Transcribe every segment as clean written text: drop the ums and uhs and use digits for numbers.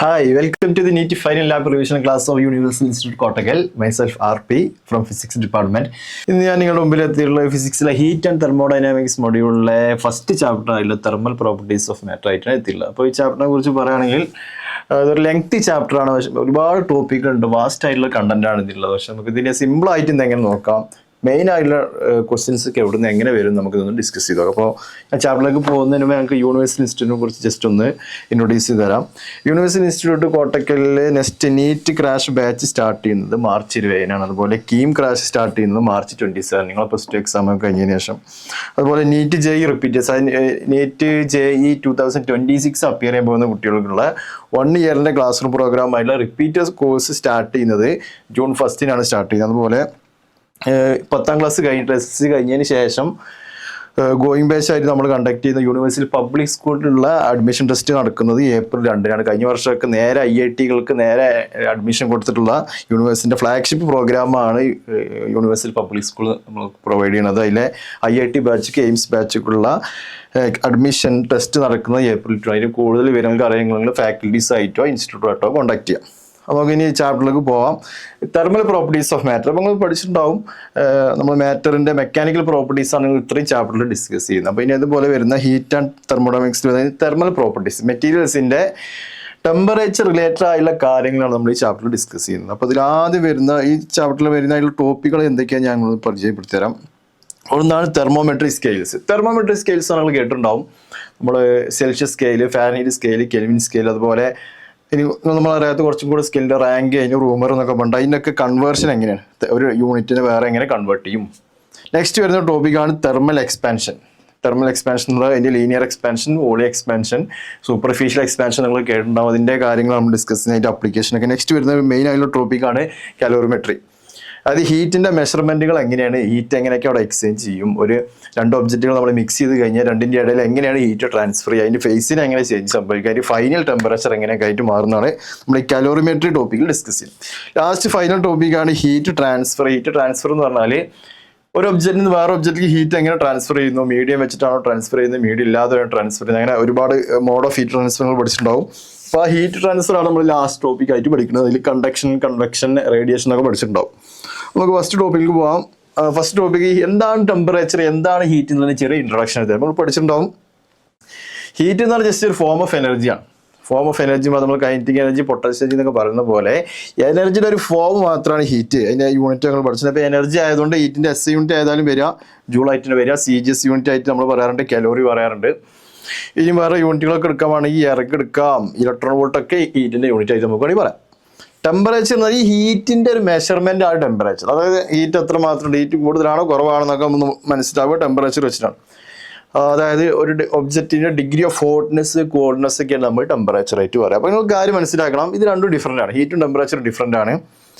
Hi, welcome to the NEET FINAL LAP revision class of Universal Institute Kottakkal. Myself RP from Physics Department. ഇന്ന് ഞാൻ നിങ്ങളുടെ മുമ്പിലെത്തിയുള്ള ഫിസിക്സിലെ heat and thermodynamics മൊഡ്യൂളിലെ first chapter ആയിട്ടുള്ള thermal properties of matter ആയിട്ടാണ് എത്തിയിട്ടുള്ളത്. അപ്പോൾ ഈ ചാപ്റ്ററിനെ കുറിച്ച് പറയുകയാണെങ്കിൽ അതൊരു ലെങ്തി ചാപ്റ്റർ ആണ്. പക്ഷേ ഒരുപാട് ടോപ്പിക്കുണ്ട്, വാസ്റ്റ് ആയിട്ടുള്ള കണ്ടന്റ് ആണ് ഇതിലുള്ളത്. പക്ഷെ നമുക്ക് ഇതിനെ സിമ്പിൾ ആയിട്ട് എങ്ങനെ നോക്കാം, മെയിൻ ആയിട്ടുള്ള ക്വസ്റ്റ്യൻസ് ഒക്കെ എവിടെ നിന്ന് എങ്ങനെ വരും നമുക്കിതൊന്ന് ഡിസ്കസ് ചെയ്തു. അപ്പോൾ ഞാൻ ചാപ്റ്ററിലേക്ക് പോകുന്നതിന് മുമ്പ് ഞങ്ങൾക്ക് യൂണിവേഴ്സൽ ഇൻസ്റ്റിറ്റ്യൂട്ടിനെ കുറിച്ച് ജസ്റ്റ് ഒന്ന് ഇൻട്രൊഡ്യൂസ് ചെയ്ത് തരാം. യൂണിവേഴ്സൽ ഇൻസ്റ്റിറ്റ്യൂട്ട് കോട്ടക്കലിൽ next NEET crash batch start ചെയ്യുന്നത് മാർച്ച് 20 അതുപോലെ കീം ക്രാഷ് സ്റ്റാർട്ട് ചെയ്യുന്നത് മാർച്ച് 27. നിങ്ങൾ പ്ലസ് ടു എക്സാം ഒക്കെ കഴിഞ്ഞതിന് ശേഷം. അതുപോലെ NEET JEE repeaters, NEET JEE 2026 appear ചെയ്യാൻ പോകുന്ന കുട്ടികൾക്കുള്ള 1 ഇയറിൻ്റെ ക്ലാസ് റൂം പ്രോഗ്രാമായിട്ടുള്ള റിപ്പീറ്റേഴ്സ് കോഴ്സ് സ്റ്റാർട്ട് ചെയ്യുന്നത് ജൂൺ 1 സ്റ്റാർട്ട് ചെയ്യുന്നത്. അതുപോലെ 10ാം ക്ലാസ് കഴിഞ്ഞിട്ട് SSC കഴിഞ്ഞതിന് ശേഷം ഗോയിങ് ബാച്ച് ആയിട്ട് നമ്മൾ കണ്ടക്ട് ചെയ്യുന്ന യൂണിവേഴ്സിറ്റി പബ്ലിക് സ്കൂളിലുള്ള അഡ്മിഷൻ ടെസ്റ്റ് നടക്കുന്നത് ഏപ്രിൽ 2 കഴിഞ്ഞ വർഷമൊക്കെ നേരെ IITകൾക്ക് നേരെ അഡ്മിഷൻ കൊടുത്തിട്ടുള്ള യൂണിവേഴ്സിറ്റിൻ്റെ ഫ്ലാഗ്ഷിപ്പ് പ്രോഗ്രാമാണ് യൂണിവേഴ്സിറ്റി പബ്ലിക് സ്കൂൾ നമ്മൾ പ്രൊവൈഡ് ചെയ്യുന്നത്. അതിലെ IIT ബാച്ച് എയിംസ് ബാച്ചുകളുള്ള അഡ്മിഷൻ ടെസ്റ്റ് നടക്കുന്നത് ഏപ്രിൽ 2. അതിന് കൂടുതൽ വിവരങ്ങൾക്ക് അറിയാമെങ്കിൽ ഫാക്കൽറ്റീസ് ആയിട്ടോ ഇൻസ്റ്റിറ്റ്യൂട്ടോ ആയിട്ടോ കോൺടാക്ട് ചെയ്യാം. അപ്പോൾ നമുക്ക് ഇനി ചാപ്റ്ററിലേക്ക് പോവാം. തെർമൽ പ്രോപ്പർട്ടീസ് ഓഫ് മാറ്റർ അപ്പോൾ നിങ്ങൾ പഠിച്ചിട്ടുണ്ടാവും. നമ്മൾ മാറ്ററിൻ്റെ മെക്കാനിക്കൽ പ്രോപ്പർട്ടീസാണ് നിങ്ങൾ ഇത്രയും ചാപ്റ്ററിൽ ഡിസ്കസ് ചെയ്യുന്നത്. അപ്പോൾ ഇനി അതുപോലെ വരുന്ന ഹീറ്റ് ആൻഡ് തെർമോഡൈനാമിക്സിൽ വരുന്ന തെർമൽ പ്രോപ്പർട്ടീസ്, മെറ്റീരിയൽസിൻ്റെ ടെമ്പറേച്ചർ റിലേറ്റഡ് ആയിട്ടുള്ള കാര്യങ്ങളാണ് നമ്മൾ ഈ ചാപ്റ്ററിൽ ഡിസ്കസ് ചെയ്യുന്നത്. അപ്പോൾ ഇതിൽ ആദ്യം വരുന്ന ഈ ചാപ്റ്ററിൽ വരുന്ന അതിലുള്ള ടോപ്പിക്കുകൾ എന്തൊക്കെയാണ് ഞങ്ങൾ പരിചയപ്പെടുത്തി തരാം. ഒന്നാണ് തെർമോമെട്രി സ്കെയിൽസ്. തെർമോമെട്രി സ്കെയിൽസ് നിങ്ങൾ കേട്ടിട്ടുണ്ടാവും. നമ്മൾ Celsius scale, Fahrenheit scale, Kelvin scale, അതുപോലെ ഇനി നമ്മളറിയാത്ത കുറച്ചും കൂടെ സ്കെയിലിൻ്റെ റാങ്ക്, അതിന് റൂമർ എന്നൊക്കെ പറഞ്ഞിട്ട് അതിനൊക്കെ കൺവേർഷൻ എങ്ങനെയാണ്, ഒരു യൂണിറ്റിനെ വേറെ എങ്ങനെ കൺവേർട്ട് ചെയ്യും. നെക്സ്റ്റ് വരുന്ന ടോപ്പിക്കാണ് തെർമൽ എക്സ്പാൻഷൻ. തെർമൽ എക്സ്പാൻഷൻ എന്ന് പറയുന്നത് അതിൻ്റെ linear expansion, volume expansion, superficial expansion നിങ്ങൾ കേട്ടിട്ടുണ്ടാവും. അതിൻ്റെ കാര്യങ്ങൾ നമ്മൾ ഡിസ്കസ് ചെയ്യുന്ന അതിൻ്റെ അപ്ലിക്കേഷനൊക്കെ. നെക്സ്റ്റ് വരുന്ന മെയിൻ ആയിട്ടുള്ള ടോപ്പിക്കാണ് കാലോറിമെട്രി. അതായത് ഹീറ്റിൻ്റെ മെഷർമെൻറ്റുകൾ എങ്ങനെയാണ്, ഹീറ്റ് എങ്ങനെയൊക്കെ അവിടെ എക്സ്ചേഞ്ച് ചെയ്യും, ഒരു രണ്ട് ഒബ്ജക്റ്റുകൾ നമ്മൾ മിക്സ് ചെയ്ത് കഴിഞ്ഞാൽ രണ്ടിൻ്റെ ഇടയിൽ എങ്ങനെയാണ് ഹീറ്റ് ട്രാൻസ്ഫർ ചെയ്യുക, അതിൻ്റെ ഫേസിന് എങ്ങനെ ചേഞ്ച് സംഭവിക്കുക, അതിൻ്റെ ഫൈനൽ ടെമ്പറേച്ചർ എങ്ങനെയൊക്കെ ആയിട്ട് മാറുന്നതാണ് നമ്മൾ ഈ കാലോറിമെട്രി ടോപ്പിക്കിൽ ഡിസ്കസ് ചെയ്യും. ലാസ്റ്റ് ഫൈനൽ ടോപ്പിക്കാണ് ഹീറ്റ് ട്രാൻസ്ഫർ. ഹീറ്റ് ട്രാൻസ്ഫർ എന്ന് പറഞ്ഞാൽ ഒരു ഒബ്ജക്റ്റിൽ നിന്ന് വേറെ ഒബ്ജക്റ്റിലേക്ക് ഹീറ്റ് എങ്ങനെ ട്രാൻസ്ഫർ ചെയ്യുന്നു, മീഡിയം വെച്ചിട്ടാണോ ട്രാൻസ്ഫർ ചെയ്യുന്നത്, മീഡിയം ഇല്ലാതെ ട്രാൻസ്ഫർ ചെയ്യുന്നത്, അങ്ങനെ ഒരുപാട് മോഡ് ഓഫ് ഹീറ്റ് ട്രാൻസ്ഫർ പഠിച്ചിട്ടുണ്ടാവും. അപ്പോൾ ആ ഹീറ്റ് ട്രാൻസ്ഫർ ആണ് നമ്മൾ ലാസ്റ്റ് ടോപ്പിക്കായിട്ട് പഠിക്കുന്നത്. അതിൽ കണ്ടക്ഷൻ, കൺവെക്ഷൻ, റേഡിയേഷൻ ഒക്കെ പഠിച്ചിട്ടുണ്ടാവും. നമുക്ക് ഫസ്റ്റ് ടോപ്പിക്ക് പോകാം. ഫസ്റ്റ് ടോപ്പിക്ക് എന്താണ് ടെമ്പറേച്ചർ, എന്താണ് ഹീറ്റ് എന്നുള്ളതിന് ചെറിയ ഇൻട്രൊഡക്ഷൻ എടുത്തത് നമ്മൾ പഠിച്ചിട്ടുണ്ടാവും. ഹീറ്റ് എന്ന് പറഞ്ഞാൽ ജസ്റ്റ് ഒരു ഫോം ഓഫ് എനർജിയാണ്. ഫോം ഓഫ് എനർജി നമ്മൾ കൈനറ്റിക് എനർജി, പൊട്ടൻഷ്യൽ എനർജി എന്നൊക്കെ പറയുന്ന പോലെ എനർജിയുടെ ഒരു ഫോം മാത്രമാണ് ഹീറ്റ്. അതിൻ്റെ യൂണിറ്റ് നമ്മൾ പഠിച്ചത്. അപ്പോൾ എനർജി ആയതുകൊണ്ട് ഹീറ്റിൻ്റെ SI യൂണിറ്റ് ആയതാലും വരിക, ജൂൾ ആയിട്ടാണ് വരിക, CGS യൂണിറ്റ് ആയിട്ട് നമ്മൾ പറയാറുണ്ട്, കലോറി പറയാറുണ്ട്. ഇനി വേറെ യൂണിറ്റുകളൊക്കെ എടുക്കാമാണെങ്കിൽ ഇറക്ക് എടുക്കാം, ഇലക്ട്രോൺ വോൾട്ടൊക്കെ ഹീറ്റിൻ്റെ യൂണിറ്റ് ആയിട്ട് നമുക്ക് വേണമെങ്കിൽ പറയാം. ടെമ്പറേച്ചർ എന്ന് പറഞ്ഞാൽ ഈ ഹീറ്റിൻ്റെ ഒരു മെഷർമെൻ്റ് ആണ് ടെമ്പറേച്ചർ. അതായത് ഹീറ്റ് എത്ര മാത്രം, ഹീറ്റ് കൂടുതലാണോ കുറവാണെന്നൊക്കെ ഒന്ന് മനസ്സിലാവുക ടെമ്പറേച്ചർ വെച്ചിട്ടാണ്. അതായത് ഒരു ഒബ്ജക്റ്റിൻ്റെ ഡിഗ്രി ഓഫ് ഹോട്ട്നെസ്, കോൾഡ്നെസ് ഒക്കെയാണ് നമ്മൾ ടെമ്പറേച്ചർ ആയിട്ട് പറയാം. അപ്പോൾ നിങ്ങൾ കാര്യം മനസ്സിലാക്കണം, ഇത് രണ്ടും ഡിഫറൻ്റ് ആണ്. ഹീറ്റും ടെമ്പറേച്ചർ ഡിഫറൻ്റ് ആണ്.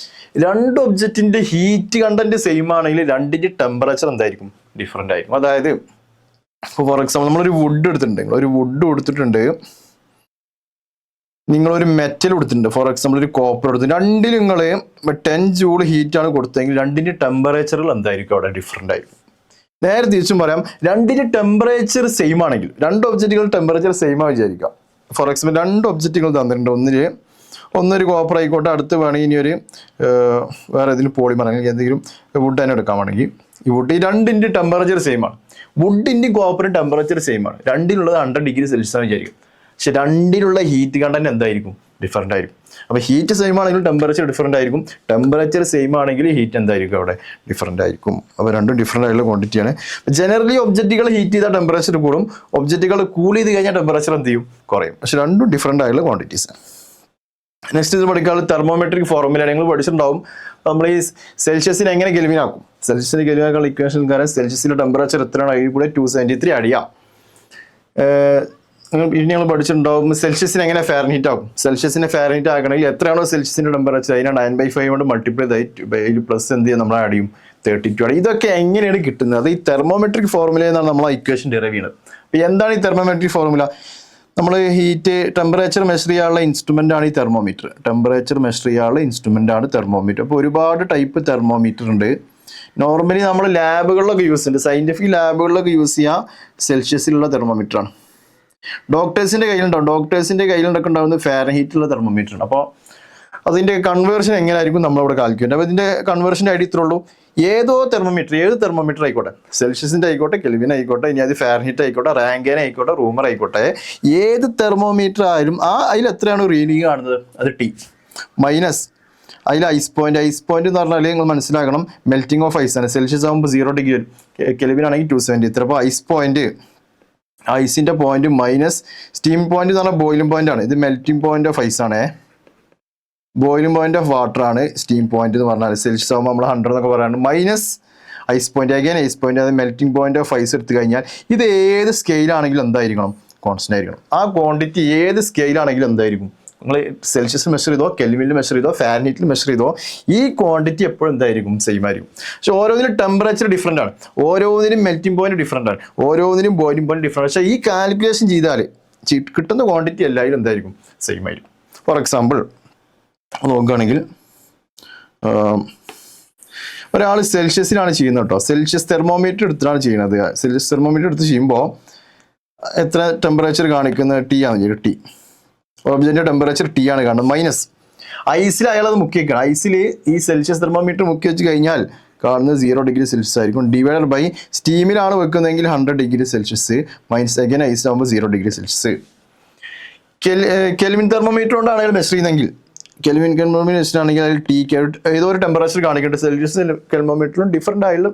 രണ്ട് ഒബ്ജക്റ്റിൻ്റെ ഹീറ്റ് കണ്ടന്റ് സെയിം ആണെങ്കിൽ രണ്ടിൻ്റെ ടെമ്പറേച്ചർ എന്തായിരിക്കും, ഡിഫറൻ്റ് ആയിരിക്കും. അതായത് ഇപ്പോൾ ഫോർ എക്സാമ്പിൾ നമ്മളൊരു വുഡ് എടുത്തിട്ടുണ്ട്, ഒരു വുഡ് കൊടുത്തിട്ടുണ്ട്, നിങ്ങളൊരു മെറ്റൽ കൊടുത്തിട്ടുണ്ട്, ഫോർ എക്സാമ്പിൾ ഒരു കോപ്പർ കൊടുത്തിട്ടുണ്ട്. രണ്ടിലും നിങ്ങൾ 10 ജൂൾ ഹീറ്റാണ് കൊടുത്തതെങ്കിൽ രണ്ടിൻ്റെ ടെമ്പറേച്ചറുകൾ എന്തായിരിക്കും അവിടെ ഡിഫറൻ്റ് ആയിരിക്കും. നേരെ തിരിച്ചും പറയാം, രണ്ടിൻ്റെ ടെമ്പറേച്ചർ സെയിം ആണെങ്കിൽ, രണ്ട് ഒബ്ജക്റ്റുകൾ ടെമ്പറേച്ചർ സെയിം ആയി വിചാരിക്കാം. ഫോർ എക്സാമ്പിൾ രണ്ട് ഒബ്ജക്റ്റുകൾ തന്നിട്ടുണ്ട്, ഒന്നൊരു കോപ്പർ ആയിക്കോട്ടെ, അടുത്ത് വേണമെങ്കിൽ ഇനി ഒരു വേറെ ഏതെങ്കിലും പോളിമർ അല്ലെങ്കിൽ എന്തെങ്കിലും വുഡ് തന്നെ എടുക്കാൻ വേണമെങ്കിൽ ഈ വുഡ്, ഈ രണ്ടിൻ്റെ ടെമ്പറേച്ചർ സെയിം ആണ്. വുഡിൻ്റെയും കോപ്പറും ടെമ്പറേച്ചർ സെയിം ആണ്. രണ്ടിനുള്ളത് 100 ഡിഗ്രി സെൽഷ്യസ് ആണ് വിചാരിക്കും. പക്ഷെ രണ്ടിലുള്ള ഹീറ്റ് കണ്ടന്റ് എന്തായിരിക്കും, ഡിഫറൻ്റ് ആയിരിക്കും. അപ്പോൾ ഹീറ്റ് സെയിം ആണെങ്കിൽ ടെമ്പറേച്ചർ ഡിഫറൻ്റ് ആയിരിക്കും, ടെമ്പറേച്ചർ സെയിം ആണെങ്കിൽ ഹീറ്റ് എന്തായിരിക്കും അവിടെ ഡിഫറൻ്റ് ആയിരിക്കും. അപ്പോൾ രണ്ടും ഡിഫറൻ്റ് ആയിട്ടുള്ള ക്വാണ്ടിറ്റിയാണ്. ജനറലി ഒബ്ജക്റ്റുകൾ ഹീറ്റ് ചെയ്താൽ ടെമ്പറേച്ചർ കൂടും, ഒബ്ജക്റ്റുകൾ കൂൾ ചെയ്ത് കഴിഞ്ഞാൽ ടെമ്പറേച്ചർ എന്ത് ചെയ്യും, കുറയും. പക്ഷെ രണ്ടും ഡിഫറൻ്റ് ആയിട്ടുള്ള ക്വാണ്ടിറ്റീസ്. നെക്സ്റ്റ് ഇത് പഠിക്കാനുള്ള തെർമോമെട്രിക് ഫോർമുല നിങ്ങൾ പഠിച്ചിട്ടുണ്ടാവും. നമ്മൾ ഈ സെൽഷ്യസിനെ എങ്ങനെ കെൽവിൻ ആക്കും, സെൽഷ്യസിന് കെൽവിൻ ആക്കാനുള്ള ഇക്വേഷൻ കാരണം സെൽഷ്യസിൻ്റെ ടെമ്പറേച്ചർ എത്രയാണ്, അതിൽ കൂടെ 273 അടിയാം. ഇനി ഞങ്ങൾ പഠിച്ചിട്ടുണ്ടാവും സെൽഷ്യസിന് എങ്ങനെ ഫാരൻഹീറ്റ് ആക്കും. സെൽഷ്യസിനെ ഫാരൻഹീറ്റ് ആക്കണമെങ്കിൽ എത്രയാണോ സെൽഷ്യസിൻ്റെ ടെമ്പറേച്ചർ അതിനെ 9/5 കൊണ്ട് മൾട്ടിപ്ലൈ ചെയ്ത് പ്ലസ് എന്ത് ചെയ്യും, നമ്മൾ ആഡ് ചെയ്യും 32 ആണ്. ഇതൊക്കെ എങ്ങനെയാണ് കിട്ടുന്നത്, അത് ഈ തെർമോമെട്രിക് ഫോർമുല എന്നാണ് നമ്മൾ ആ ഇക്വേഷൻ ഡെറൈവ് ചെയ്യുന്നത്. അപ്പോൾ എന്താണ് ഈ തെർമോമെട്രിക് ഫോർമുല? നമ്മൾ ഹീറ്റ് ടെമ്പറേച്ചർ മെഷർ ചെയ്യാനുള്ള ഇൻസ്ട്രുമെൻ്റ് ആണ് ഈ തെർമോമീറ്റർ. ടെമ്പറേച്ചർ മെഷർ ചെയ്യാനുള്ള ഇൻസ്ട്രുമെൻ്റ് ആണ് തെർമോമീറ്റർ. അപ്പോൾ ഒരുപാട് ടൈപ്പ് തെർമോമീറ്റർ ഉണ്ട്. നോർമലി നമ്മൾ ലാബുകളിലൊക്കെ യൂസ് ചെയ്യുന്നുണ്ട്, സയൻറ്റിഫിക് ലാബുകളിലൊക്കെ യൂസ് ചെയ്യുക സെൽഷ്യസിലുള്ള തെർമോമീറ്ററാണ്. ഡോക്ടേഴ്സിൻ്റെ കയ്യിലുണ്ടാവും. ഡോക്ടേഴ്സിൻ്റെ കയ്യിലുണ്ടൊക്കെ ഉണ്ടാകുന്നത് ഫാരൻഹീറ്റുള്ള തെർമോമീറ്റർ ആണ്. അപ്പോൾ അതിൻ്റെ കൺവേർഷൻ എങ്ങനെയായിരിക്കും നമ്മളിവിടെ കാൽക്കുലേറ്റ്. അപ്പോൾ ഇതിൻ്റെ കൺവേർഷൻ്റെ ഐഡിയ ഇത്രേ ഉള്ളൂ. ഏത് തെർമോമീറ്റർ ആയിക്കോട്ടെ, സെൽഷ്യസിൻ്റെ ആയിക്കോട്ടെ, കെൽവിൻ ആയിക്കോട്ടെ, ഇനി അത് ഫാരൻഹീറ്റ് ആയിക്കോട്ടെ, റാങ്കൈൻ ആയിക്കോട്ടെ, റൂമർ ആയിക്കോട്ടെ, ഏത് തെർമോമീറ്റർ ആയാലും അതിൽ എത്രയാണ് റീഡിങ് കാണുന്നത്, അത് ടി മൈനസ് അതിൽ ഐസ് പോയിന്റ് എന്ന് പറഞ്ഞാൽ നിങ്ങൾ മനസ്സിലാക്കണം, മെൽറ്റിംഗ് ഓഫ് ഐസ് ആണ്. സെൽഷ്യസ് ആകുമ്പോൾ 0 ഡിഗ്രി വരും, കെൽവിൻ ആണെങ്കിൽ 273. അപ്പോൾ ഐസ് പോയിന്റ്, ഐസിൻ്റെ പോയിന്റ് മൈനസ് സ്റ്റീം പോയിന്റ് എന്ന് പറഞ്ഞാൽ ബോയിലിംഗ് പോയിന്റ് ആണ്. ഇത് മെൽറ്റിംഗ് പോയിന്റ് ഓഫ് ഐസ് ആണേ, ബോയിലിംഗ് പോയിന്റ് ഓഫ് വാട്ടർ ആണ് സ്റ്റീം പോയിന്റ് എന്ന് പറഞ്ഞാൽ. സെൽഷ്യസ് ആകുമ്പോൾ നമ്മൾ 100 എന്നൊക്കെ പറയാറുണ്ട്. Minus ice point, again ice point, അത് മെൽറ്റിംഗ് പോയിന്റ് ഓഫ് ഐസ് എടുത്തു കഴിഞ്ഞാൽ ഇത് ഏത് സ്കെയിലാണെങ്കിലും എന്തായിരിക്കണം, കോൺസ്റ്റന്റ് ആയിരിക്കണം. ആ ക്വാണ്ടിറ്റി ഏത് സ്കെയിലാണെങ്കിലും എന്തായിരിക്കും, നിങ്ങൾ സെൽഷ്യസ് മെഷർ ചെയ്തോ, കെൽവിനിൽ മെഷർ ചെയ്തോ, ഫാരൻഹീറ്റിൽ മെഷർ ചെയ്തോ, ഈ ക്വാണ്ടിറ്റി എപ്പോഴും എന്തായിരിക്കും, സെയിം ആയിരിക്കും. പക്ഷെ ഓരോന്നിനും ടെമ്പറേച്ചർ ഡിഫറെൻ്റ് ആണ്, ഓരോന്നിനും മെൽറ്റിംഗ് പോയിന്റ് ഡിഫറെൻ്റ് ആണ്, ഓരോന്നിനും ബോയിലിംഗ് പോയിന്റ് ഡിഫറെൻ്റ്. പക്ഷേ ഈ കാൽക്കുലേഷൻ ചെയ്താൽ കിട്ടുന്ന ക്വാണ്ടിറ്റി എല്ലാവരും എന്തായിരിക്കും, സെയിം ആയിരിക്കും. ഫോർ എക്സാമ്പിൾ നോക്കുകയാണെങ്കിൽ ഒരാൾ സെൽഷ്യസിലാണ് ചെയ്യുന്നത് കേട്ടോ. സെൽഷ്യസ് തെർമോമീറ്റർ എടുത്തിട്ടാണ് ചെയ്യുന്നത്. സെൽഷ്യസ് തെർമോമീറ്റർ എടുത്ത് ചെയ്യുമ്പോൾ എത്ര ടെമ്പറേച്ചർ കാണിക്കുന്നത്, ടി ആണ്. ടി ഒബ്ജക്റ്റിന്റെ ടെമ്പറേച്ചർ ടി ആണ് കാണുന്നത്. മൈനസ് ഐസിൽ അയാളത് മുക്കി വെക്കണം. ഐസിൽ ഈ സെൽഷ്യസ് തെർമോമീറ്റർ മുക്കി വെച്ച് കഴിഞ്ഞാൽ കാണുന്നത് 0 ഡിഗ്രി സെൽഷ്യസ് ആയിരിക്കും. ഡിവൈഡഡ് ബൈ സ്റ്റീമിലാണ് വെക്കുന്നതെങ്കിൽ 100 ഡിഗ്രി സെൽഷ്യസ്, മൈനസ് അഗൈൻ ഐസിലാകുമ്പോൾ 0 ഡിഗ്രി സെൽഷ്യസ്. കെൽവിൻ തെർമോമീറ്റർ കൊണ്ടാണ് അയാൾ മെഷർ ചെയ്യുന്നതെങ്കിൽ, കെൽവിൻ തെർമോമീറ്റർ ആണെങ്കിൽ അതിൽ ടി ഏതോ ഒരു ടെമ്പറേച്ചർ കാണിക്കട്ടെ. സെൽഷ്യസ് തെർമോമീറ്ററിലും ഡിഫറെൻ്റ് ആയുള്ള,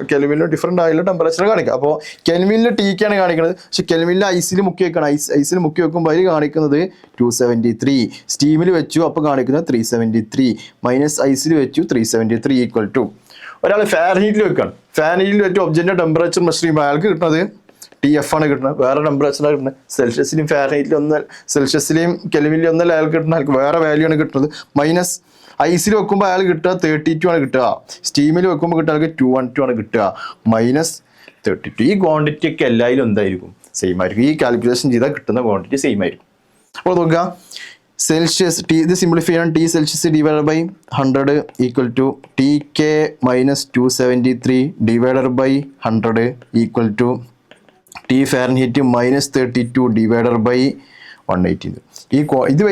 കെൽവിനിലും ഡിഫറെൻ്റ് ആയുള്ള ടെമ്പറേച്ചർ കാണിക്കുക. അപ്പോൾ കെൽവിനിൽ ടിക്കാണ് കാണിക്കുന്നത്, പക്ഷെ കെൽവിനിൽ ഐസിൽ മുക്കി വെക്കണം. ഐസിൽ മുക്കി വെക്കുമ്പോൾ അതിൽ കാണിക്കുന്നത് 273. സ്റ്റീമിൽ വെച്ചു അപ്പോൾ കാണിക്കുന്നത് 373, മൈനസ് ഐസിൽ വെച്ചു 373 ഈക്വൽ ടു. ഒരാൾ ഫാരൻഹീറ്റിൽ വെക്കുകയാണ്. ഫാരൻഹീറ്റിൽ വെച്ച് ഒബ്ജക്റ്റിന്റെ ടെമ്പറേച്ചർ മെഷർ ചെയ്യുമ്പോൾ അയാൾക്ക് കിട്ടുന്നത് TF ആണ് കിട്ടുന്നത്, വേറെ ടെമ്പറേച്ചറാണ് കിട്ടുന്നത്. സെൽഷ്യസിലും ഫാരൻഹീറ്റിലും ഒന്ന്, സെൽഷ്യസിലെയും കെൽവിനിലും ഒന്നല്ല അയാൾക്ക് കിട്ടുന്നത്, അയാൾക്ക് വേറെ വാല്യൂ ആണ് കിട്ടുന്നത്. മൈനസ് ഐസിൽ വെക്കുമ്പോൾ അയാൾ കിട്ടുക 32 ആണ് കിട്ടുക, സ്റ്റീമിൽ വെക്കുമ്പോൾ കിട്ടുക അയാൾക്ക് 212 ആണ് കിട്ടുക, മൈനസ് 32. ഈ ക്വാണ്ടിറ്റി ഒക്കെ എല്ലാവരും എന്തായിരിക്കും, സെയിം ആയിരിക്കും. ഈ കാൽക്കുലേഷൻ ചെയ്താൽ കിട്ടുന്ന ക്വാണ്ടിറ്റി സെയിം ആയിരിക്കും. അപ്പോൾ നോക്കുക, സെൽഷ്യസ് ടി, ഇത് സിംപ്ലിഫൈ ചെയ്യണം. T Celsius divided by 100 equal to TK minus 273 divided by 100 equal to T Fahrenheit minus 32 divided by 180.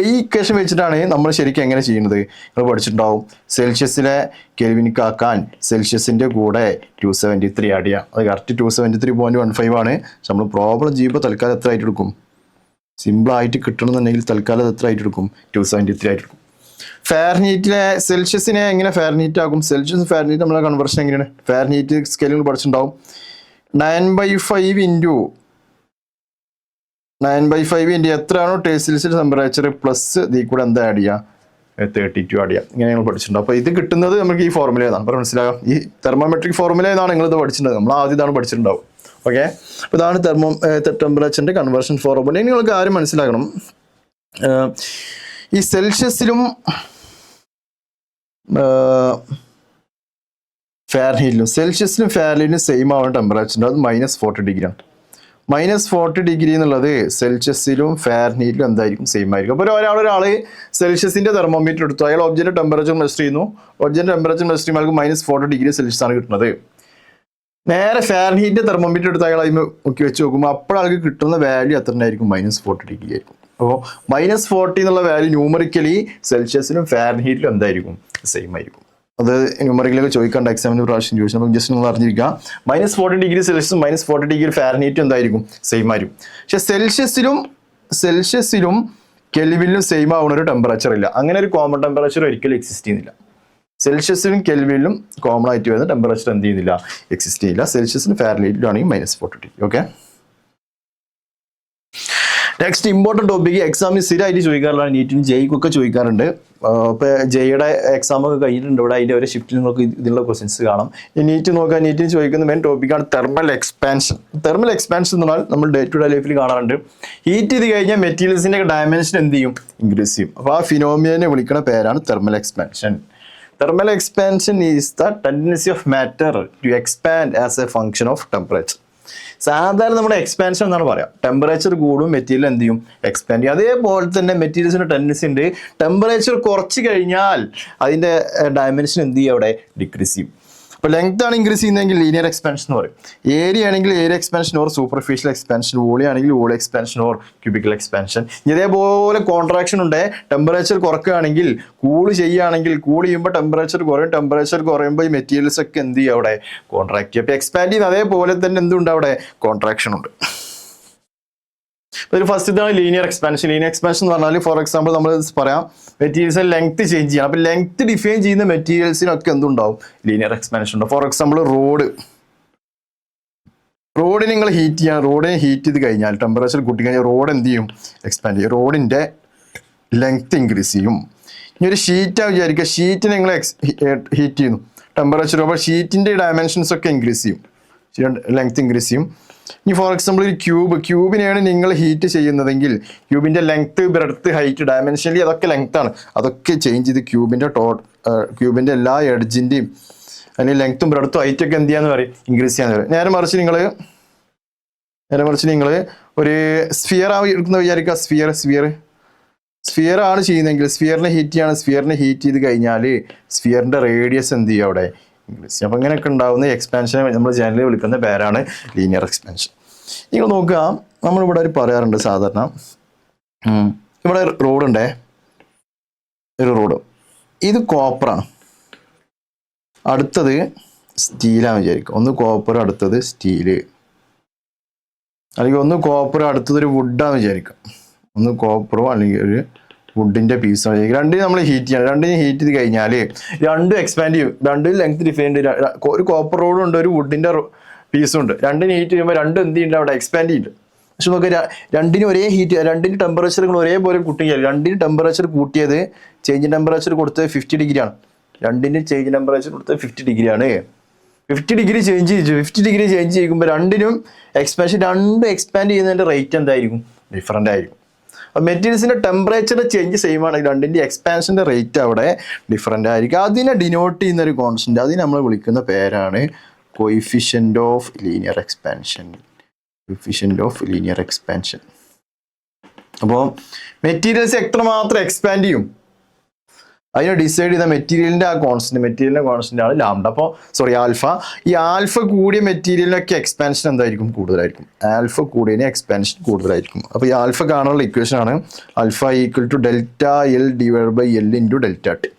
ഈ ഇക്വേഷൻ വെച്ചിട്ടാണ് നമ്മൾ ശരിക്കും എങ്ങനെ ചെയ്യുന്നത്, നിങ്ങൾ പഠിച്ചിട്ടുണ്ടാവും. സെൽഷ്യസിലെ കെൽവിനിക്കാക്കാൻ സെൽഷ്യസിൻ്റെ കൂടെ 273 ആഡ് ചെയ്യാം. അത് കറക്റ്റ് 273.15 ആണ്. പക്ഷെ നമ്മൾ പ്രോബ്ലം ചെയ്യുമ്പോൾ തൽക്കാലം എത്ര ആയിട്ട് എടുക്കും, സിമ്പിളായിട്ട് കിട്ടണമെന്നുണ്ടെങ്കിൽ തൽക്കാലം എത്ര ആയിട്ട് എടുക്കും, 273 ആയിട്ട് എടുക്കും. ഫാരൻഹീറ്റിലെ സെൽഷ്യസിനെ എങ്ങനെ ഫാരൻഹീറ്റ് ആക്കും, സെൽഷ്യസ് ഫാരൻഹീറ്റ് നമ്മളെ കൺവേർഷൻ എങ്ങനെയാണ്, ഫാരൻഹീറ്റ് സ്കെയിലുകൾ പഠിച്ചിട്ടുണ്ടാവും. 9/5 ഇൻറ്റു 9/5 ഇൻറ്റു എത്രയാണോ സെൽഷ്യസ് ടെമ്പറേച്ചർ പ്ലസ് ഇതിൽ കൂടെ എന്താ ആഡ് ചെയ്യുക, 32 ആഡ് ചെയ്യാം. ഇങ്ങനെ ഞങ്ങൾ പഠിച്ചിട്ടുണ്ട്. അപ്പോൾ ഇത് കിട്ടുന്നത് നമുക്ക് ഈ ഫോർമുല ഏതാണ്, അപ്പോൾ മനസ്സിലാകാം. ഈ തെർമോമെട്രിക് ഫോർമുല ഏതാണ് നിങ്ങളിത് പഠിച്ചിട്ടുണ്ടാവും, നമ്മൾ ആദ്യം ഇതാണ് പഠിച്ചിട്ടുണ്ടാവും. ഓക്കെ, അപ്പോൾ ഇതാണ് ടെമ്പറേച്ചറിൻ്റെ കൺവേർഷൻ ഫോർമുല. നിങ്ങൾക്ക് ആരും മനസ്സിലാക്കണം, ഈ സെൽഷ്യസിലും സെൽഷ്യസിലും ഫാരൻഹീറ്റിലും സെയിം ആവുന്ന ടെമ്പറേച്ചർ അത് -40 ഡിഗ്രിയാണ്. -40 ഡിഗ്രി എന്നുള്ളത് സെൽഷ്യസിലും ഫാരൻഹീറ്റിലും എന്തായിരിക്കും, സെയിം ആയിരിക്കും. അപ്പോൾ ഒരാൾ സെൽഷ്യസിന്റെ തെർമോമീറ്റർ എടുത്തു, അയാൾ ഒബ്ജക്റ്റിന്റെ ടെമ്പറേച്ചർ മെഷർ ചെയ്യുന്നു. ഒബ്ജക്റ്റിന്റെ ടെമ്പറേച്ചർ മെഷർ ചെയ്യുമ്പോൾ -40 ഡിഗ്രി സെൽഷ്യസ് ആണ് കിട്ടുന്നത്. നേരെ ഫാരൻഹീറ്റിന്റെ തെർമോമീറ്റർ എടുത്ത് അയാൾ അതിന് നോക്കി വെച്ച് നോക്കുമ്പോൾ അപ്പോൾ ആൾക്ക് കിട്ടുന്ന വാല്യൂ എത്ര ആയിരിക്കും, -40 ഡിഗ്രി ആയിരിക്കും. അപ്പോൾ -40 എന്നുള്ള വാല്യൂ ന്യൂമറിക്കലി സെൽഷ്യസിലും ഫാരൻഹീറ്റിലും എന്തായിരിക്കും, സെയിം ആയിരിക്കും. അത് ന്യൂമറിക്കലൊക്കെ ചോദിക്കാണ്ട് എക്സാമിന് പ്രാവശ്യം ചോദിച്ചു, നമുക്ക് ജസ്റ്റ് നിങ്ങൾ അറിഞ്ഞിരിക്കുക. -40 ഡിഗ്രി സെൽഷ്യസും -40 ഡിഗ്രി ഫാരൻഹീറ്റും എന്തായിരിക്കും, സെയിം ആയിരിക്കും. പക്ഷെ സെൽഷ്യസിലും കെൽവിനിലും സെയിം ആവുന്ന ഒരു ടെമ്പറേച്ചർ ഇല്ല. അങ്ങനെ ഒരു കോമൺ ടെമ്പറേച്ചർ ഒരിക്കലും എക്സിസ്റ്റ് ചെയ്യുന്നില്ല. സെൽഷ്യസിലും കെൽവിനിലും കോമൺ ആയിട്ട് വരുന്ന ടെമ്പറേച്ചർ എന്ത് ചെയ്യുന്നില്ല, എക്സിസ്റ്റ് ചെയ്യില്ല. സെൽഷ്യസിലും ഫാരൻഹീറ്റിലും ആണെങ്കിൽ -40 degree. Okay, next important topic, എക്സാമിന് സ്ഥിരമായിട്ട് ചോദിക്കാറുള്ള, നീറ്റിന് ജെയ്ക്കൊക്കെ ചോദിക്കാറുണ്ട്. ഇപ്പോൾ ജെയുടെ എക്സാം ഒക്കെ കഴിഞ്ഞിട്ടുണ്ട്. ഇവിടെ അതിൻ്റെ ഒരു ഷിഫ്റ്റിൽ നിങ്ങൾക്ക് ഇതിനുള്ള ക്വസ്റ്റ്യൻസ് കാണാം. നീറ്റ് നോക്കുക, നീറ്റിന് ചോദിക്കുന്ന മെയിൻ ടോപ്പിക്കാണ് തെർമൽ എക്സ്പാൻഷൻ. തെർമൽ എക്സ്പാൻഷൻ എന്ന് പറഞ്ഞാൽ നമ്മൾ ഡേ ടു ഡേ ലൈഫിൽ കാണാറുണ്ട്. ഹീറ്റ് ചെയ്ത് കഴിഞ്ഞാൽ മെറ്റീരിയൽസിൻ്റെ ഡയമെൻഷൻ എന്ത് ചെയ്യും, ഇൻക്രീസ് ചെയ്യും. അപ്പോൾ ആ ഫിനോമിയനെ വിളിക്കുന്ന പേരാണ് thermal expansion. Thermal expansion is the tendency of matter to expand as a function of temperature. സാധാരണ നമ്മുടെ എക്സ്പാൻഷൻ എന്നാണ് പറയാം. ടെമ്പറേച്ചർ കൂടും, മെറ്റീരിയൽ എന്ത് ചെയ്യും, എക്സ്പാൻഡ് ചെയ്യും. അതേപോലെ തന്നെ മെറ്റീരിയൽസിന്റെ ടെൻഡൻസി ഉണ്ട്, ടെമ്പറേച്ചർ കുറച്ച് കഴിഞ്ഞാൽ അതിന്റെ ഡയമെൻഷൻ എന്ത് ചെയ്യും, അവിടെ ഡിക്രീസ് ചെയ്യും. അപ്പോൾ ലെങ്ത് ആണ് ഇൻക്രീസ് ചെയ്യുന്നതെങ്കിൽ ലീനിയർ എക്സ്പാൻഷൻ എന്ന് പറയും. ഏരിയ ആണെങ്കിൽ area expansion or superficial expansion, volume ആണെങ്കിൽ volume expansion or cubical expansion. ഇതേപോലെ കോൺട്രാക്ഷൻ ഉണ്ട്. ടെമ്പറേച്ചർ കുറക്കുകയാണെങ്കിൽ, കൂൾ ചെയ്യുമ്പോൾ ടെമ്പറേച്ചർ കുറയും, ടെമ്പറേച്ചർ കുറയുമ്പോൾ ഈ മെറ്റീരിയൽസ് ഒക്കെ എന്ത് ചെയ്യും അവിടെ കോൺട്രാക്ട് ചെയ്യും. അപ്പോൾ എക്സ്പാൻഡ് ചെയ്യുന്ന അതേപോലെ തന്നെ എന്തുണ്ട് അവിടെ കോൺട്രാക്ഷൻ ഉണ്ട്. ഒരു ഫസ്റ്റ് ഇതാണ് ലീനിയർ എക്സ്പാൻഷൻ. ലീനിയർ എക്സ്പാൻഷൻ എന്ന് പറഞ്ഞാൽ ഫോർ എക്സാമ്പിൾ നമ്മൾ പറയാം മെറ്റീരിയൽസിന് ലെങ്ത് ചേഞ്ച് ചെയ്യണം. അപ്പോൾ ലെങ്ത് ഡിഫൈൻ ചെയ്യുന്ന മെറ്റീരിയൽസിനൊക്കെ എന്തുണ്ടാവും ലീനിയർ എക്സ്പാൻഷൻ ഉണ്ട്. ഫോർ എക്സാമ്പിൾ റോഡിന് നിങ്ങൾ ഹീറ്റ് ചെയ്യാൻ, റോഡിനെ ഹീറ്റ് ചെയ്ത് കഴിഞ്ഞാൽ ടെമ്പറേച്ചർ കൂട്ടി കഴിഞ്ഞാൽ റോഡ് എന്ത് ചെയ്യും എക്സ്പാൻഡ് ചെയ്യും, റോഡിൻ്റെ ലെങ്ത് ഇൻക്രീസ് ചെയ്യും. ഇനി ഒരു ഷീറ്റാണ് വിചാരിക്കുക, ഷീറ്റിനെ നിങ്ങൾ ഹീറ്റ് ചെയ്യുന്നു, ടെമ്പറേച്ചർ അപ്പോൾ ഷീറ്റിൻ്റെ ഡയമെൻഷൻസ് ഒക്കെ ഇൻക്രീസ് ചെയ്യും, ലെങ്ത് ഇൻക്രീസ് ചെയ്യും. ഇനി ഫോർ എക്സാമ്പിൾ ഒരു ക്യൂബിനെയാണ് നിങ്ങൾ ഹീറ്റ് ചെയ്യുന്നതെങ്കിൽ ക്യൂബിൻ്റെ ലെങ്ത്, ബ്രെഡ്ത്ത്, ഹൈറ്റ്, ഡയമെൻഷനലി അതൊക്കെ ലെങ്ത്താണ്, അതൊക്കെ ചേഞ്ച് ചെയ്ത് ക്യൂബിൻ്റെ എല്ലാ എഡ്ജിൻ്റെയും അല്ലെങ്കിൽ ലെങ്ത്തും ബ്രെഡ്ത്തും ഹൈറ്റും ഒക്കെ എന്ത് ചെയ്യാന്ന് പറയും ഇൻക്രീസ് ചെയ്യാന്ന് പറയും. നേരെ മറിച്ച് നിങ്ങൾ ഒരു സ്ഫിയർ എടുക്കുന്ന വിചാരിക്കുക, സ്ഫിയർ ആണ് ചെയ്യുന്നതെങ്കിൽ സ്ഫിയറിനെ ഹീറ്റ് ചെയ്ത് കഴിഞ്ഞാൽ സ്ഫിയറിൻ്റെ റേഡിയസ് എന്ത് ചെയ്യും അവിടെ ഇൻക്രീസ് ചെയ്യും. അപ്പോൾ ഇങ്ങനെയൊക്കെ ഉണ്ടാകുന്ന എക്സ്പാൻഷനെ നമ്മൾ ജനറലി വിളിക്കുന്ന പേരാണ് ലീനിയർ എക്സ്പാൻഷൻ. നിങ്ങൾ നോക്കുക, നമ്മളിവിടെ ഒരു പറയാറുണ്ട് സാധാരണ, ഇവിടെ റോഡുണ്ടേ, ഒരു റോഡ്, ഇത് കോപ്പറാണ്, അടുത്തത് സ്റ്റീലാന്ന് വിചാരിക്കും. ഒന്ന് കോപ്പർ അടുത്തത് സ്റ്റീല്, അല്ലെങ്കിൽ ഒന്ന് കോപ്പർ അടുത്തതൊരു വുഡാന്ന് വിചാരിക്കും. ഒന്ന് കോപ്പറോ അല്ലെങ്കിൽ ഒരു വുഡിൻ്റെ പീസോ രണ്ടിനും നമ്മൾ ഹീറ്റ് ചെയ്യണം. രണ്ടിനും ഹീറ്റ് ചെയ്ത് കഴിഞ്ഞാൽ രണ്ടും എക്സ്പാൻഡ് ചെയ്യും, രണ്ടും ലെങ്ത് ഡിഫൈൻഡ്. ഒരു കോപ്പർ റോഡും ഉണ്ട്, ഒരു വുഡിൻ്റെ പീസും ഉണ്ട്. രണ്ടിനും ഹീറ്റ് ചെയ്യുമ്പോൾ രണ്ടും എന്ത് ചെയ്യുന്നുണ്ട് അവിടെ എക്സ്പാൻഡ് ചെയ്യുന്നുണ്ട്. പക്ഷെ നമുക്ക് രണ്ടിനും ഒരേ ഹീറ്റ്, രണ്ടിൻ്റെ ടെമ്പറേച്ചറുകൾ ഒരേപോലെ കൂട്ടിയാൽ രണ്ടിന് ടെമ്പറേച്ചർ കൂട്ടിയത് ചേഞ്ച് ടെമ്പറേച്ചർ കൊടുത്തത് 50 ഡിഗ്രിയാണ്. രണ്ടിന് ചേഞ്ച് ടെമ്പറേച്ചർ കൊടുത്തത് 50 ഡിഗ്രിയാണ്. 50 ഡിഗ്രി ചേഞ്ച് ചെയ്യുമ്പോൾ രണ്ടിനും രണ്ടും എക്സ്പാൻഡ് ചെയ്യുന്നതിൻ്റെ റേറ്റ് എന്തായിരിക്കും ഡിഫറൻ്റ് ആയിരിക്കും. മെറ്റീരിയൽസിൻ്റെ ടെമ്പറേച്ചർ ചേഞ്ച് സെയിം ആണെങ്കിൽ രണ്ടിൻ്റെ എക്സ്പാൻഷൻ്റെ റേറ്റ് അവിടെ ഡിഫറൻ്റ് ആയിരിക്കും. അതിനെ ഡിനോട്ട് ചെയ്യുന്ന ഒരു കോൺസ്റ്റന്റ്, അതിന് നമ്മൾ വിളിക്കുന്ന പേരാണ് കോയിഫിഷ്യൻ്റ് ഓഫ് ലീനിയർ എക്സ്പാൻഷൻ. അപ്പോൾ മെറ്റീരിയൽസ് എത്രമാത്രം എക്സ്പാൻഡ് ചെയ്യും അതിനെ ഡിസൈഡ് ചെയ്ത മെറ്റീരിയലിൻ്റെ കോൺസ്റ്റന്റ് ആണ് ലാംഡ. അപ്പോൾ ആൽഫ. ഈ ആൽഫ കൂടിയ മെറ്റീരിയലിനൊക്കെ എക്സ്പാൻഷൻ എന്തായിരിക്കും കൂടുതലായിരിക്കും, ആൽഫ കൂടിയതിന് എക്സ്പാൻഷൻ കൂടുതലായിരിക്കും. അപ്പോൾ ഈ ആൽഫ കാണാനുള്ള ഇക്വേഷൻ ആണ് alpha equal to delta L divide by L into delta T.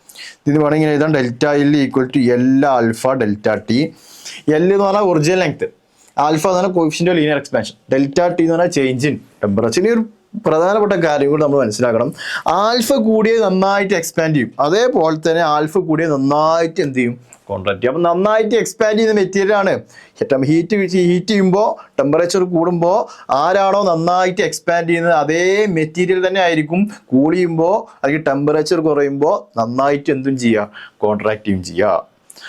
ഇത് വേണമെങ്കിൽ എഴുതാം delta L equal to L alpha delta T. L എന്ന് പറഞ്ഞാൽ ഒറിജിനൽ ലെങ്ത്, ആൽഫ എന്ന് പറഞ്ഞാൽ coefficient of linear expansion, delta T എന്ന് പറഞ്ഞാൽ ചേഞ്ച് ഇൻ ടെമ്പറേച്ചർ. ഒരു പ്രധാനപ്പെട്ട കാര്യങ്ങൾ നമ്മൾ മനസ്സിലാക്കണം. ആൽഫ കൂടിയത് നന്നായിട്ട് എക്സ്പാൻഡ് ചെയ്യും, അതേപോലെ തന്നെ ആൽഫ കൂടിയത് നന്നായിട്ട് എന്ത് ചെയ്യും കോൺട്രാക്ട് ചെയ്യും. അപ്പം നന്നായിട്ട് എക്സ്പാൻഡ് ചെയ്യുന്ന മെറ്റീരിയലാണ് ഹീറ്റ് ചെയ്യുമ്പോൾ ടെമ്പറേച്ചർ കൂടുമ്പോൾ ആരാണോ നന്നായിട്ട് എക്സ്പാൻഡ് ചെയ്യുന്നത് അതേ മെറ്റീരിയൽ തന്നെ ആയിരിക്കും കൂൾ ചെയ്യുമ്പോൾ അല്ലെങ്കിൽ ടെമ്പറേച്ചർ കുറയുമ്പോൾ നന്നായിട്ട് എന്തും ചെയ്യുക കോൺട്രാക്ട് ചെയ്യുക.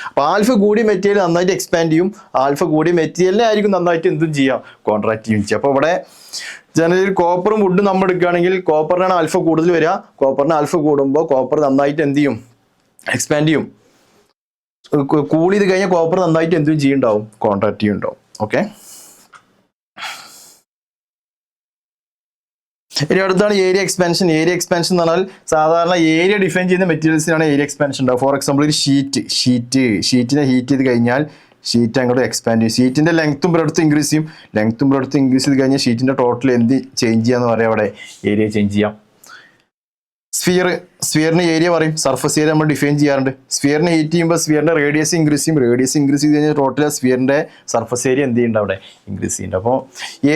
അപ്പോൾ ആൽഫ കൂടിയ മെറ്റീരിയൽ നന്നായിട്ട് എക്സ്പാൻഡ് ചെയ്യും, ആൽഫ കൂടിയ മെറ്റീരിയലിനെ ആയിരിക്കും നന്നായിട്ട് എന്തും ചെയ്യുക കോൺട്രാക്ട് ചെയ്യുക. അപ്പോൾ ഇവിടെ ജനറലി കോപ്പറും വുഡും നമ്മൾ എടുക്കുകയാണെങ്കിൽ കോപ്പറിനാണ് ആൽഫ കൂടുതൽ വരിക. കോപ്പറിന് ആൽഫ കൂടുമ്പോൾ കോപ്പർ നന്നായിട്ട് എന്ത് ചെയ്യും എക്സ്പാൻഡ് ചെയ്യും. കൂൾ ചെയ്ത് കഴിഞ്ഞാൽ കോപ്പർ നന്നായിട്ട് എന്തും ചെയ്യുന്നുണ്ടാവും കോൺട്രാക്ട് ചെയ്യുന്നുണ്ടാവും. ഓക്കെ, ഇനി അടുത്താണ് ഏരിയ എക്സ്പാൻഷൻ. ഏരിയ എക്സ്പാൻഷൻ എന്ന് പറഞ്ഞാൽ സാധാരണ ഏരിയ ഡിഫൈൻ ചെയ്യുന്ന മെറ്റീരിയൽസിനാണ് ഏരിയ എക്സ്പാൻഷൻ ഉണ്ടാവും. ഫോർ എക്സാമ്പിൾ ഒരു ഷീറ്റിനെ ഹീറ്റ് ചെയ്ത് കഴിഞ്ഞാൽ ഷീറ്റ് അങ്ങോട്ട് എക്സ്പാൻഡ് ചെയ്യും. ഷീറ്റിൻ്റെ ലെങ്ത്തും ബ്രെഡ്ത്തും ഇൻക്രീസ് ചെയ്യും. ഇൻക്രീസ് ചെയ്ത് കഴിഞ്ഞാൽ ഷീറ്റിൻ്റെ ടോട്ടൽ എന്ത് ചേഞ്ച് ചെയ്യാന്ന് പറയാം അവിടെ ഏരിയ ചേഞ്ച് ചെയ്യാം. സ്ഫിയറിന് ഏരിയ പറയും, സർഫസ് ഏരിയ നമ്മൾ ഡിഫൈൻ ചെയ്യാറുണ്ട്. സ്ഫിയറിനെ ഹീറ്റ് ചെയ്യുമ്പോൾ സ്ഫിയറിൻ്റെ റേഡിയസ് ഇൻക്രീസ് ചെയ്ത് കഴിഞ്ഞാൽ ടോട്ടൽ സ്ഫിയറിൻ്റെ സർഫസ് ഏരിയ എന്ത് ചെയ്യുന്നുണ്ട് അവിടെ ഇൻക്രീസ് ചെയ്യുന്നുണ്ട്. അപ്പോൾ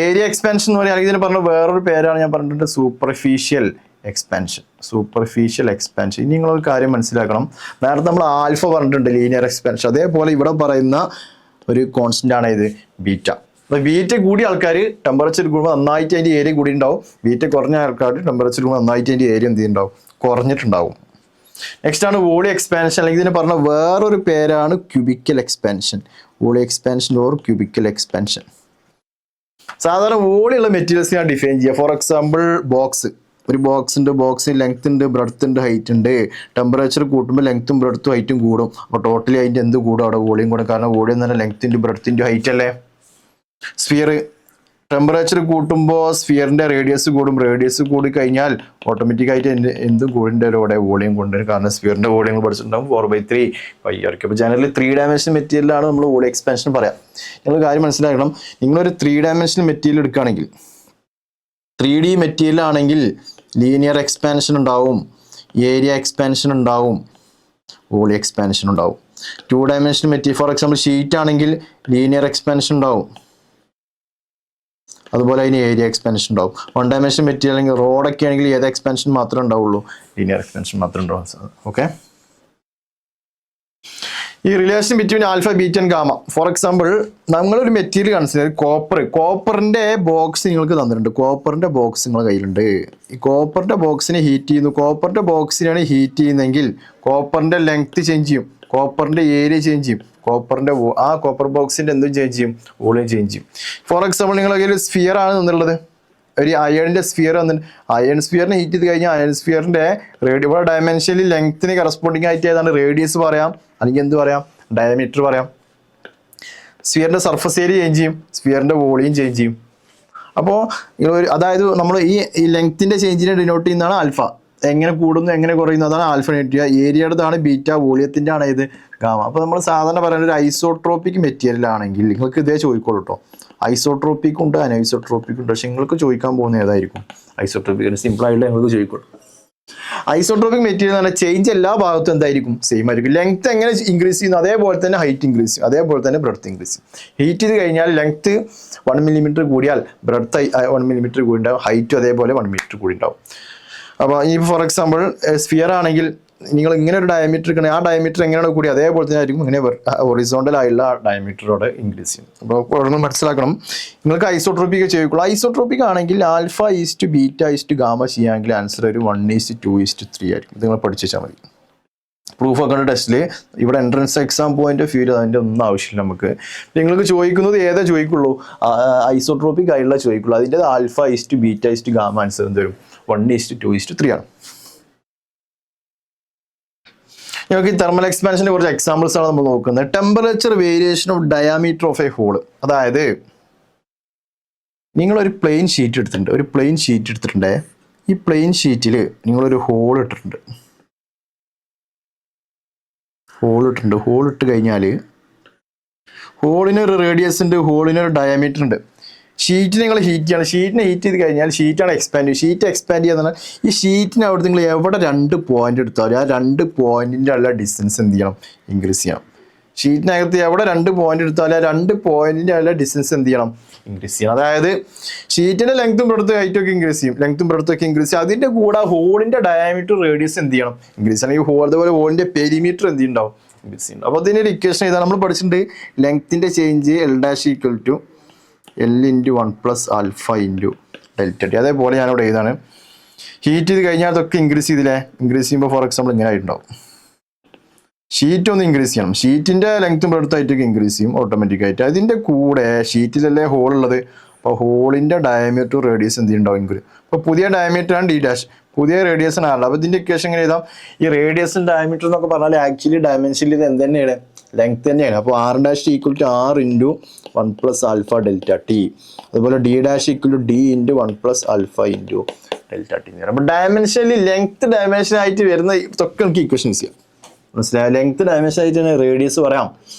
ഏരിയ എക്സ്പാൻഷൻ എന്ന് പറയുക ഇതിന് പറഞ്ഞ വേറൊരു പേരാണ് ഞാൻ പറഞ്ഞിട്ടുണ്ട് സൂപ്പർഫിഷ്യൽ എക്സ്പാൻഷൻ. ഇനി നിങ്ങളൊരു കാര്യം മനസ്സിലാക്കണം, നേരത്തെ നമ്മൾ ആൽഫ പറഞ്ഞിട്ടുണ്ട് ലീനിയർ എക്സ്പാൻഷൻ, അതേപോലെ ഇവിടെ പറയുന്ന ഒരു കോൺസ്റ്റന്റ് ആണ് ഇത് ബീറ്റ. അപ്പോൾ ബീറ്റ കൂടിയ ആൾക്കാർ ടെമ്പറേച്ചർ കൂടുമ്പോൾ നന്നായിട്ട് അതിൻ്റെ ഏരിയ കൂടി ഉണ്ടാവും, ബീറ്റ കുറഞ്ഞ ആൾക്കാർ ടെമ്പറേച്ചർ കൂടുമ്പോൾ നന്നായിട്ട് അതിൻ്റെ ഏരിയ എന്ത് ചെയ്യുന്നുണ്ടാവും കുറഞ്ഞിട്ടുണ്ടാവും. നെക്സ്റ്റ് ആണ് വോളി എക്സ്പാൻഷൻ, അല്ലെങ്കിൽ ഇതിന് പറഞ്ഞ വേറൊരു പേരാണ് cubical expansion. Volley expansion or cubical expansion. സാധാരണ വോളിയുള്ള മെറ്റീരിയൽസ് ഞാൻ ഡിഫൈൻ ചെയ്യുക. ഫോർ എക്സാമ്പിൾ ഒരു ബോക്സിന് ലെങ്ത് ഉണ്ട്, ബ്രെഡ്ത്ത് ഉണ്ട്, ഹൈറ്റ് ഉണ്ട്. ടെമ്പറേച്ചർ കൂട്ടുമ്പോൾ ലെങ്ത്തും ബ്രെഡ്ത്തും ഹൈറ്റും കൂടും. അപ്പോൾ ടോട്ടലി അതിൻ്റെ എന്ത് കൂടും അവിടെ വോളിയം കൂടും. കാരണം വോളിയം എന്ന് പറഞ്ഞാൽ ലെങ്ത്തിൻ്റെ ബ്രെഡ്ത്തിൻ്റെ ഹൈറ്റ് അല്ലേ. സ്ഫിയർ ടെമ്പറേച്ചർ കൂട്ടുമ്പോൾ സ്ഫിയറിന്റെ റേഡിയസ് കൂടും, റേഡിയസ് കൂടി കഴിഞ്ഞാൽ ഓട്ടോമാറ്റിക്കായിട്ട് എന്തും കൂടിൻ്റെ വോളിയം കൊണ്ടുവരും. കാരണം സ്ഫിയറിന്റെ വോളിയം പഠിച്ചിട്ടുണ്ടാകും 4/3 പൈ ആയിരിക്കും. അപ്പോൾ ജനറലി 3 ഡയമെൻഷൻ മെറ്റീരിയലാണ് നമ്മൾ വോളിയം എക്സ്പാൻഷൻ പറയാം. നിങ്ങൾ കാര്യം മനസ്സിലാക്കണം, നിങ്ങളൊരു 3 ഡയമെൻഷണൽ മെറ്റീരിയൽ എടുക്കുകയാണെങ്കിൽ 3D മെറ്റീരിയൽ ആണെങ്കിൽ ലീനിയർ എക്സ്പാൻഷൻ ഉണ്ടാവും, ഏരിയ എക്സ്പാൻഷൻ ഉണ്ടാവും, വോളിയം എക്സ്പാൻഷൻ ഉണ്ടാവും. 2 dimensional material for example sheet ആണെങ്കിൽ ലീനിയർ എക്സ്പാൻഷൻ ഉണ്ടാവും, അതുപോലെ അതിന് ഏരിയ എക്സ്പാൻഷൻ ഉണ്ടാവും. 1 ഡയമെൻഷൻ മെറ്റീരിയൽ അല്ലെങ്കിൽ റോഡൊക്കെ ആണെങ്കിൽ ഏത് എക്സ്പാൻഷൻ മാത്രമേ ഉണ്ടാവുള്ളൂ, ലീനിയർ എക്സ്പാൻഷൻ മാത്രമേ ഉണ്ടാവും. ഓക്കെ, ഈ relation between alpha, beta and gamma. For example നമ്മളൊരു മെറ്റീരിയൽ കൺസിഡർ കോപ്പറിന്റെ ബോക്സ് നിങ്ങൾക്ക് തന്നിട്ടുണ്ട്. കോപ്പറിന്റെ ബോക്സ് നിങ്ങളുടെ കയ്യിലുണ്ട്. ഈ കോപ്പറിന്റെ ബോക്സിനെ ഹീറ്റ് ചെയ്യുന്നു. കോപ്പറിന്റെ ബോക്സിനാണ് ഹീറ്റ് ചെയ്യുന്നതെങ്കിൽ കോപ്പറിന്റെ ലെങ്ത് ചേഞ്ച് ചെയ്യും, കോപ്പറിന്റെ ഏരിയ ചേഞ്ച് ചെയ്യും, കോപ്പറിന്റെ ആ കോപ്പർ ബോക്സിന്റെ എന്തും ചേഞ്ച് ചെയ്യും, വോളിയം ചേഞ്ച് ചെയ്യും. ഫോർ എക്സാമ്പിൾ നിങ്ങളുടെ കയ്യിൽ ഒരു സ്ഫിയർ ആണ് എന്നുള്ളത്, ഒരു അയണിന്റെ സ്ഫിയർ വന്നിട്ട് അയൺ സ്ഫിയറിനെ ഹീറ്റ് ചെയ്ത് കഴിഞ്ഞാൽ അയൺ സ്ഫിയറിന്റെ ഇവിടെ ഡയമെൻഷനിൽ ലെങ്ത്തിന് കറസ്പോണ്ടിങ് ആയിട്ട് ഏതാണ് റേഡിയസ് പറയാം, അല്ലെങ്കിൽ എന്ത് പറയാം, ഡയമീറ്റർ പറയാം. സ്ഫിയറിന്റെ സർഫസ് ഏരിയ ചേഞ്ച് ചെയ്യും, സ്ഫിയറിന്റെ വോളിയം ചേഞ്ച് ചെയ്യും. അപ്പോൾ അതായത് നമ്മൾ ഈ ലെങ്ത്തിന്റെ ചേഞ്ചിനെ ഡിനോട്ട് ചെയ്യുന്നതാണ് ആൽഫ. എങ്ങനെ കൂടുന്നു എങ്ങനെ കുറയുന്നു അതാണ് ആൽഫ ഡിനോട്ട് ചെയ്യുക. ഏരിയയുടേതാണ് ബീറ്റ, വോളിയത്തിന്റെ ആണ് ഇത് ഗാമ. അപ്പോൾ നമ്മൾ സാധാരണ പറയുന്ന ഒരു ഐസോട്രോപിക് മെറ്റീരിയൽ ആണെങ്കിൽ നിങ്ങൾക്ക് ഇതേ ചോദിക്കോളൂ കേട്ടോ. ഐസോട്രോപിക് ഉണ്ട്, അനൈസോട്രോപിക് ഉണ്ട്. പക്ഷെ നിങ്ങൾക്ക് ചോദിക്കാൻ പോകുന്ന ഏതായിരിക്കും? ഐസോട്രോപിക് സിമ്പിൾ ആയിട്ട് നിങ്ങൾക്ക് ചോദിക്കോളൂ. ഐസോട്രോപിക് മെറ്റീരിയൽ എന്ന് പറഞ്ഞാൽ ചേഞ്ച് എല്ലാ ഭാഗത്തും എന്തായിരിക്കും, സെയിം ആയിരിക്കും. ലെങ്ത് എങ്ങനെ ഇൻക്രീസ് ചെയ്യുന്നു അതേപോലെ തന്നെ ഹൈറ്റ് ഇൻക്രീസ് ചെയ്യും, അതേപോലെ തന്നെ ബ്രെഡ്ത്ത് ഇൻക്രീസ് ചെയ്യും. ഹീറ്റ് ചെയ്ത് കഴിഞ്ഞാൽ ലെങ്ത് 1 മില്ലിമീറ്റർ കൂടിയാൽ ബ്രെഡ്ത്ത് 1 മില്ലിമീറ്റർ കൂടി ഉണ്ടാവും, ഹൈറ്റും അതേപോലെ 1 മീറ്റർ കൂടി ഉണ്ടാവും. അപ്പോൾ ഈ ഫോർ എക്സാമ്പിൾ സ്ഫിയർ ആണെങ്കിൽ നിങ്ങൾ ഇങ്ങനെ ഒരു ഡയമീറ്റർ എടുക്കണമെങ്കിൽ ആ ഡയമീറ്റർ എങ്ങനെയാണ് കൂടി അതേപോലെ തന്നെ ആയിരിക്കും ഇങ്ങനെ ഹൊറിസോണ്ടൽ ആയുള്ള ഡയമീറ്ററോടെ ഇൻക്രീസ് ചെയ്യും. അപ്പോൾ മനസ്സിലാക്കണം, നിങ്ങൾക്ക് ഐസോട്രോപിക് ചോദിക്കുള്ളൂ. ഐസോട്രോപിക് ആണെങ്കിൽ alpha east beta east gamma ചെയ്യുകയാണെങ്കിൽ ആൻസർ ഒരു 1:2:3 ആയിരിക്കും. നിങ്ങൾ പഠിച്ചു വെച്ചാൽ മതി. പ്രൂഫ് ഒക്കെ ടെസ്റ്റിൽ ഇവിടെ entrance exam point of view അതിൻ്റെ ഒന്നും ആവശ്യമില്ല. നമുക്ക് നിങ്ങൾക്ക് ചോദിക്കുന്നത് ഏതാ ചോദിക്കുള്ളൂ, ഐസോട്രോപിക് ആയിട്ടുള്ള ചോദിക്കുള്ളൂ. അതിൻ്റെ alpha east beta east gamma answer എന്ത് വരും, 1:2:3 ആണ്. നമുക്ക് ഈ തെർമൽ എക്സ്പാൻഷൻ്റെ കുറച്ച് എക്സാമ്പിൾസ് ആണ് നമ്മൾ നോക്കുന്നത്. Temperature variation of diameter of a hole. അതായത് നിങ്ങളൊരു പ്ലെയിൻ ഷീറ്റ് എടുത്തിട്ടുണ്ട്. ഈ പ്ലെയിൻ ഷീറ്റിൽ നിങ്ങളൊരു ഹോൾ ഇട്ടിട്ടുണ്ട്. ഹോൾ ഇട്ട് കഴിഞ്ഞാൽ ഹോളിനൊരു റേഡിയസ് ഉണ്ട്, ഹോളിനൊരു ഡയമീറ്റർ ഉണ്ട്. ഷീറ്റ് നിങ്ങൾ ഹീറ്റ് ചെയ്യണം. ഷീറ്റിനെ ഹീറ്റ് ചെയ്ത് കഴിഞ്ഞാൽ ഷീറ്റാണ് എക്സ്പാൻഡ് ചെയ്യുക. ഷീറ്റ് എക്സ്പാൻഡ് ചെയ്യുക പറഞ്ഞാൽ ഈ ഷീറ്റിന് അവിടെ നിങ്ങൾ എവിടെ 2 പോയിന്റ് എടുത്താലും ആ 2 പോയിന്റിൻ്റെ ഉള്ള ഡിസ്റ്റൻസ് എന്ത് ചെയ്യണം, ഇൻക്രീസ് ചെയ്യണം. ഷീറ്റിനകത്ത് എവിടെ 2 പോയിന്റ് എടുത്താലും ആ 2 പോയിന്റിൻ്റെ ഉള്ള ഡിസ്റ്റൻസ് എന്ത് ചെയ്യണം, ഇൻക്രീസ് ചെയ്യണം. അതായത് ഷീറ്റിന്റെ ലെങ്ത്തും ബ്രെഡ്ത്തും ഹൈറ്റൊക്കെ ഇൻക്രീസ് ചെയ്യും. അതിന്റെ കൂടെ ഹോളിന്റെ ഡയമീറ്റർ റേഡിയസ് എന്ത് ചെയ്യണം, ഇൻക്രീസ് ചെയ്യണം. ഈ ഹോൾ അതുപോലെ ഹോളിന്റെ പെരിമീറ്റർ എന്ത് ഉണ്ടാവും, ഇൻക്രീസ് ചെയ്യണം. അപ്പോൾ അതിൻ്റെ ഒരു ഇക്വേഷൻ ഇതാണ് നമ്മൾ പഠിച്ചിട്ടുണ്ട്. ലെങ്ത്തിന്റെ ചേഞ്ച് L' = L × 1 + α × Δt. അതേപോലെ ഞാനിവിടെ എഴുതാണ്. ഹീറ്റ് ചെയ്ത് കഴിഞ്ഞാൽ അതൊക്കെ ഇൻക്രീസ് ചെയ്തില്ലേ, ഇൻക്രീസ് ചെയ്യുമ്പോൾ ഫോർ എക്സാമ്പിൾ ഇങ്ങനെ ആയിട്ടുണ്ടാവും. ഷീറ്റ് ഒന്ന് ഇൻക്രീസ് ചെയ്യണം. ഷീറ്റിന്റെ ലെങ്ത്തും ബ്രെഡ്ത്തും ആയിട്ടൊക്കെ ഇൻക്രീസ് ചെയ്യും ഓട്ടോമാറ്റിക്കായിട്ട്. അതിന്റെ കൂടെ ഷീറ്റിലല്ലേ ഹോൾ ഉള്ളത്, അപ്പോൾ ഹോളിന്റെ ഡയമീറ്റർ റേഡിയസ് എന്ത് ഉണ്ടാവും, ഇൻക്രീസ്. അപ്പോൾ പുതിയ ഡയമീറ്റർ ആണ് D', പുതിയ റേഡിയസ് ആണ്. അപ്പോൾ ഇതിന്റെ ഇക്വേഷൻ എങ്ങനെ എഴുതാം, ഈ റേഡിയസും ഡയമീറ്റർ എന്നൊക്കെ പറഞ്ഞാൽ ആക്ച്വലി ഡയമെൻഷനിൽ ഇത് എന്ത് തന്നെയാണ്, ലെങ്ത് തന്നെയാണ്. അപ്പോൾ R' = R × 1 + α Δt. അതുപോലെ D' = D × 1 + α × Δt. അപ്പോൾ ഡയമെൻഷനിൽ ലെങ്ത് ഡയമെൻഷൻ ആയിട്ട് വരുന്ന ഇതൊക്കെ നമുക്ക് ഇക്വേഷൻസ് ചെയ്യാം. മനസ്സിലായി? ലെങ്ത് ഡയമെൻഷൻ ആയിട്ട് തന്നെ റേഡിയസ് പറയാം,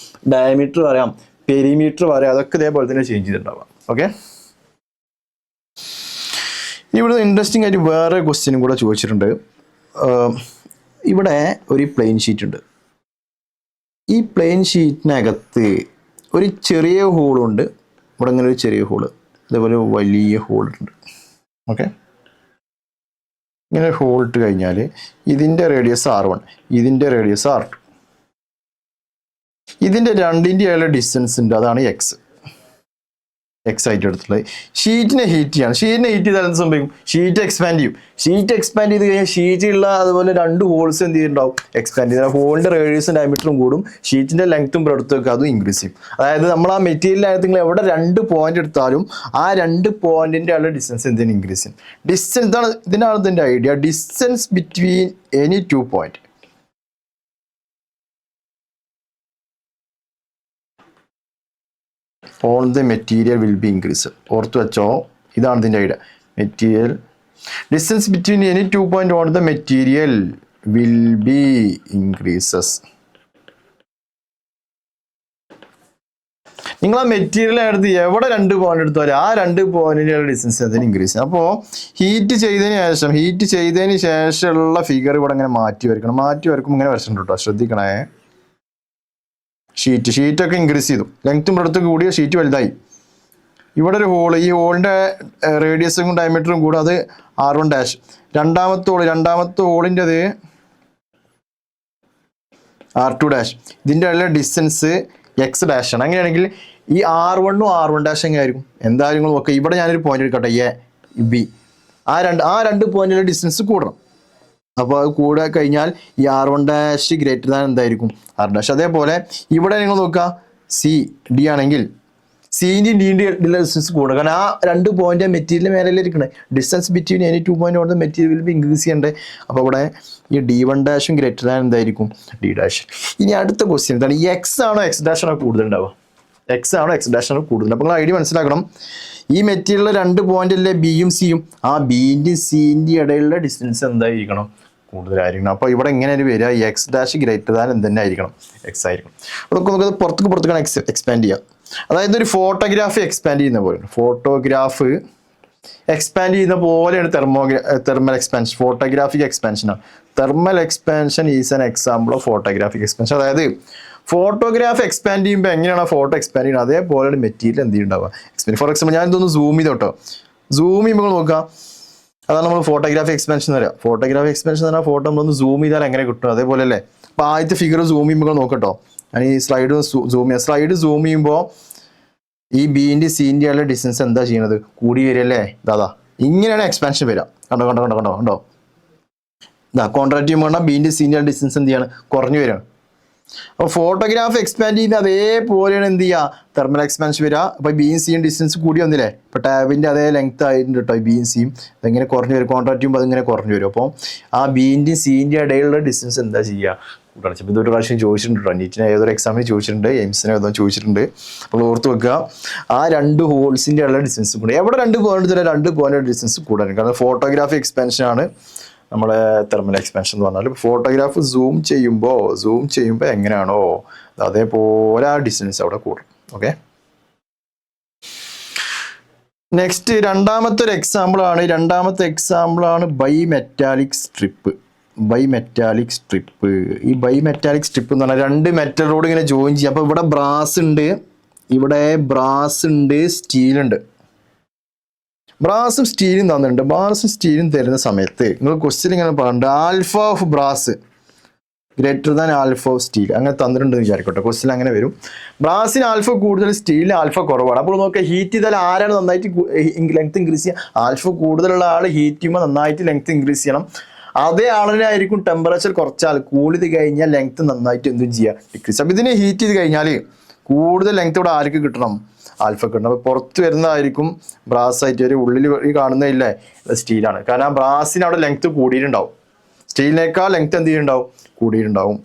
ഡയമീറ്റർ പറയാം, പെരിമീറ്റർ പറയാം. അതൊക്കെ ഇതേപോലെ തന്നെ ചേഞ്ച് ചെയ്തിട്ടുണ്ടാവാം. ഓക്കെ, ഇവിടെ ഇൻട്രസ്റ്റിംഗ് ആയിട്ട് വേറെ ക്വസ്റ്റ്യനും കൂടെ ചോദിച്ചിട്ടുണ്ട്. ഇവിടെ ഒരു പ്ലെയിൻ ഷീറ്റ് ഉണ്ട്. ഈ പ്ലെയിൻ ഷീറ്റിനകത്ത് ഒരു ചെറിയ ഹോളുണ്ട്. ഇവിടെ ഇങ്ങനെ ഒരു ചെറിയ ഹോള്, അതേപോലെ വലിയ ഹോളുണ്ട്. ഓക്കെ, ഇങ്ങനെ ഹോൾ ഇട്ട് കഴിഞ്ഞാൽ ഇതിൻ്റെ റേഡിയസ് R1, ഇതിൻ്റെ റേഡിയസ് R2. ഇതിൻ്റെ രണ്ടിൻ്റെ ഡിസ്റ്റൻസ് ഉണ്ട്, അതാണ് എക്സ് ആയിട്ട് എടുത്തുള്ളത്. ഷീറ്റിനെ ഹീറ്റ് ചെയ്യണം. ഷീറ്റിനെ ഹീറ്റ് ചെയ്താൽ എന്ത് സംഭവിക്കും, ഷീറ്റ് എക്സ്പാൻഡ് ചെയ്യും. ഷീറ്റ് എക്സ്പാൻഡ് ചെയ്ത് കഴിഞ്ഞാൽ ഷീറ്റിലുള്ള അതുപോലെ 2 ഹോൾസ് എന്ത് ചെയ്തിട്ടുണ്ടാവും, എക്സ്പാൻഡ് ചെയ്താൽ ഹോളിൻ്റെ റേഡിയസും ഡയമീറ്ററും കൂടും, ഷീറ്റിൻ്റെ ലെങ്ത്തും ബ്രെഡ്ത്തും ഒക്കെ അതും ഇൻക്രീസ് ചെയ്യും. അതായത് നമ്മൾ ആ മെറ്റീരിയലിനകത്ത് നിങ്ങൾ എവിടെ 2 പോയിന്റ് എടുത്താലും ആ 2 പോയിന്റിൻ്റെ ഉള്ള ഡിസ്റ്റൻസ് എന്തിനും ഇൻക്രീസ് ചെയ്യും. ഡിസ്റ്റൻസ് ഇതിനാണ് ഇതിൻ്റെ idea, distance between any 2 point. On the material will be increase. ഓർത്ത് വെച്ചോ, ഇതാണ് ഇതിൻ്റെ idea. Material distance between any 2 point on the material will be increases. നിങ്ങൾ ആ മെറ്റീരിയൽ എടുത്ത് എവിടെ 2 പോയിന്റ് എടുത്താലും ആ 2 പോയിന്റിന്റെ ഡിസ്റ്റൻസ് അതിന് ഇൻക്രീസ് ചെയ്യും. അപ്പോൾ ഹീറ്റ് ചെയ്തതിന് ശേഷമുള്ള ഫിഗർ ഇവിടെ ഇങ്ങനെ മാറ്റി വരക്കുമ്പോൾ ഇങ്ങനെ വരച്ചിട്ടുണ്ട് കേട്ടോ, ശ്രദ്ധിക്കണേ. ഷീറ്റൊക്കെ ഇൻക്രീസ് ചെയ്തു, ലെങ്ത്തും ബ്രെഡ്ത്തും കൂടിയ ഷീറ്റ് വലുതായി. ഇവിടെ ഒരു ഹോള്, ഈ ഹോളിന്റെ റേഡിയസും ഡയമീറ്ററും കൂടെ അത് R1 രണ്ടാമത്തെ ഹോളിൻ്റെത് R2 ഇതിൻ്റെ ഇടയിലെ ഡിസ്റ്റൻസ് X ആണ്. അങ്ങനെയാണെങ്കിൽ ഈ R1 R1 എങ്ങനെ ആയിരിക്കും? എന്തായാലും നോക്കുക, ഇവിടെ ഞാനൊരു പോയിന്റ് എടുക്കട്ടെ, B. ആ രണ്ട് പോയിന്റിലെ ഡിസ്റ്റൻസ് കൂടണം. അപ്പോൾ അത് കൂടെ കഴിഞ്ഞാൽ ഈ R1 ഗ്രേറ്റർ ദാൻ എന്തായിരിക്കും? R'. അതേപോലെ ഇവിടെ നിങ്ങൾ നോക്കുക, D ആണെങ്കിൽ സിൻ്റെയും ഡിൻ്റെ ഡിസ്റ്റൻസ് കൂടണം. കാരണം ആ 2 പോയിന്റ് മെറ്റീരിയൽ മേലെ ഇരിക്കണേ. Distance between any 2 point on the material will be increase ചെയ്യണ്ടേ. അപ്പോൾ ഇവിടെ ഈ D1 ഗ്രേറ്റർ ദാൻ എന്തായിരിക്കും? D'. ഇനി അടുത്ത ക്വസ്റ്റ്യൻ എന്താണ്? X ആണോ X' ആണോ കൂടുതൽ ഉണ്ടാവുക? X ആണോ X' ആണോ കൂടുതൽ? അപ്പോൾ നിങ്ങൾ ഐഡിയ മനസ്സിലാക്കണം. ഈ മെറ്റീരിയലിലെ 2 പോയിന്റ് അല്ലേ Bയും Cയും, ആ Bൻ്റെയും Cൻ്റെയും ഇടയിലുള്ള ഡിസ്റ്റൻസ് എന്തായിരിക്കണം? കൂടുതലായിരിക്കണം. അപ്പോൾ ഇവിടെ എങ്ങനെയാണ് വരിക? X' ഗ്രേറ്റർ ദാൻ എന്തെന്നെ ആയിരിക്കണം? X ആയിരിക്കണം. അതൊക്കെ നമുക്ക് പുറത്തേക്കാണ് എക്സ്പാൻഡ് ചെയ്യുക. അതായത് ഒരു ഫോട്ടോഗ്രാഫ് എക്സ്പാൻഡ് ചെയ്യുന്ന പോലെയാണ്. ഫോട്ടോഗ്രാഫ് എക്സ്പാൻഡ് ചെയ്യുന്ന പോലെയാണ് തെർമൽ എക്സ്പാൻഷൻ. ഫോട്ടോഗ്രാഫിക് എക്സ്പാൻഷനാണ്. Thermal expansion is an example of photographic expansion. അതായത് ഫോട്ടോഗ്രാഫ് എക്സ്പാൻഡ് ചെയ്യുമ്പോൾ എങ്ങനെയാണ് ഫോട്ടോ എക്സ്പാൻഡ് ചെയ്യുന്നത്, അതേപോലെയാണ് മെറ്റീരിയൽ എന്ത് ചെയ്യുന്നുണ്ടാവുക എക്സ്പാൻഡ്. ഫോർ എക്സാമ്പിൾ ഞാൻ ഇതൊന്ന് സൂം ചെയ്തോട്ടോ. സൂം ചെയ്യുമ്പോൾ നോക്കാം, അതാണ് നമ്മൾ ഫോട്ടോഗ്രാഫി എക്സ്പാൻഷൻ എന്ന് പറയുക. ഫോട്ടോഗ്രാഫി എക്സ്പാൻഷൻ എന്ന് പറഞ്ഞാൽ ഫോട്ടോ നമ്മളൊന്ന് സൂം ചെയ്താൽ എങ്ങനെ കിട്ടും, അതേപോലെ അല്ലേ. അപ്പോൾ ആദ്യത്തെ ഫിഗർ സൂം ചെയ്യുമ്പോൾ നോക്കട്ടോ, ഞാൻ ഈ സ്ലൈഡ് സൂം ചെയ്യുമ്പോൾ ഈ ബിൻ്റെ സിൻ്റെ ഉള്ള ഡിസ്റ്റൻസ് എന്താ ചെയ്യുന്നത്? കൂടി വരികയല്ലേ. ഇതാ ഇങ്ങനെയാണ് എക്സ്പാൻഷൻ വരിക. കണ്ടോ. കോൺട്രാക്ട് ചെയ്യുമ്പോൾ ബിൻ്റെ സിൻ്റെ ഡിസ്റ്റൻസ് എന്ത് ചെയ്യാണ്? കുറഞ്ഞു വരികയാണ്. അപ്പോൾ ഫോട്ടോഗ്രാഫ് എക്സ്പാൻഡ് ചെയ്യുന്ന അതേപോലെയാണ് എന്ത് ചെയ്യുക? തെർമൽ എക്സ്പാൻഷൻ വരിക. അപ്പോൾ ബിയും സിയും ഡിസ്റ്റൻസ് കൂടി വന്നില്ലേ. ഇപ്പോൾ ടാബിൻ്റെ അതേ ലെങ്ത് ആയിട്ടുണ്ട് കേട്ടോ. ബിയും സിയും അതെങ്ങനെ കുറഞ്ഞു വരും? കോൺട്രാക്ട് ചെയ്യുമ്പോൾ അതിങ്ങനെ കുറഞ്ഞു വരും. അപ്പോൾ ആ ബിൻ്റെയും സിൻ്റെ ഇടയിലുള്ള ഡിസ്റ്റൻസ് എന്താ ചെയ്യുക? കൂട്ടണം. ഇപ്പോൾ ഇതൊരു പ്രാവശ്യം ചോദിച്ചിട്ടുണ്ട് കേട്ടോ. നീറ്റിന് ഏതൊരു എക്സാമിന് ചോദിച്ചിട്ടുണ്ട്, എയിംസിന് ഏതോ ചോദിച്ചിട്ടുണ്ട്. അപ്പോൾ ഓർത്ത് വെക്കുക, ആ 2 ഹോൾസിൻ്റെ ഉള്ള ഡിസ്റ്റൻസ് കൂടെ എവിടെ 2 പോയിന്റ് തരാം? 2 പോയിന്റ് ഡിസ്റ്റൻസ് കൂടാൻ. കാരണം ഫോട്ടോഗ്രാഫി എക്സ്പാൻഷൻ ആണ് നമ്മളെ തെർമൽ എക്സ്പാൻഷൻ എന്ന് പറഞ്ഞാൽ. ഫോട്ടോഗ്രാഫ് സൂം ചെയ്യുമ്പോൾ എങ്ങനെയാണോ അതേപോലെ ആ ഡിസ്റ്റൻസ് അവിടെ കൂടും. ഓക്കെ, നെക്സ്റ്റ് രണ്ടാമത്തെ എക്സാമ്പിൾ ആണ് ബൈമെറ്റാലിക് സ്ട്രിപ്പ്. ഈ ബൈമെറ്റാലിക് സ്ട്രിപ്പ് എന്ന് പറഞ്ഞാൽ 2 മെറ്റൽ റോഡ് ഇങ്ങനെ ജോയിൻ ചെയ്യാം. അപ്പോൾ ഇവിടെ ബ്രാസ് ഉണ്ട്, സ്റ്റീലുണ്ട്. ബ്രാസും സ്റ്റീലും തന്നിട്ടുണ്ട്. ബ്രാസും സ്റ്റീലും തരുന്ന സമയത്ത് നിങ്ങൾ ക്വസ്റ്റ്യൻ ഇങ്ങനെ പറഞ്ഞിട്ടുണ്ട്, alpha of brass greater than alpha of steel അങ്ങനെ തന്നിട്ടുണ്ടെന്ന് വിചാരിക്കട്ടെ. ക്വസ്റ്റ്യൻ അങ്ങനെ വരും. ബ്രാസിന് ആൽഫ കൂടുതൽ, സ്റ്റീലിന് ആൽഫ കുറവാണ്. അപ്പോൾ നോക്കുക, ഹീറ്റ് ചെയ്താൽ ആരാണ് നന്നായിട്ട് ലെങ്ത് ഇൻക്രീസ് ചെയ്യുക? ആൽഫ കൂടുതലുള്ള ആൾ ഹീറ്റ് ചെയ്യുമ്പോൾ നന്നായിട്ട് ലെങ്ത് ഇൻക്രീസ് ചെയ്യണം. അതേ ആളിനായിരിക്കും ടെമ്പറേച്ചർ കുറച്ചാൽ കൂൾ ചെയ്ത് കഴിഞ്ഞാൽ ലെങ്ത് നന്നായിട്ട് എന്തും ചെയ്യുക? ഡിക്രീസ്. അപ്പോൾ ഇതിനെ ഹീറ്റ് ചെയ്ത് കഴിഞ്ഞാൽ കൂടുതൽ ലെങ്ത് ഇവിടെ ആർക്ക് കിട്ടണം? ആൽഫ കിട്ടണം. അപ്പോൾ പുറത്ത് വരുന്നതായിരിക്കും ബ്രാസ് ആയിട്ട് വരും. ഉള്ളിൽ ഈ കാണുന്നതില്ലേ സ്റ്റീലാണ്. കാരണം ആ ബ്രാസിന് അവിടെ ലെങ്ത് കൂടിയിട്ടുണ്ടാവും. സ്റ്റീലിനേക്കാൾ ലെങ്ത് എന്ത് ചെയ്യുന്നുണ്ടാവും? കൂടിയിട്ടുണ്ടാവും.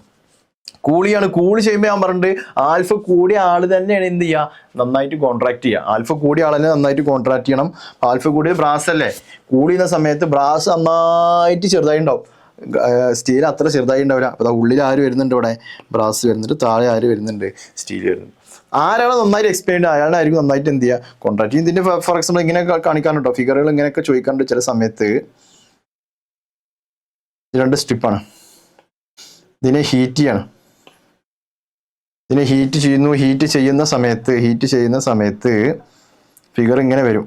കൂളി ചെയ്യുമ്പോൾ ഞാൻ പറഞ്ഞിട്ട് ആൽഫ കൂടിയ ആൾ തന്നെയാണ് എന്ത് ചെയ്യുക? നന്നായിട്ട് കോൺട്രാക്ട് ചെയ്യുക. ആൽഫ കൂടിയ ആൾ തന്നെ നന്നായിട്ട് കോൺട്രാക്ട് ചെയ്യണം. ആൽഫ കൂടിയ ബ്രാസ് അല്ലേ. ചെയ്യുന്ന സമയത്ത് ബ്രാസ് നന്നായിട്ട് ചെറുതായിട്ടുണ്ടാവും, സ്റ്റീൽ അത്ര ചെറുതായി ഉണ്ടാവില്ല. അപ്പോൾ ഉള്ളിൽ ആര് വരുന്നുണ്ട്? ഇവിടെ ബ്രാസ് വരുന്നുണ്ട്. താഴെ ആര് വരുന്നുണ്ട്? സ്റ്റീൽ വരുന്നുണ്ട്. ആരാണ് നന്നായിട്ട് എക്സ്പ്ലെയിൻ അയാളായിരിക്കും നന്നായിട്ട് എന്ത് ചെയ്യുക? കോൺട്രാക്ട് ചെയ്യും. ഇതിൻ്റെ ഫോർ എക്സാമ്പിൾ ഇങ്ങനെ കാണിക്കാനുണ്ടോ, ഫിഗറുകൾ ഇങ്ങനെയൊക്കെ ചോദിക്കാനുണ്ട് ചില സമയത്ത്. 2 സ്ട്രിപ്പാണ്. ഇതിനെ ഹീറ്റ് ചെയ്യണം. ഹീറ്റ് ചെയ്യുന്ന സമയത്ത് ഫിഗർ ഇങ്ങനെ വരും.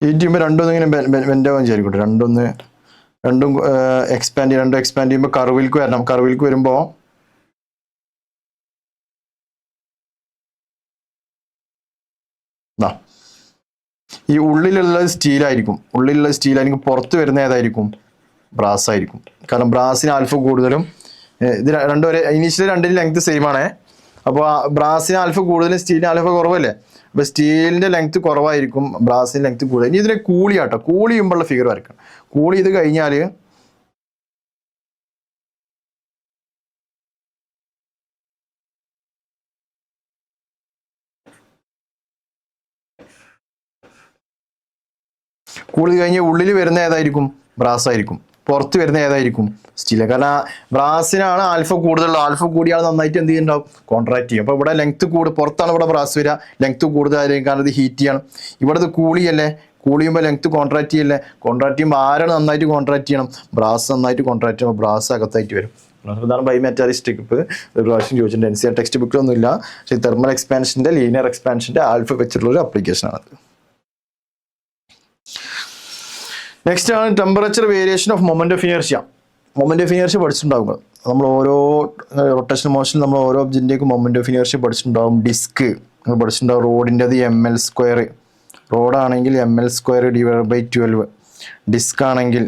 ഹീറ്റ് ചെയ്യുമ്പോൾ രണ്ടും ഇങ്ങനെ ബെൻഡാവാൻ വിചാരിക്കട്ടെ. രണ്ടും എക്സ്പാൻഡ് ചെയ്യുമ്പോൾ കർവിലേക്ക് വരണം. കർവിലേക്ക് വരുമ്പോൾ ഈ ഉള്ളിലുള്ള സ്റ്റീലായിരിക്കും. പുറത്ത് വരുന്ന ഏതായിരിക്കും? ബ്രാസ് ആയിരിക്കും. കാരണം ബ്രാസിന് ആൽഫ കൂടുതലും, ഇത് രണ്ടും ഇനീഷ്യലി 2 ലെങ്ത് സെയിം ആണ്. അപ്പോൾ ബ്രാസിന് ആൽഫ കൂടുതലും സ്റ്റീലിന് ആൽഫ കുറവല്ലേ. അപ്പോൾ സ്റ്റീലിൻ്റെ ലെങ്ത് കുറവായിരിക്കും, ബ്രാസിൻ്റെ ലെങ്ത് കൂടുതൽ. ഇനി ഇതിനെ കൂളി ആട്ടോ, കൂളി ചെയ്യുമ്പോഴുള്ള ഫിഗർ വരയ്ക്കണം. കൂളി ചെയ്ത് കഴിഞ്ഞാൽ കൂളി കഴിഞ്ഞ് ഉള്ളിൽ വരുന്ന ഏതായിരിക്കും? ബ്രാസ് ആയിരിക്കും. പുറത്ത് വരുന്ന ഏതായിരിക്കും? സ്റ്റീൽ. കാരണം ബ്രാസിനാണ് ആൽഫ കൂടുതൽ, ആൽഫ കൂടിയാൽ നന്നായിട്ട് എന്ത് ചെയ്യുന്നുണ്ടാവും? കോൺട്രാക്ട് ചെയ്യും. അപ്പോൾ ഇവിടെ ലെങ്ത് പുറത്താണ് ഇവിടെ ബ്രാസ് വരിക, ലെങ്ത് കൂടുതലായിരിക്കും, കാരണം ഇത് ഹീറ്റ് ചെയ്യണം. ഇവിടെ കൂളിയല്ലേ, കൂളി ചെയ്യുമ്പോൾ ലെങ്ത് കോൺട്രാക്ട് ചെയ്യല്ലേ, കോൺട്രാക്ട് ചെയ്യുമ്പോൾ ആരാണ് നന്നായിട്ട് കോൺട്രാക്ട് ചെയ്യണം? ബ്രാസ് നന്നായിട്ട് കോൺട്രാക്ട് ചെയ്യുമ്പോൾ ബ്രാസ് അകത്തായിട്ട് വരും. അതാണ് ബൈമെറ്റാലിസ്റ്റിക്. ഇപ്പോൾ ഒരു പ്രാവശ്യം ചോദിച്ചിട്ടുണ്ട്, NCERT ടെക്സ്റ്റ് ബുക്കിലൊന്നുമില്ല, പക്ഷേ തെർമൽ എക്സ്പാൻഷൻ്റെ ലീനിയർ എക്സ്പാൻഷൻ്റെ ആൽഫ വെച്ചിട്ടുള്ള ഒരു അപ്ലിക്കേഷനാണത്. നെക്സ്റ്റ് ആണ് temperature variation of moment of inertia. Moment of inertia പഠിച്ചിട്ടുണ്ടാവുക. നമ്മൾ ഓരോ റൊട്ടേഷൻ മോഷനിൽ നമ്മൾ ഓരോ ഒബ്ജക്റ്റിൻ്റെയൊക്കെ മൊമെന്റ് ഓഫ് ഇനേർഷ്യ പഠിച്ചിട്ടുണ്ടാവും. ഡിസ്ക് നിങ്ങൾ പഠിച്ചിട്ടുണ്ടാവും. റോഡിൻ്റെത് ml², റോഡാണെങ്കിൽ ml²/12, ഡിസ്ക് ആണെങ്കിൽ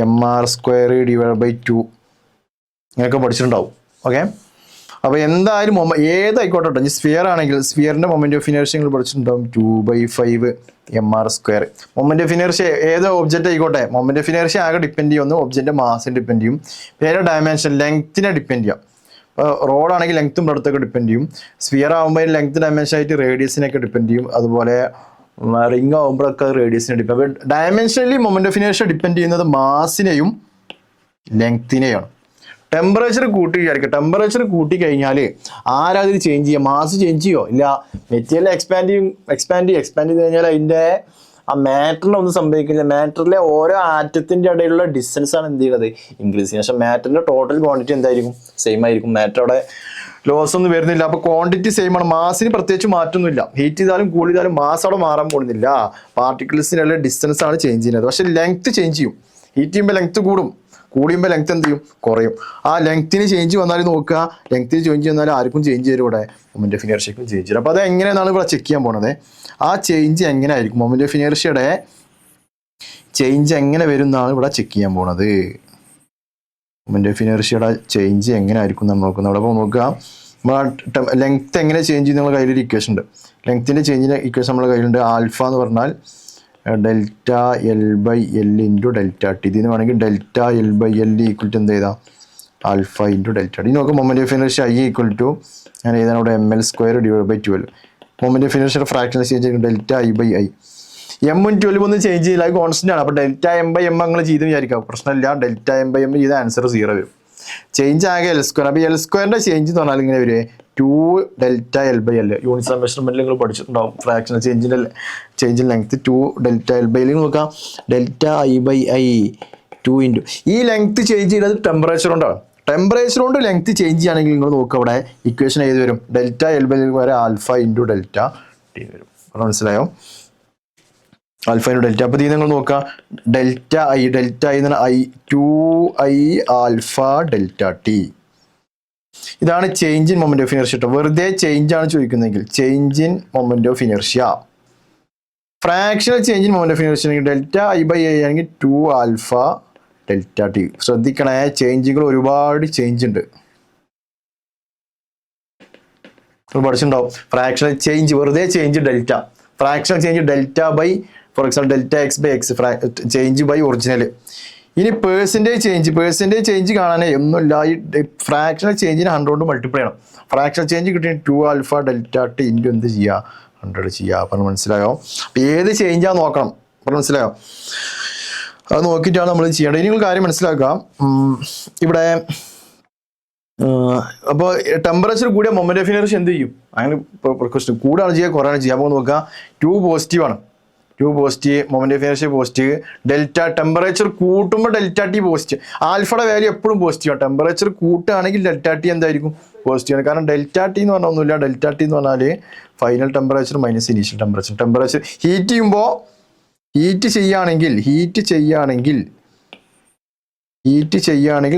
mr²/2 ഇങ്ങനെയൊക്കെ പഠിച്ചിട്ടുണ്ടാവും. ഓക്കെ, അപ്പോൾ എന്തായാലും ഏതായിക്കോട്ടെ, ഇനി സ്ഫിയർ ആണെങ്കിൽ സ്ഫിയറിൻ്റെ മൊമെന്റ് ഓഫ് ഇനേർഷ്യ നിങ്ങൾ പഠിച്ചിട്ടുണ്ടാവും 2/5 mr². മൊമെന്റ് ഓഫ് ഇനേർഷ്യ ഏത് ഒബ്ജക്റ്റ് ആയിക്കോട്ടെ, മൊമെന്റ് ഓഫ് ഇനേർഷ്യ ആകെ ഡിപ്പെൻഡ് ചെയ്യും, ഒന്ന് ഒബ്ജക്റ്റിന്റെ മാസിനെ ഡിപ്പെൻഡ് ചെയ്യും, വേറെ ഡയമെൻഷൻ ലെങ്ത്തിനെ ഡിപ്പെൻഡ് ചെയ്യാം. ഇപ്പോൾ റോഡാണെങ്കിൽ ലെങ്ത്തും ബ്രെഡ്ത്തൊക്കെ ഡിപ്പെൻഡ് ചെയ്യും. സ്ഫിയർ ആകുമ്പോൾ ലെങ്ത് ഡയമെൻഷൻ ആയിട്ട് റേഡിയസിനൊക്കെ ഡിപ്പെൻഡ് ചെയ്യും. അതുപോലെ റിംഗ് ആകുമ്പോഴൊക്കെ റേഡിയസിനെ ഡിപ്പെൻഡ്. അപ്പോൾ dimensionally moment of inertia depend ചെയ്യുന്നത് മാസിനെയും ലെങ്ത്തിനെയാണ്. ടെമ്പറേച്ചർ കൂട്ടി വിചാരിക്കുക, ടെമ്പറേച്ചർ കൂട്ടി കഴിഞ്ഞാൽ ആരാതിൽ ചേഞ്ച് ചെയ്യുക? മാസ് ചേഞ്ച് ചെയ്യോ? ഇല്ല. മെറ്റീരിയൽ എക്സ്പാൻഡ് ചെയ്ത് കഴിഞ്ഞാൽ അതിൻ്റെ ആ മാറ്ററിനൊന്നും സംഭവിക്കില്ല. മാറ്ററിലെ ഓരോ ആറ്റത്തിൻ്റെ ഇടയിലുള്ള ഡിസ്റ്റൻസ് ആണ് എന്ത് ചെയ്യുന്നത്? ഇൻക്രീസ് ചെയ്യുന്നത്. പക്ഷേ മാറ്ററിൻ്റെ ടോട്ടൽ ക്വാണ്ടിറ്റി എന്തായിരിക്കും? സെയിം ആയിരിക്കും. മാറ്റർ അവിടെ ലോസ് ഒന്നും വരുന്നില്ല. അപ്പോൾ ക്വാണ്ടിറ്റി സെയിം ആണ്. മാസിന് പ്രത്യേകിച്ച് മാറ്റമൊന്നുമില്ല. ഹീറ്റ് ചെയ്താലും കൂൾ ചെയ്താലും മാസ് അവിടെ മാറാൻ പോകുന്നില്ല. പാർട്ടിക്കിൾസിനുള്ള ഡിസ്റ്റൻസ് ആണ് ചേഞ്ച് ചെയ്യുന്നത്. പക്ഷേ ലെങ്ത് ചേഞ്ച് ചെയ്യും. ഹീറ്റ് ചെയ്യുമ്പോൾ ലെങ്ത് കൂടും, കൂടിയുമ്പോൾ ലെങ്ത് എന്ത് ചെയ്യും? കുറയും. ആ ലെങ്ത്തിന് ചേഞ്ച് വന്നാൽ നോക്കുക, ലെങ്ത്തിന് ചേഞ്ച് വന്നാൽ ആർക്കും ചേഞ്ച് തരും, ഇവിടെ മൊമെന്റ് ഓഫ് ഇനേർഷ്യക്കും ചേഞ്ച് തരും. അപ്പോൾ അത് എങ്ങനെയാണ് ഇവിടെ ചെക്ക് ചെയ്യാൻ പോണത്? ആ ചേഞ്ച് എങ്ങനെ ആയിരിക്കും? മൊമെന്റ് ഓഫ് ഇനേർഷ്യയുടെ ചേഞ്ച് എങ്ങനെ വരും എന്നാണ് ഇവിടെ ചെക്ക് ചെയ്യാൻ പോണത്. മൊമെന്റ് ഓഫ് ഇനേർഷ്യയുടെ ചേഞ്ച് എങ്ങനെ ആയിരിക്കും നമ്മൾ നോക്കുന്നത്. അവിടെ അപ്പോൾ നോക്കുക, ലെങ്ത് എങ്ങനെ ചേഞ്ച് ചെയ്യുന്ന നമ്മുടെ കയ്യിലൊരു ഇക്വേഷൻ ഉണ്ട്. ലെങ്ത്തിന്റെ ചേഞ്ചിന്റെ ഇക്വേഷൻ നമ്മുടെ കയ്യിലുണ്ട്. ആൽഫ എന്ന് പറഞ്ഞാൽ delta L/L into delta T. ഇതിന് വേണമെങ്കിൽ ഡെൽറ്റ L/L ഈക്വൽ ടു എന്ത് ചെയ്താൽ ആൽഫ ഇൻറ്റു ഡെൽറ്റ ടി. നോക്കുക, moment of inertia I equal to ഞാൻ എഴുതാൻ ഇവിടെ ml²/12. മൊമെന്റ് ഓഫ് ഇനേർഷ്യയുടെ ഫ്രാക്ഷൻ ചേഞ്ച് ചെയ്യും ഡെൽറ്റ I/I. M-ഉം 12 ഒന്നും ചേഞ്ച് ചെയ്യില്ല, അത് കോൺസ്റ്റന്റ് ആണ്. അപ്പോൾ ഡെൽറ്റ M/M അങ്ങനെ ചെയ്ത് വിചാരിക്കാം, പ്രശ്നമില്ല. ഡെൽറ്റ M/M ചെയ്ത ആൻസർ 0 വരും. ചേഞ്ച് ആകെ L². അപ്പോൾ L²ന്റെ ചേഞ്ച് എന്ന് പറഞ്ഞാൽ ഇങ്ങനെ വരും 2 ഡെൽറ്റ L/L. യൂണിറ്റ് മെഷർമെന്റിൽ നിങ്ങൾ പഠിച്ചിട്ടുണ്ടാവും. Fractional change in length 2 delta L/L. നോക്കാം, ഡെൽറ്റ I/I 2 ഇൻറ്റു ഈ ലെങ്ത് ചേഞ്ച് ചെയ്യുന്നത് ടെമ്പറേച്ചർ കൊണ്ടാണ്. ടെമ്പറേച്ചർ കൊണ്ട് ലെങ്ത് ചേഞ്ച് ചെയ്യുകയാണെങ്കിൽ നിങ്ങൾ നോക്കുക, അവിടെ ഇക്വേഷൻ ഏത് വരും? ഡെൽറ്റ L/L വരെ ആൽഫ ഇൻറ്റു ഡെൽറ്റ ടി വരും. മനസ്സിലായോ? Alpha into delta. അപ്പോൾ ഇത് നിങ്ങൾ നോക്കുക, ഡെൽറ്റ I എന്ന് പറഞ്ഞാൽ 2I ആൽഫ ഡെൽറ്റ ടി. ഇതാണ് change in moment of inertia. വെറുതെ ചേഞ്ച് ആണ് ചോദിക്കുന്നതെങ്കിൽ change in moment of inertia. Fractional change in moment of inertia ആണെങ്കിൽ ഡെൽറ്റ I/I ആണെങ്കിൽ 2 ആൽഫ ഡെൽറ്റ ടി. ശ്രദ്ധിക്കണേ, ചേഞ്ചുകൾ ഒരുപാട് ചേഞ്ച് ഉണ്ട്. പഠിച്ചിട്ടുണ്ടാവും. ഫ്രാക്ഷണൽ ചേഞ്ച് വെറുതെ change delta, fractional change delta by for example delta X/X change by original. ഇനി percentage change കാണാനേ ഒന്നുമില്ല. ഈ ഫ്രാക്ഷണൽ ചേഞ്ചിന് 100 കൊണ്ട് മൾട്ടിപ്ലൈ ചെയ്യണം. ഫ്രാക്ഷണൽ ചേഞ്ച് കിട്ടിയ 2 ആൽഫ ഡെൽറ്റ ടി ഇൻറ്റു എന്ത് ചെയ്യുക? 100 ചെയ്യുക. അപ്പം മനസ്സിലായോ? അപ്പം ഏത് ചേഞ്ചാന്ന് നോക്കണം. അപ്പം മനസ്സിലായോ? അത് നോക്കിയിട്ടാണ് നമ്മൾ ചെയ്യേണ്ടത്. ഇനി നിങ്ങൾ കാര്യം മനസ്സിലാക്കുക, ഇവിടെ അപ്പോൾ ടെമ്പറേച്ചർ കൂടിയ മൊമെന്റ് ഓഫ് ഇനർഷ്യ എന്ത് ചെയ്യും? അങ്ങനെ ക്വസ്റ്റ്യൻ കൂടാണ് ചെയ്യുക, കുറയാണ് ചെയ്യുക. അപ്പോൾ നോക്കുക, 2 പോസിറ്റീവ് ആണ്. 2 positive, moment of inertia positive. Delta temperature കൂട്ടുമ്പോൾ ഡെൽറ്റ ടി പോസിറ്റീവ്. ആൽഫയുടെ വാല്യൂ എപ്പോഴും പോസിറ്റീവ് ആണ്. ടെമ്പറേച്ചർ കൂട്ടുകയാണെങ്കിൽ ഡെൽറ്റ ടി എന്തായിരിക്കും? പോസിറ്റീവ് ആണ്. കാരണം ഡെൽറ്റ ടി എന്ന് പറഞ്ഞാൽ ഒന്നുമില്ല. ഡെൽറ്റ ടി എന്ന് പറഞ്ഞാൽ final temperature minus initial temperature. Temperature heat ചെയ്യുമ്പോൾ ഹീറ്റ് ചെയ്യുകയാണെങ്കിൽ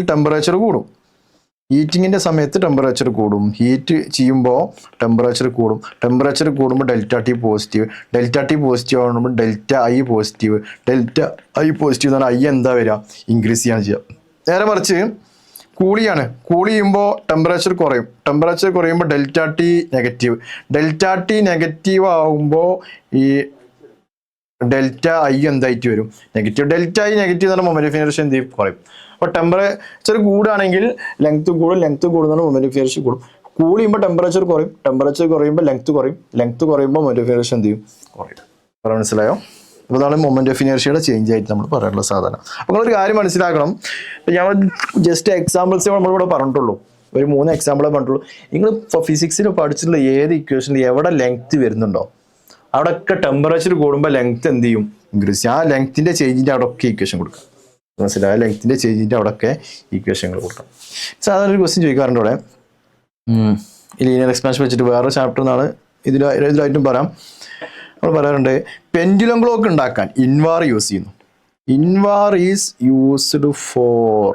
ടെമ്പറേച്ചർ കൂടും. ഹീറ്റിങ്ങിൻ്റെ സമയത്ത് ടെമ്പറേച്ചർ കൂടും. ഹീറ്റ് ചെയ്യുമ്പോൾ ടെമ്പറേച്ചർ കൂടും. ടെമ്പറേച്ചർ കൂടുമ്പോൾ delta T positive. Delta T positive ആകുമ്പോൾ delta I positive. Delta I positive എന്ന് പറഞ്ഞാൽ I എന്താ വരിക? ഇൻക്രീസ് ചെയ്യാണ് ചെയ്യുക. നേരെ മറിച്ച് കൂളിയാണ്. കൂളി ചെയ്യുമ്പോൾ ടെമ്പറേച്ചർ കുറയും. ടെമ്പറേച്ചർ കുറയുമ്പോൾ delta T negative. Delta T negative ആകുമ്പോൾ ഈ ഡെൽറ്റ ഐ എന്തായിട്ട് വരും? നെഗറ്റീവ്. ഡെൽറ്റ ഐ നെഗറ്റീവ് എന്ന് പറഞ്ഞാൽ മൊമെന്റ് ഓഫ് ഇനർഷ്യ എന്ത് ചെയ്യും? കുറയും. അപ്പോൾ ടെമ്പറേച്ചർ കൂടുകയാണെങ്കിൽ ലെങ്ത് കൂടും, ലെങ്ത് കൂടുന്ന മൊമെന്റ് ഓഫ് ഇനർഷ്യ കൂടും. കൂൾ ചെയ്യുമ്പോൾ ടെമ്പറേച്ചർ കുറയും, ടെമ്പറേച്ചർ കുറയുമ്പോൾ ലെങ്ത് കുറയും, ലെങ്ത് കുറയുമ്പോൾ മൊമെന്റ് ഓഫ് ഇനർഷ്യ എന്ത് ചെയ്യും? കുറയും. പറയാൻ മനസ്സിലായോ? അപ്പോൾ അതാണ് മൊമെന്റ് ഓഫ് ഇനർഷ്യയുടെ ചേഞ്ച് ആയിട്ട് നമ്മൾ പറയാനുള്ള സാധനം. അപ്പോൾ നിങ്ങളൊരു കാര്യം മനസ്സിലാക്കണം. ഞാൻ ജസ്റ്റ് എക്സാമ്പിൾസ് നമ്മളിവിടെ പറഞ്ഞിട്ടുള്ളൂ, ഒരു 3 എക്സാമ്പിളേ പറഞ്ഞിട്ടുള്ളൂ. നിങ്ങൾ ഫിസിക്സിൽ പഠിച്ചിട്ടുള്ള ഏത് ഇക്വേഷനിൽ എവിടെ ലെങ്ത് വരുന്നുണ്ടോ അവിടെയൊക്കെ ടെമ്പറേച്ചർ കൂടുമ്പോൾ ലെങ്ത് എന്ത് ചെയ്യും? ഇൻക്രീസ്. ആ ലെങ്ത്തിന്റെ ചേഞ്ചിന്റെ അവിടെയൊക്കെ ഇക്വേഷൻ കൊടുക്കാം. മനസ്സിലായ? ലെങ്ത്തിന്റെ ചേഞ്ചിന്റെ അവിടെയൊക്കെ ഇക്വേഷനുകൾ കൊടുക്കാം. സാധാരണ ഒരു ക്വസ്റ്റ്യൻ ചോദിക്കാറുണ്ട് ഇവിടെ, ലീനിയർ എക്സ്പാൻഷൻ വെച്ചിട്ട് വേറെ ചാപ്റ്റർ എന്നാണ് ഇതിലായിട്ടും പറയാം. നമ്മൾ പറയാറുണ്ട് പെൻഡുലം ക്ലോക്ക് ഉണ്ടാക്കാൻ ഇൻവാർ യൂസ് ചെയ്യുന്നു. Invar is used for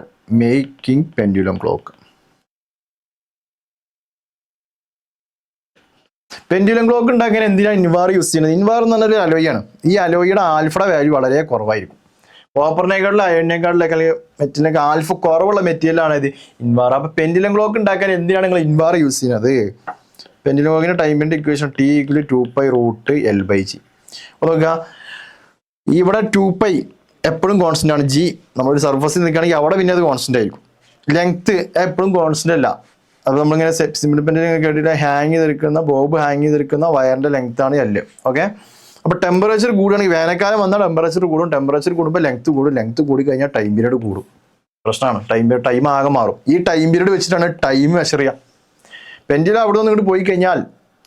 making pendulum clock. Pendulum clock ഉണ്ടാക്കാൻ എന്തിനാണ് ഇൻവാർ യൂസ് ചെയ്യുന്നത്? ഇൻവാർ എന്ന് പറഞ്ഞൊരു അലോയാണ്. ഈ അലോയുടെ ആൽഫയുടെ വാല്യൂ വളരെ കുറവായിരിക്കും. കോപ്പറിനേക്കാളിലും അയണിനേക്കാളിലൊക്കെ അല്ലെങ്കിൽ മെറ്റലിനൊക്കെ ആൽഫ കുറവുള്ള മെറ്റീരിയലാണ് ഇത് ഇൻവാർ. അപ്പൊ പെൻഡുലം ക്ലോക്ക് ഉണ്ടാക്കാൻ എന്തിനാണ് നിങ്ങൾ ഇൻവാർ യൂസ് ചെയ്യുന്നത്? പെൻഡുലം ക്ലോക്കിന്റെ ടൈമിന്റെ ഇക്വേഷൻ T = 2π√L/G. അപ്പോൾ നോക്കുക, ഇവിടെ 2π എപ്പോഴും കോൺസ്റ്റന്റ് ആണ്. G നമ്മളൊരു സർഫസിൽ നിൽക്കുകയാണെങ്കിൽ അവിടെ പിന്നെ അത് കോൺസ്റ്റന്റ് ആയിരിക്കും. ലെങ്ത് എപ്പോഴും കോൺസ്റ്റന്റ് അല്ല. അത് നമ്മളിങ്ങനെ സിമ്പിൾ പെൻഡുലം കേട്ടിട്ട് ഹാങ് ചെയ്തിരിക്കുന്ന ബോബ് ഹാങ് ചെയ്തിരിക്കുന്ന വയറിന്റെ ലെങ്ത് ആണ് L. ഓക്കെ. അപ്പോൾ ടെമ്പറേച്ചർ കൂടുകയാണെങ്കിൽ വേനൽക്കാലം വന്നാൽ ടെമ്പറേച്ചർ കൂടും. ടെമ്പറേച്ചർ കൂടുമ്പോൾ ലെങ്ത് കൂടും. ലെങ്ത് കൂടി കഴിഞ്ഞാൽ ടൈം പീരീഡ് കൂടും. പ്രശ്നമാണ്. ടൈം ആകെ മാറും. ഈ ടൈം പീരീഡ് വെച്ചിട്ടാണ് ടൈം മെഷർ ചെയ്യുക. പെൻഡുലം അവിടെ നിന്ന് ഇങ്ങോട്ട് പോയി കഴിഞ്ഞാൽ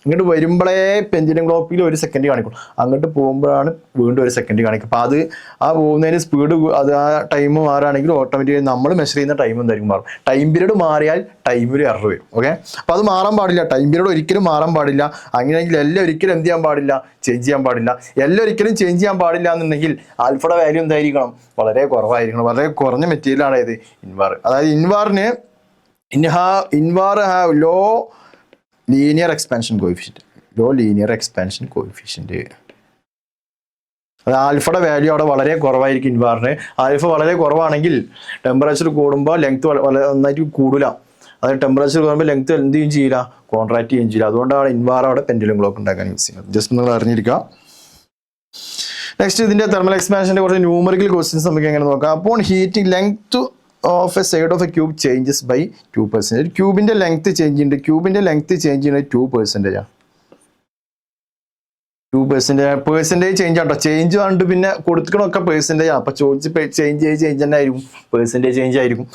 ഇങ്ങോട്ട് വരുമ്പോഴേ പെൻഡുലം ക്ലോക്കിൽ 1 സെക്കൻഡ് കാണിക്കും. അങ്ങോട്ട് പോകുമ്പോഴാണ് വീണ്ടും 1 സെക്കൻഡ് കാണിക്കും. അപ്പോൾ അത് ആ പോകുന്നതിന് സ്പീഡ് അത് ആ ടൈം മാറുകയാണെങ്കിൽ ഓട്ടോമാറ്റിക്കായി നമ്മൾ മെഷർ ചെയ്യുന്ന ടൈം എന്തായിരിക്കും മാറും. ടൈം പീരീഡ് മാറിയാൽ ടൈമിൽ എറർ വരും. ഓക്കെ. അപ്പോൾ അത് മാറാൻ പാടില്ല. ടൈം പീരീഡ് ഒരിക്കലും മാറാൻ പാടില്ല. അങ്ങനെയെങ്കിൽ എല്ലാം ഒരിക്കലും എന്ത് ചെയ്യാൻ പാടില്ല? ചേഞ്ച് ചെയ്യാൻ പാടില്ല. എല്ലാം ഒരിക്കലും ചേഞ്ച് ചെയ്യാൻ പാടില്ല എന്നുണ്ടെങ്കിൽ ആൽഫയുടെ വാല്യൂ എന്തായിരിക്കണം? വളരെ കുറവായിരിക്കണം. വളരെ കുറഞ്ഞ മെറ്റീരിയലാണ് ഇത് ഇൻവാർ. അതായത് invar have low linear expansion coefficient. അത് ആൽഫയുടെ വാല്യൂ അവിടെ വളരെ കുറവായിരിക്കും ഇൻവാറിന്. ആൽഫ വളരെ കുറവാണെങ്കിൽ ടെമ്പറേച്ചർ കൂടുമ്പോൾ ലെങ്ത് നന്നായിട്ട് കൂടില്ല. അതായത് ടെമ്പറേച്ചർ കൂടുമ്പോൾ ലെങ്ത് എന്ത് ചെയ്യും ചെയ്യില്ല? കോൺട്രാക്ട് ചെയ്യുകയും ചെയ്യില്ല. അതുകൊണ്ടാണ് ഇൻവാർ അവിടെ പെൻഡുലം ക്ലോക്ക് ഉണ്ടാക്കാൻ യൂസ് ചെയ്യുന്നത്. ജസ്റ്റ് നിങ്ങൾ അറിഞ്ഞിരിക്കുക. നെക്സ്റ്റ് ഇതിന്റെ തെർമൽ എക്സ്പാൻഷന്റെ കുറച്ച് ന്യൂമറിക്കൽ ക്വസ്റ്റ്യൻസ് നമുക്ക് എങ്ങനെ നോക്കാം. അപ്പോൾ heating length of a side of a cube changes by 2%. ക്യൂബിന്റെ ലെങ്ത് ചേഞ്ച് ചെയ്യുന്നുണ്ട്. ക്യൂബിന്റെ ലെങ്ത് ചേഞ്ച് ചെയ്യുന്നത് 2%. 2% ചേഞ്ച് ആട്ടോ. ചേഞ്ച് കണ്ട് പിന്നെ കൊടുക്കണമൊക്കെ പെർസെൻറ്റേജ് ആണ്. അപ്പൊ ചോദിച്ച് ചേഞ്ച് തന്നെ ആയിരിക്കും, പെർസെൻറ്റേജ് ചേഞ്ച് ആയിരിക്കും.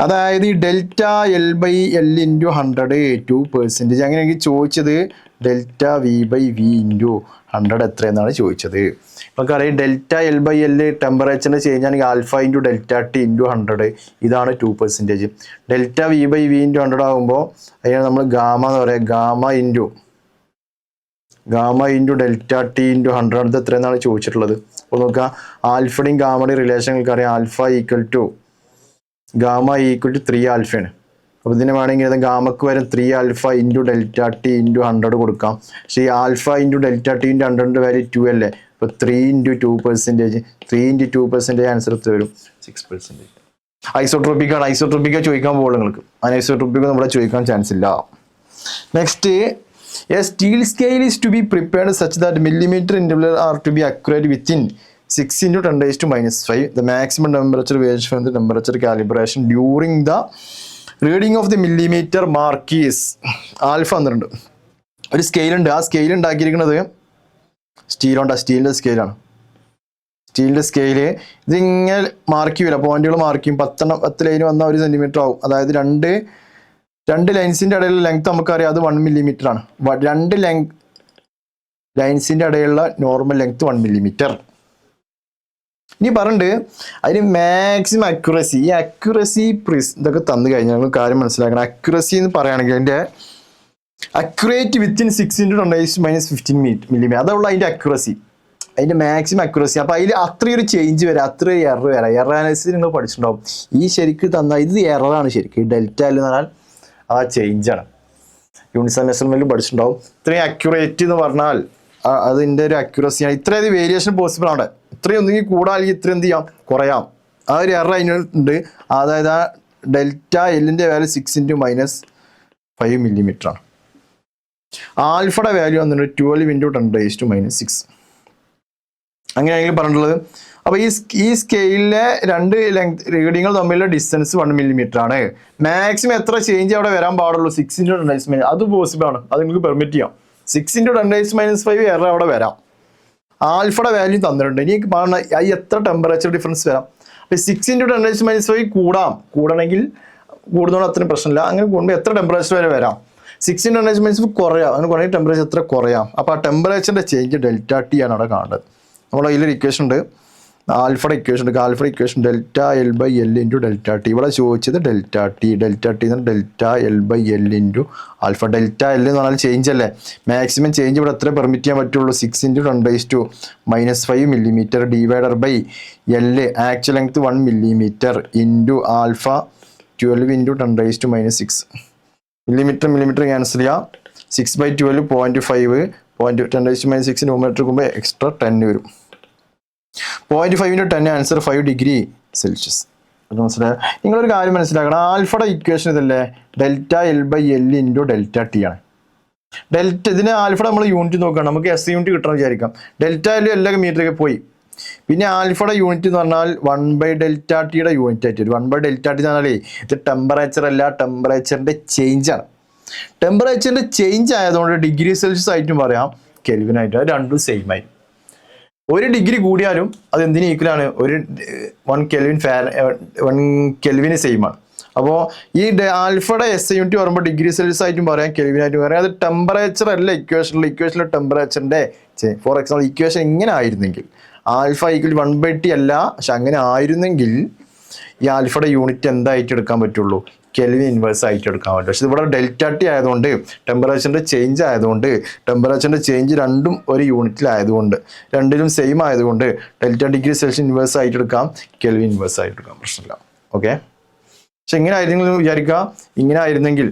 അതായത് ഈ ഡെൽറ്റ L/L × 100 2%. അങ്ങനെയെങ്കിൽ ചോദിച്ചത് ഡെൽറ്റ V/V × 100 എത്രയെന്നാണ് ചോദിച്ചത്. നമുക്കറിയാം ഡെൽറ്റ L/L ടെമ്പറേച്ചറിന്റെ ചേഞ്ച് ആണെങ്കിൽ ആൽഫ × ഡെൽറ്റ T × 100 ഇതാണ് 2%. ഡെൽറ്റ V/V × 100 ആകുമ്പോൾ അതിനെ നമ്മൾ ഗാമ എന്ന് പറയാം. ഗാമ × ഡെൽറ്റ T × 100 എത്രയെന്നാണ് ചോദിച്ചിട്ടുള്ളത്. അപ്പോൾ നോക്കുക, ആൽഫയുടെയും ഗാമയുടെയും റിലേഷൻ നമുക്കറിയാം. Alpha = gamma = 3 ആൽഫയാണ്. അപ്പോൾ ഇതിനെ വേണമെങ്കിൽ ഗാമക്ക് വരെ 3 ആൽഫ × ഡെൽറ്റ T × 100 കൊടുക്കാം. പക്ഷേ ഈ ആൽഫ × ഡെൽറ്റ T × 100 വാല്യൂ 2 അല്ലേ? അപ്പോൾ 3 × 2%. 3 × 2% ആൻസർ എത്ര വരും? 6%. ഐസോട്രോപിക്ക ചോദിക്കാൻ പോകുള്ളൂ നിങ്ങൾക്ക്. അനൈസോട്രോപിക്ക നമ്മുടെ ചോദിക്കാൻ ചാൻസ് ഇല്ല. Next, a steel scale is to be prepared such that millimeter interval are to be accurate within 6 × 10⁻⁵. The maximum temperature varies from the temperature calibration during the reading of the millimeter mark is alpha എന്നുണ്ട്. ഒരു scale ഉണ്ട്. ആ scale ഉണ്ടാക്കിയിരിക്കുന്നത് സ്റ്റീലിന്റെ സ്കെയിലാണ്. സ്റ്റീലിന്റെ scale ഇതിങ്ങനെ mark ചെയ്യില്ല, പോയിന്റുകൾ മാർക്ക് ചെയ്യും. 10 ലൈന് വന്നാൽ 1 സെന്റിമീറ്റർ ആവും. അതായത് രണ്ട് ലൈൻസിന്റെ ഇടയിലുള്ള ലെങ്ത് നമുക്കറിയാം, അത് 1 മില്ലിമീറ്റർ ആണ്. 2 ലൈൻസിന്റെ ഇടയിലുള്ള നോർമൽ ലെങ്ത് 1 മില്ലിമീറ്റർ. ഇനി പറഞ്ഞിട്ട് അതിന് മാക്സിമം അക്യുറസി. ഈ അക്യുറസി ഇതൊക്കെ തന്നു കഴിഞ്ഞാൽ നമ്മൾ കാര്യം മനസ്സിലാക്കണം. അക്യുറസി എന്ന് പറയുകയാണെങ്കിൽ അതിന്റെ അക്യുറേറ്റ് വിത്തിൻ 6 × 10⁻⁻15 മില്ലിമീറ്റർ അതുള്ള അതിന്റെ അക്യുറസി, അതിന്റെ മാക്സിമം അക്യുറസി. അപ്പൊ അതിൽ അത്രയൊരു ചേഞ്ച് വരാം, അത്രയും എറർ വരാം. എറർ അനാലിസിസ് നിങ്ങൾ പഠിച്ചിട്ടുണ്ടാവും. ഈ ശരിക്ക് തന്നാൽ ഇത് എററാണ് ശരിക്കും. ഡെൽറ്റ L എന്ന് പറഞ്ഞാൽ ആ ചേഞ്ചാണ്. യൂണിറ്റ് മെഷർമെന്റിൽ പഠിച്ചിട്ടുണ്ടാവും. ഇത്രയും അക്യുറേറ്റ് എന്ന് പറഞ്ഞാൽ അതിന്റെ ഒരു അക്യുറസിയാണ്. ഇത്രയധികം വേരിയേഷൻ പോസിബിൾ ആണ്. ഇത്രയും ഒന്നെങ്കിൽ കൂടാ അല്ലെങ്കിൽ ഇത്രയും എന്ത് ചെയ്യാം, കുറയാം. ആ ഒരു എറർ അതിനുണ്ട്. അതായത് ആ ഡെൽറ്റ എല്ലിൻ്റെ വാല്യൂ 6 × -5 മില്ലിമീറ്റർ ആണ്. ആൽഫയുടെ വാല്യൂ വന്നിട്ട് 12 × 10⁻⁻⁶. അങ്ങനെയാണെങ്കിൽ പറഞ്ഞിട്ടുള്ളത്. അപ്പോൾ ഈ സ്കെയിലിലെ രണ്ട് റീഡിങ്ങൾ തമ്മിലുള്ള ഡിസ്റ്റൻസ് 1 മില്ലിമീറ്റർ ആണ്. മാക്സിമം എത്ര ചേഞ്ച് അവിടെ വരാൻ പാടുള്ളൂ? 6 × 10⁻⁻⁵. അത് പോസിബിൾ ആണ്, അത് നിങ്ങൾക്ക് പെർമിറ്റ് ചെയ്യാം. 6 × 10⁻⁵ എറർ അവിടെ വരാം. ആൽഫയുടെ വാല്യൂ തന്നിട്ടുണ്ട്. ഇനി പറഞ്ഞ എത്ര ടെമ്പറേച്ചർ ഡിഫറൻസ് വരാം? അപ്പോൾ 6 × 10⁻⁵ കൂടണമെങ്കിൽ കൂടുന്നതുകൊണ്ട് അത്രയും പ്രശ്നമില്ല. അങ്ങനെ കൂടുമ്പോൾ എത്ര ടെമ്പറേച്ചർ വരെ വരാം? 6 × 10⁻⁵ കുറയാം. അങ്ങനെ കുറേ ടെമ്പറേച്ചർ എത്ര കുറയാം? അപ്പോൾ ആ ടെമ്പറേച്ചറിൻ്റെ ചേഞ്ച് ΔT ആണ് അവിടെ കാണേണ്ടത്. നമ്മുടെ കയ്യിലൊരു ഇക്വേഷൻ ഉണ്ട്, ആൽഫയുടെ ഇക്വേഷൻ ഉണ്ട്. ആൽഫയുടെ ഇക്വേഷൻ ΔL/L × ΔT. ഇവിടെ ചോദിച്ചത് ΔT എന്ന് ΔL/L × ആൽഫ. ΔL എന്ന് പറഞ്ഞാൽ ചേഞ്ച് അല്ലേ? മാക്സിമം ചേഞ്ച് ഇവിടെ എത്ര പെർമിറ്റ് ചെയ്യാൻ പറ്റുള്ളൂ? 6 × 10⁻⁻⁵ millimetre /L actual length 1 millimetre into alpha 12 × 10⁻⁶. Millimetre cancel ചെയ്യാം. 6/12 0.5 10⁻⁶ ന്യൂമറേറ്റർ എടുക്കുമ്പോൾ എക്സ്ട്രാ 10 വരും. 0.5 × 10 ആൻസർ 5 ഡിഗ്രി സെൽഷ്യസ്. മനസ്സിലായോ? നിങ്ങളൊരു കാര്യം മനസ്സിലാക്കണം, ആൽഫയുടെ ഇക്വേഷൻ ഇതല്ലേ? ΔL/L × ΔT ആണ്. ഇതിന് ആൽഫയുടെ നമ്മൾ യൂണിറ്റ് നോക്കുകയാണ്, നമുക്ക് SI യൂണിറ്റ് കിട്ടണം വിചാരിക്കാം. ΔL എല്ലാ മീറ്ററൊക്കെ പോയി. പിന്നെ ആൽഫയുടെ യൂണിറ്റ് എന്ന് പറഞ്ഞാൽ 1/ΔTയുടെ യൂണിറ്റ് ആയിട്ട് വരും. 1/ΔT എന്ന് പറഞ്ഞാൽ ഇത് ടെമ്പറേച്ചർ അല്ല, ടെമ്പറേച്ചറിന്റെ ചേഞ്ച് ആണ്. ടെമ്പറേച്ചറിന്റെ ചേഞ്ച് ആയതുകൊണ്ട് ഡിഗ്രി സെൽഷ്യസ് ആയിട്ടും പറയാം, കെൽവിൻ ആയിട്ട്. അത് രണ്ടും സെയിം ആയി. 1 ഡിഗ്രി കൂടിയാലും അത് എന്തിന് ഈക്വലാണ്? 1 കെൽവിന് സെയിം ആണ്. അപ്പോൾ ഈ ആൽഫയുടെ SI യൂണിറ്റ് പറയുമ്പോൾ ഡിഗ്രി സെൽഷ്യസ് ആയിട്ടും പറയാം, കെൽവിൻ ആയിട്ടും പറയാം. അത് ടെമ്പറേച്ചർ അല്ല ഇക്വേഷനിലെ ടെമ്പറേച്ചറിന്റെ. ഫോർ എക്സാമ്പിൾ ഇക്വേഷൻ ഇങ്ങനെ ആയിരുന്നെങ്കിൽ ആൽഫ ഈക്വൽ 1/T അല്ല, പക്ഷെ അങ്ങനെ ആയിരുന്നെങ്കിൽ ഈ ആൽഫയുടെ യൂണിറ്റ് എന്തായിട്ട് എടുക്കാൻ പറ്റുള്ളൂ? കെൽവിൻ ഇൻവേഴ്സ് ആയിട്ട് എടുക്കാൻ പറ്റും. പക്ഷെ ഇവിടെ ΔT ആയതുകൊണ്ട്, ടെമ്പറേച്ചറിന്റെ ചേഞ്ച് ആയതുകൊണ്ട്, ടെമ്പറേച്ചറിന്റെ ചേഞ്ച് രണ്ടും ഒരു യൂണിറ്റിലായതുകൊണ്ട്, രണ്ടിലും സെയിം ആയതുകൊണ്ട് ΔT ഡിഗ്രി സെൽഷ്യസ് ഇൻവേഴ്സ് ആയിട്ട് എടുക്കാം, കെൽവിൻ ഇൻവേഴ്സ് ആയിട്ട് എടുക്കാം, പ്രശ്നമില്ല. ഓക്കെ. പക്ഷെ ഇങ്ങനെ ആയിരുന്നെങ്കിൽ വിചാരിക്കുക, ഇങ്ങനെ ആയിരുന്നെങ്കിൽ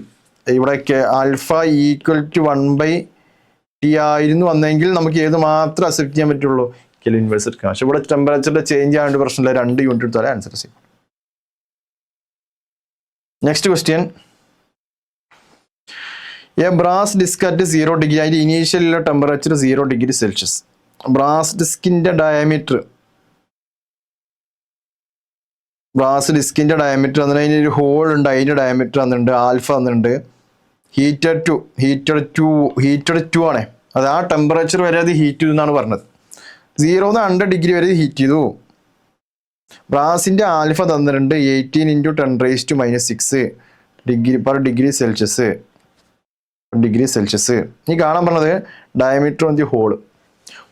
ഇവിടെ ആൽഫ ഈക്വൽ ടു 1/T ആയിരുന്നു വന്നെങ്കിൽ നമുക്ക് ഏത് മാത്രം അക്സെപ്റ്റ് ചെയ്യാൻ പറ്റുള്ളൂ? കെൽവിൻ ഇൻവേഴ്സ് എടുക്കാം. പക്ഷെ ഇവിടെ ടെമ്പറേച്ചറിന്റെ ചേഞ്ച് ആയതുകൊണ്ട് പ്രശ്നമില്ല, 2 യൂണിറ്റ് എടുത്താലേ ആൻസർ ചെയ്യും. Next question. A brass disc at 0 degree, അതിന്റെ initial temperature 0 degree Celsius. Brass ഡിസ്കിന്റെ ഡയമീറ്റർ വന്നിട്ട് അതിന് ഒരു ഹോൾ ഉണ്ട്, അതിന്റെ ഡയമീറ്റർ വന്നിട്ടുണ്ട്, ആൽഫ വന്നിട്ടുണ്ട്. ഹീറ്റഡ് ടു ആണ്. അത് ആ ടെമ്പറേച്ചർ വരെ അത് ഹീറ്റ് ചെയ്തു എന്നാണ് പറഞ്ഞത്. 0 to 100 ഡിഗ്രി വരെ ഹീറ്റ് ചെയ്തു. ബ്രാസിന്റെ ആൽഫ തന്നിട്ടുണ്ട് 18 × 10⁻⁶ ഡിഗ്രി സെൽഷ്യസ്. ഈ കാണാൻ പറഞ്ഞത് ഡയമീറ്റർ ഓഫ് ദി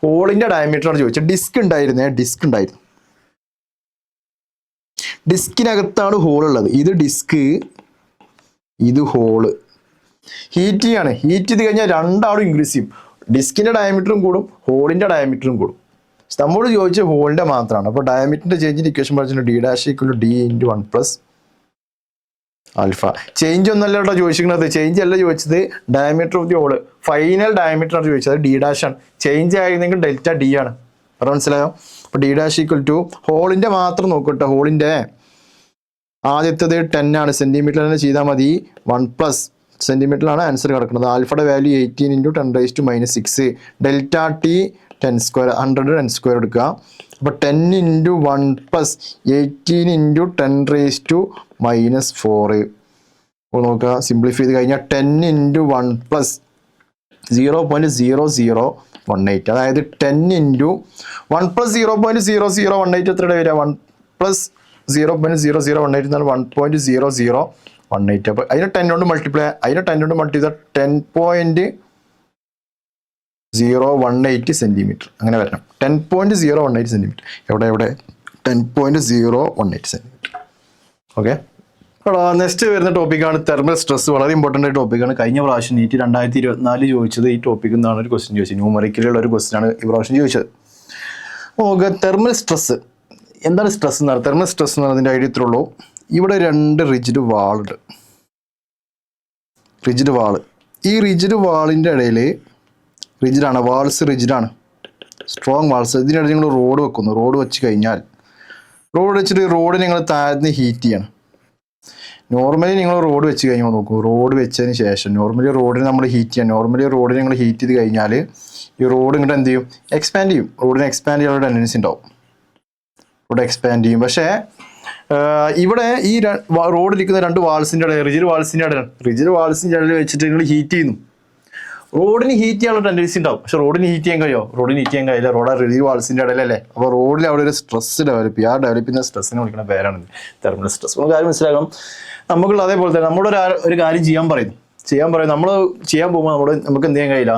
ഹോളിന്റെ ഡയമീറ്റർ ആണ് ചോദിച്ചത്. ഡിസ്ക് ഉണ്ടായിരുന്നു. ഡിസ്കിനകത്താണ് ഹോൾ ഉള്ളത്. ഇത് ഡിസ്ക്, ഇത് ഹോള്. ഹീറ്റ് ചെയ്ത് കഴിഞ്ഞാൽ രണ്ടാളും ഇൻക്രീസ് ചെയ്യും. ഡിസ്കിന്റെ ഡയമീറ്ററും കൂടും, ഹോളിന്റെ ഡയമീറ്ററും കൂടും. നമ്മോട് ചോദിച്ച ഹോളിന്റെ മാത്രമാണ്. അപ്പോൾ ഡയമീറ്ററിന്റെ ചേഞ്ചിന്റെ ഇക്വേഷൻ പറഞ്ഞിട്ടുണ്ട് D' = D × 1 + ആൽഫ. ചേഞ്ച് ഒന്നല്ല കേട്ടോ ചോദിച്ചിരിക്കുന്നത്. ചേഞ്ച് അല്ല ചോദിച്ചത്, diameter of the hole, final diameter ആണ് ചോദിച്ചത്. D' ആണ്. ചേഞ്ച് ആയിരുന്നെങ്കിൽ ΔD ആണ്. പറഞ്ഞ മനസ്സിലായോ? അപ്പോൾ D' = ഹോളിന്റെ മാത്രം നോക്കട്ടെ. ഹോളിന്റെ ആദ്യത്തേത് 10 ആണ്. സെന്റിമീറ്റർ തന്നെ ചെയ്താൽ മതി. 1 + സെന്റിമീറ്ററിലാണ് ആൻസർ കിടക്കുന്നത്. ആൽഫയുടെ വാല്യൂ 18 × 10⁻⁶. ΔT 10² 100 10² എടുക്കുക. അപ്പോൾ 10 × 1 + 18 × 10⁻⁴. അപ്പോൾ നോക്കുക, സിംപ്ലിഫൈ ചെയ്ത് കഴിഞ്ഞാൽ 10 × 1 + 0.0018. അതായത് 10 × 1 + 0.0018 എത്രയുടെ വരിക? 1 + 0.0018 എന്നാൽ 1.0018. അപ്പോൾ അതിനെ 10 കൊണ്ട് മൾട്ടിപ്ലൈ ചെയ്താൽ 10.018 സെന്റിമീറ്റർ അങ്ങനെ വരണം. 10.018 സെന്റിമീറ്റർ. എവിടെ 10.018 സെന്റിമീറ്റർ. ഓക്കെ. നെക്സ്റ്റ് വരുന്ന ടോപ്പിക്കാണ് തെർമൽ സ്ട്രെസ്. വളരെ ഇമ്പോർട്ടൻ്റ് ആയ ടോപ്പിക്കാണ്. കഴിഞ്ഞ പ്രാവശ്യം NEET 2024 ചോദിച്ചത് ഈ ടോപ്പിക്കിൽ നിന്നാണ് ഒരു ക്വസ്റ്റ്യൻ ചോദിച്ചത്. ന്യൂമറിക്കലുള്ള ഒരു ക്വസ്റ്റ്യൻ ആണ് ഈ പ്രാവശ്യം ചോദിച്ചത്. ഓക്കെ. തെർമൽ സ്ട്രെസ് എന്താണ്? സ്ട്രെസ് എന്ന് പറയുന്നത്, തെർമൽ സ്ട്രെസ് എന്ന് പറയുന്നതിൻ്റെ ഐഡിയ ഇത്രേ ഉള്ളൂ. ഇവിടെ 2 റിജിഡ് വാളുണ്ട്. ഈ റിജിഡ് വാളിൻ്റെ ഇടയിൽ റിജിഡാണ്, വാൾസ് റിജിഡാണ്, സ്ട്രോങ് വാൾസ്. ഇതിനിടയിൽ നിങ്ങൾ റോഡ് വെക്കുന്നു. റോഡ് വെച്ച് കഴിഞ്ഞാൽ റോഡ് വെച്ചിട്ട് റോഡ് നിങ്ങൾ താഴ്ന്ന് ഹീറ്റ് ചെയ്യണം. നോർമലി നിങ്ങൾ റോഡ് വെച്ച് കഴിഞ്ഞാൽ നോക്കൂ, റോഡ് വെച്ചതിന് ശേഷം നോർമലി റോഡിന് നമ്മൾ ഹീറ്റ് ചെയ്യാം. നോർമലി റോഡിന് നിങ്ങൾ ഹീറ്റ് ചെയ്ത് കഴിഞ്ഞാൽ ഈ റോഡ് ഇങ്ങോട്ട് എന്ത് ചെയ്യും? എക്സ്പാൻഡ് ചെയ്യും. റോഡിന് എക്സ്പാൻഡ് ചെയ്യാനുള്ള ടെൻഡൻസി ഉണ്ടാവും. റോഡ് എക്സ്പാൻഡ് ചെയ്യും. പക്ഷേ ഇവിടെ ഈ റോഡിലിരിക്കുന്ന രണ്ട് വാൾസിൻ്റെ ഇടയിൽ, റിജിഡ് വാൾസിൻ്റെ ഇടയിൽ വെച്ചിട്ട് നിങ്ങൾ ഹീറ്റ് ചെയ്യുന്നു. റോഡിന് ഹീറ്റ് ചെയ്യാനുള്ള ടെൻഡൻസി ഉണ്ടാവും. പക്ഷെ റോഡിന് ഹീറ്റ് ചെയ്യാൻ കഴിയോ? റോഡിന് ഹീറ്റ് ചെയ്യാൻ കഴിയില്ല. റോഡ് റിജിഡ് വാൾസിൻ്റെ ഇടയിലല്ലേ. അപ്പോൾ റോഡിൽ അവിടെ ഒരു സ്ട്രെസ് ഡെവലപ്പ് ചെയ്യും. ആ ഡെവലപ്പ് ചെയ്യുന്ന സ്ട്രെസ്സിനെ വിളിക്കുന്ന പേരാണ് തെർമൽ സ്ട്രെസ്. നമുക്ക് കാര്യം മനസ്സിലാക്കണം. നമുക്കുള്ള അതേപോലെ തന്നെ നമ്മളൊരു ഒരു കാര്യം ചെയ്യാൻ പറയുന്നു. നമ്മൾ ചെയ്യാൻ പോകുമ്പോൾ നമുക്ക് എന്ത് ചെയ്യാൻ കഴിയില്ല,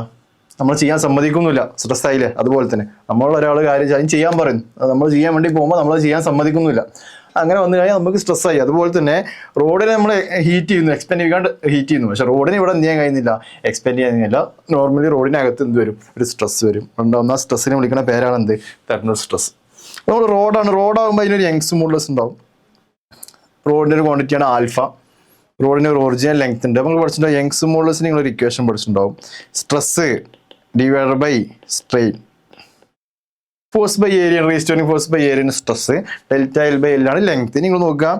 നമ്മൾ ചെയ്യാൻ സമ്മതിക്കുന്നില്ല. സ്ട്രെസ് ആയില്ലേ? അതുപോലെ തന്നെ നമ്മളൊരാൾ കാര്യം ചെയ്യാൻ പറയുന്നു, നമ്മൾ ചെയ്യാൻ വേണ്ടി പോകുമ്പോൾ നമ്മൾ ചെയ്യാൻ സമ്മതിക്കുന്നില്ല. അങ്ങനെ വന്നു കഴിഞ്ഞാൽ നമുക്ക് സ്ട്രെസ്സായി. അതുപോലെ തന്നെ റോഡിനെ നമ്മൾ ഹീറ്റ് ചെയ്യുന്നു, എക്സ്പെൻഡ് ചെയ്യാണ്ട് ഹീറ്റ് ചെയ്യുന്നു. പക്ഷേ റോഡിന് ഇവിടെ എന്ത് ചെയ്യാൻ കഴിയുന്നില്ല, എക്സ്പെൻഡ് ചെയ്യാൻ കഴിയില്ല. നോർമലി റോഡിനകത്ത് എന്ത് വരും? ഒരു സ്ട്രെസ് വരും. ഉണ്ടാവുന്ന സ്ട്രെസ്സിനെ വിളിക്കുന്ന പേരാണ് എന്ത്? Thermal stress. നമ്മൾ റോഡാകുമ്പോൾ അതിനൊരു യങ്സ് മോഡുലസ് ഉണ്ടാവും. റോഡിൻ്റെ ഒരു ക്വാണ്ടിറ്റിയാണ് ആൽഫ. റോഡിന് ഒരു ഒറിജിനൽ ലെങ്ത് ഉണ്ട്. നമ്മൾ പഠിച്ചിട്ടുണ്ടാവും യങ്സ് മോഡുലസിന് നിങ്ങളൊരു ഇക്വേഷൻ പഠിച്ചിട്ടുണ്ടാവും. Stress divided by strain, force by area, restoring force by area stress, delta L by L ആണ് ലെങ്ത്. നിങ്ങൾ നോക്കുക,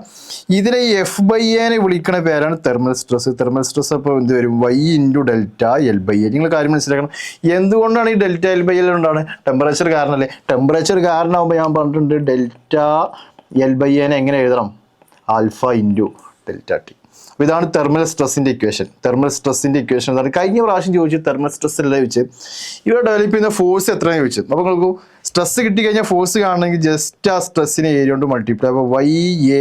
ഇതിനെ എഫ് ബൈ എനെ വിളിക്കുന്ന പേരാണ് തെർമൽ സ്ട്രെസ്. തെർമൽ സ്ട്രെസ് അപ്പോൾ എന്ത് വരും? Y into delta L by A. നിങ്ങൾ കാര്യം മനസ്സിലാക്കണം. എന്തുകൊണ്ടാണ് ഈ ഡെൽറ്റ എൽ ബൈ എൽ ഉണ്ടാണ്? ടെമ്പറേച്ചർ കാരണമല്ലേ. ടെമ്പറേച്ചർ കാരണമാകുമ്പോൾ ഞാൻ പറഞ്ഞിട്ടുണ്ട് ഡെൽറ്റ എൽ ബൈ എനെ എങ്ങനെ എഴുതണം? Alpha into delta T. അപ്പോൾ ഇതാണ് തെർമൽ സ്ട്രെസ്സിൻ്റെ ഇക്വേഷൻ. എന്താണ്? കഴിഞ്ഞ പ്രാവശ്യം ചോദിച്ചു തെർമൽ സ്ട്രെസ് അല്ല ചോദിച്ചു. ഇവിടെ ഡെവലപ്പ് ചെയ്യുന്ന ഫോഴ്സ് എത്രയാണ് ചോദിച്ചു. അപ്പോൾ നിങ്ങൾക്ക് സ്ട്രെസ് കിട്ടിക്കഴിഞ്ഞാൽ ഫോഴ്സ് കാണണമെങ്കിൽ ജസ്റ്റ് ആ സ്ട്രെസ്സിനെ ഏരിയ കൊണ്ട് മൾട്ടിപ്ലൈ. അപ്പോൾ Y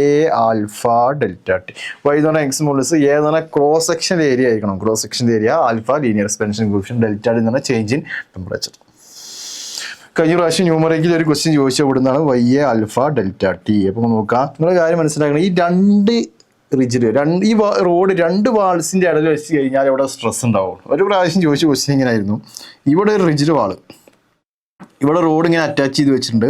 A alpha delta T. Y എന്ന് പറഞ്ഞാൽ എക്സ് മോഡുലസ്, എ എന്ന് പറഞ്ഞാൽ ക്രോസ് സെക്ഷൻ ഏരിയ ആയിരിക്കണം. Cross section area, alpha linear expansion coefficient, delta T എന്ന് പറഞ്ഞാൽ ചേഞ്ച് ഇൻ ടെമ്പറേച്ചർ. കഴിഞ്ഞ പ്രാവശ്യം ന്യൂമറിക്കിൽ ഒരു ക്വസ്റ്റ്യൻ ചോദിച്ച ഇവിടുന്നാണ് Y A alpha delta T. അപ്പോൾ നോക്കാം, നിങ്ങൾ കാര്യം മനസ്സിലാക്കണം. ഈ രണ്ട് റിജിഡ് ഈ റോഡ് രണ്ട് വാൾസിൻ്റെ ഇടയിൽ വെച്ച് കഴിഞ്ഞാൽ ഇവിടെ സ്ട്രെസ് ഉണ്ടാവും. ഒരു പ്രാവശ്യം ചോദിച്ച ക്വസ്റ്റ്യൻ ഇങ്ങനെ ആയിരുന്നു. ഇവിടെ ഒരു റിജിഡ് വാള്, ഇവിടെ റോഡ് ഇങ്ങനെ അറ്റാച്ച് ചെയ്ത് വെച്ചിട്ടുണ്ട്.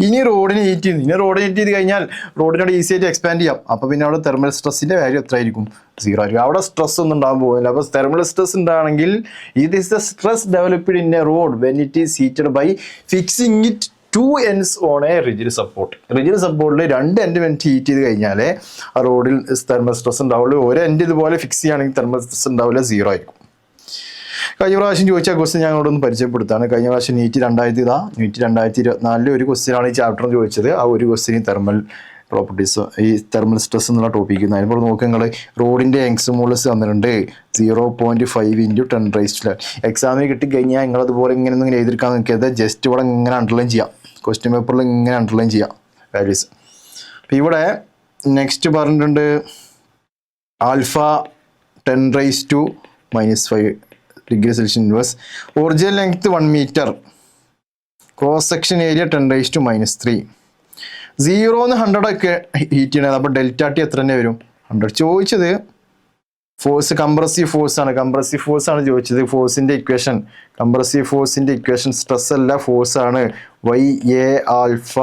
ഇനി റോഡിന് ഹീറ്റ് ചെയ്യുന്നു. റോഡിന് ഹീറ്റ് ചെയ്ത് കഴിഞ്ഞാൽ റോഡിനോട് ഈസി ആയിട്ട് എക്സ്പാൻഡ് ചെയ്യാം. അപ്പോൾ പിന്നെ അവിടെ തെർമൽ സ്ട്രെസ്സിൻ്റെ വാല്യൂ എത്ര ആയിരിക്കും? 0 ആയിരിക്കും. അവിടെ സ്ട്രെസ് ഒന്നും ഉണ്ടാകാൻ പോകുന്നില്ല. അപ്പോൾ തെർമൽ സ്ട്രെസ് ഉണ്ടാണെങ്കിൽ ഇത് is the stress developed in a rod when it is heated by fixing it 2 ends on a rigid support. Rigid സപ്പോർട്ടിൽ 2 end ഹീറ്റ് ചെയ്ത് കഴിഞ്ഞാൽ ആ റോഡിൽ തെർമൽ സ്ട്രെസ് ഉണ്ടാവുള്ളൂ. ഒരു എൻഡ് ഇതുപോലെ ഫിക്സ് ചെയ്യുകയാണെങ്കിൽ തെർമൽ സ്ട്രെസ് ഉണ്ടാവില്ല, 0 ആയിരിക്കും. കഴിഞ്ഞ പ്രാവശ്യം ചോദിച്ച ക്വസ്റ്റ്യൻ ഞങ്ങളോടൊന്ന് പരിചയപ്പെടുത്താണ്. കഴിഞ്ഞ പ്രാവശ്യം നീറ്റ് 2024 ഒരു ക്വസ്റ്റ്യനാണ് ഈ ചാപ്റ്ററിൽ ചോദിച്ചത്. ആ ഒരു ക്വസ്റ്റ്യൻ തെർമൽ പ്രോപ്പർട്ടീസ്, ഈ തെർമൽ സ്ട്രെസ് എന്നുള്ള ടോപ്പിക്ക്. അതിപ്പോൾ നോക്കുക, നിങ്ങൾ റോഡിൻ്റെ യങ്സ് മോഡുലസ് തന്നിട്ടുണ്ട് 0.5 ഇൻറ്റു 10⁻11. എക്സാമിന് കിട്ടിക്കഴിഞ്ഞാൽ നിങ്ങളതുപോലെ ഇങ്ങനെ എഴുതിയെടുക്കാൻ നോക്കിയത് ജസ്റ്റ് ഇവിടെ ഇങ്ങനെ അണ്ടർലൈൻ ചെയ്യാം. ക്വസ്റ്റ്യൻ പേപ്പറിൽ ഇങ്ങനെ അണ്ടർലൈൻ ചെയ്യാം വാല്യൂസ്. അപ്പോൾ ഇവിടെ നെക്സ്റ്റ് പറഞ്ഞിട്ടുണ്ട് alpha 10⁻⁻5 degree Celsius inverse, original length 1 metre, cross section area 10⁻3. 0 എന്ന് 100 ഒക്കെ ഹീറ്റ് ചെയ്യണത്. അപ്പോൾ ഡെൽറ്റ ടി എത്ര തന്നെ വരും? 100. ചോദിച്ചത് ഫോഴ്സ്, കംപ്രസീവ് ഫോഴ്സ് ആണ് ചോദിച്ചത്. കംപ്രസീവ് ഫോഴ്സിൻ്റെ ഇക്വേഷൻ സ്ട്രെസ് അല്ല, ഫോഴ്സ് ആണ്. Y A alpha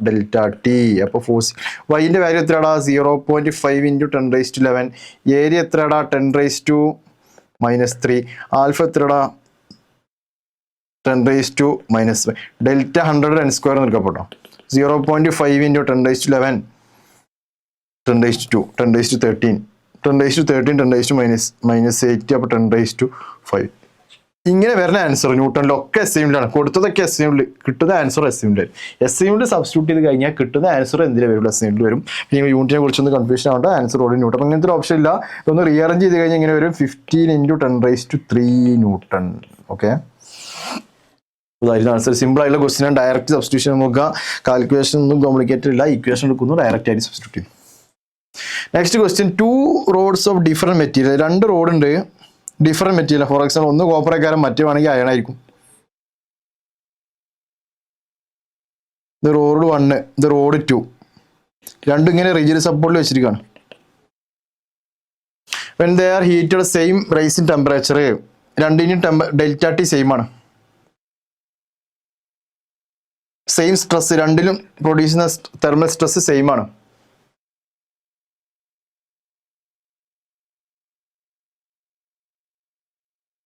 delta T. അപ്പോൾ ഫോഴ്സ് വൈൻ്റെ വാല്യൂ എത്രയാടാ? 0.5 ഇൻറ്റു 10⁻11. ഏരിയ എത്രയാടാ? 10⁻3. ആൽഫ എത്രയാടാ? 10⁻5. ഡെൽറ്റ 100 n² നിൽക്കപ്പെട്ടോ. 0.5 ഇൻറ്റു 10⁻11, 10⁻2, 10⁻13, 10⁻−8. അപ്പോൾ 10⁻5. ഇങ്ങനെ വരുന്ന ആൻസർ ന്യൂട്ടണിലൊക്കെ എസ്യൂമിലാണ് കൊടുത്തതൊക്കെ. എസ്യൂമിൽ കിട്ടുന്ന ആൻസർ എസ്യൂമിൽ സബ്സ്റ്റിറ്റ്യൂട്ട് ചെയ്ത് കഴിഞ്ഞാൽ കിട്ടുന്ന ആൻസർ എന്തിനു വരും? എസ്യൂമിൽ വരും. നിങ്ങൾ യൂണിറ്റിനെ കുറിച്ചൊന്ന് കൺഫ്യൂഷൻ ആവേണ്ട. ആൻസർ ഓടി ന്യൂട്ടൺ. അങ്ങനത്തെ ഒരു ഓപ്ഷൻ ഇല്ല. ഇതൊന്ന് റീഅറേഞ്ച് ചെയ്ത് കഴിഞ്ഞാൽ ഇങ്ങനെ വരും 15 ഇൻറ്റു 10⁻3 ന്യൂട്ടൺ. ഓക്കെ, അതായിരുന്നു ആൻസർ. സിമ്പിൾ ആയിട്ടുള്ള ക്വസ്റ്റ്യൻ. ഡയറക്റ്റ് സബ്സ്റ്റിറ്റ്യൂഷൻ നോക്കുക. കാൽക്കുലേഷൻ ഒന്നും കോംപ്ലിക്കേറ്റഡ് ഇല്ല. ഇക്വേഷൻ എടുക്കുന്നു, ഡയറക്റ്റ് ആയിട്ട് സബ്സ്റ്റിറ്റ്യൂട്ട് ചെയ്യുന്നു. Next question, 2 rods of different material. 2 rod ഉണ്ട്, ഡിഫറെൻറ്റ് മെറ്റീരിയൽ. ഫോർ എക്സാമ്പിൾ, ഒന്ന് കോപ്പറേക്കാരം, മറ്റേ വേണമെങ്കിൽ അയണായിരിക്കും. ഇത് റോഡ് 1, ഇത് റോഡ് 2. രണ്ടും ഇങ്ങനെ റിജിഡ് സപ്പോർട്ടിൽ വെച്ചിരിക്കുകയാണ്. When they are heated same rice in temperature. രണ്ടിനും ഡെൽറ്റ ടി സെയിം ആണ്. സെയിം സ്ട്രെസ്, രണ്ടിലും പ്രൊഡ്യൂസ് ചെയ്യുന്ന തെർമൽ സ്ട്രെസ് സെയിം ആണ്.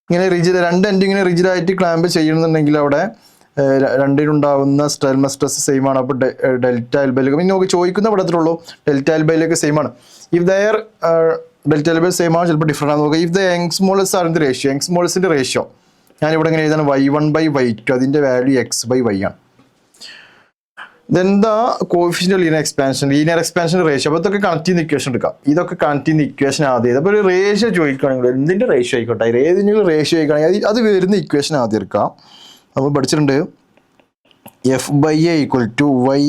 ഇങ്ങനെ റിജിഡ്, രണ്ട് എൻഡ് ഇങ്ങനെ റിജിഡായിട്ട് ക്ലാമ്പ് ചെയ്യുന്നുണ്ടെങ്കിൽ അവിടെ രണ്ടിനുണ്ടാവുന്ന സ്റ്റെൽമ സ്ട്രെസ് സെയിം ആണ്. അപ്പോൾ ഡെൽറ്റ എൽബയിലേക്ക് പിന്നെ നമുക്ക് ചോദിക്കുന്ന പടത്തിലുള്ളൂ ഡെൽറ്റ എൽബയിലേക്ക് സെയിം ആണ്. If their delta L by same ആണ്, ചിലപ്പോൾ ഡിഫറെൻ്റ് ആണ് നോക്കുക. If the Young's modulus are in the ratio, യങ്സ്മോൾസിൻ്റെ റേഷ്യോ ഞാനിവിടെ ഇങ്ങനെ എഴുതാണ് y1/y2, അതിൻ്റെ വാല്യൂ x/y ആണ്. Then the coefficient of linear expansion ratio. അപ്പോൾ ഇതൊക്കെ കണക്ട് ചെയ്യുന്ന ഇക്വേഷൻ എടുക്കാം. ഇതൊക്കെ കണക്ട് ചെയ്യുന്ന ഇക്വേഷൻ ആദ്യം. അപ്പോൾ ഒരു റേഷ്യോ ചോദിക്കുകയാണെങ്കിൽ എന്തിൻ്റെ റേഷ്യോ ആയിക്കോട്ടെ, ഏതിൻ്റെ റേഷ്യോ ആയിക്കുകയാണെങ്കിൽ അത് വരുന്ന ഇക്വേഷൻ ആദ്യം എടുക്കാം. നമ്മൾ പഠിച്ചിട്ടുണ്ട് f/a = y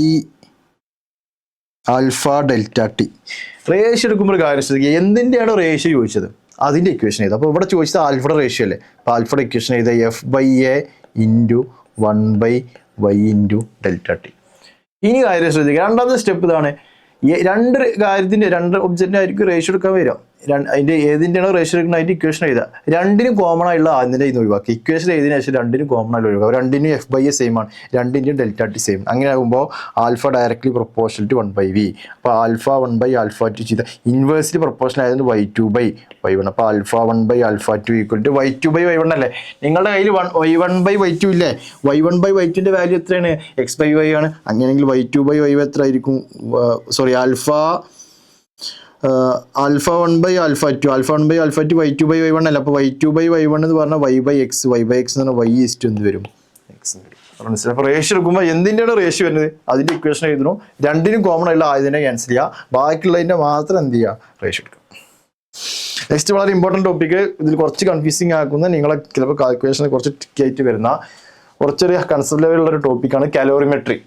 alpha delta T. Ratio എടുക്കുമ്പോൾ കാര്യം ശ്രദ്ധിക്കുക, എന്തിൻ്റെയാണോ റേഷ്യോ ചോദിച്ചത് അതിൻ്റെ ഇക്വേഷൻ ചെയ്ത്. അപ്പോൾ ഇവിടെ ചോദിച്ചത് ആൽഫയുടെ റേഷ്യോ അല്ലേ, അപ്പോൾ ആൽഫയുടെ ഇക്വേഷൻ ചെയ്ത് f/a × 1/y × ഡെൽറ്റ ടി. ഇനി കാര്യം ശ്രദ്ധിക്കുക, രണ്ടാമത്തെ സ്റ്റെപ്പ് ഇതാണ്. രണ്ട് കാര്യത്തിൻ്റെ രണ്ട് ഒബ്ജക്റ്റിൻ്റെ ആയിരിക്കും റേഷ്യോ എടുക്കാൻ വരിക. അതിൻ്റെ ഏതിൻ്റെയാണോ റേഷ്യോ എടുക്കുന്നത് അതിൻ്റെ ഇക്വേഷൻ എഴുതുക. രണ്ടിനും കോമൺ ആയിട്ടുള്ള അതിൻ്റെ ഇന്ന് ഒഴിവാക്കി ഇക്വേഷൻ എഴുതിയതിനു ശേഷം രണ്ടിനും കോമൺ ആയിട്ട് ഒഴിവാക്കുക. രണ്ടിനും f/a സെയിം ആണ്, രണ്ടിൻ്റെയും ഡെൽറ്റ ടി സെയിം. അങ്ങനെ ആകുമ്പോൾ alpha directly proportional to 1/v. അപ്പോൾ ആൽഫ 1/α2 ചെയ്ത ഇൻവേഴ്സ്ലി പ്രൊപ്പോർഷണൽ ആയതുകൊണ്ട് y2/y1. അപ്പോൾ ആൽഫ 1/α2 = y2/y1 അല്ലേ. നിങ്ങളുടെ കയ്യിൽ y1/y2 ഇല്ലേ, y1/y2ൻ്റെ വാല്യൂ എത്രയാണ്, x/y ആണ്. അങ്ങനെയെങ്കിൽ y2/y എത്ര ആയിരിക്കും, ആൽഫ 1/α2 y2/y1 അല്ല. അപ്പോൾ y2/y1 എന്ന് പറഞ്ഞാൽ y/x എന്ന് പറഞ്ഞാൽ y എന്ത് വരും, x എന്ന് വരും. അപ്പോൾ റേഷ്യോ എടുക്കുമ്പോൾ എന്തിൻ്റെയാണ് റേഷ്യോ വരുന്നത് അതിൻ്റെ ഇക്വേഷൻ എഴുതണു. രണ്ടിനും കോമൺ ആയിട്ടുള്ള ആയതിനെ ക്യാൻസൽ ചെയ്യുക, ബാക്കിയുള്ളതിൻ്റെ മാത്രം എന്ത് ചെയ്യുക, റേഷ്യോ എടുക്കുക. നെക്സ്റ്റ് വളരെ ഇമ്പോർട്ടൻറ്റ് ടോപ്പിക്ക്, ഇതിൽ കുറച്ച് കൺഫ്യൂസിങ് ആക്കുന്ന നിങ്ങളെ ചിലപ്പോൾ കാൽക്കുലേഷന് കുറച്ച് ട്രിക്കായിട്ട് വരുന്ന കുറച്ചൊരു കൺസെപ്റ്റ് ലെവലുള്ളൊരു ടോപ്പിക്കാണ് കാലോറിമെട്രി.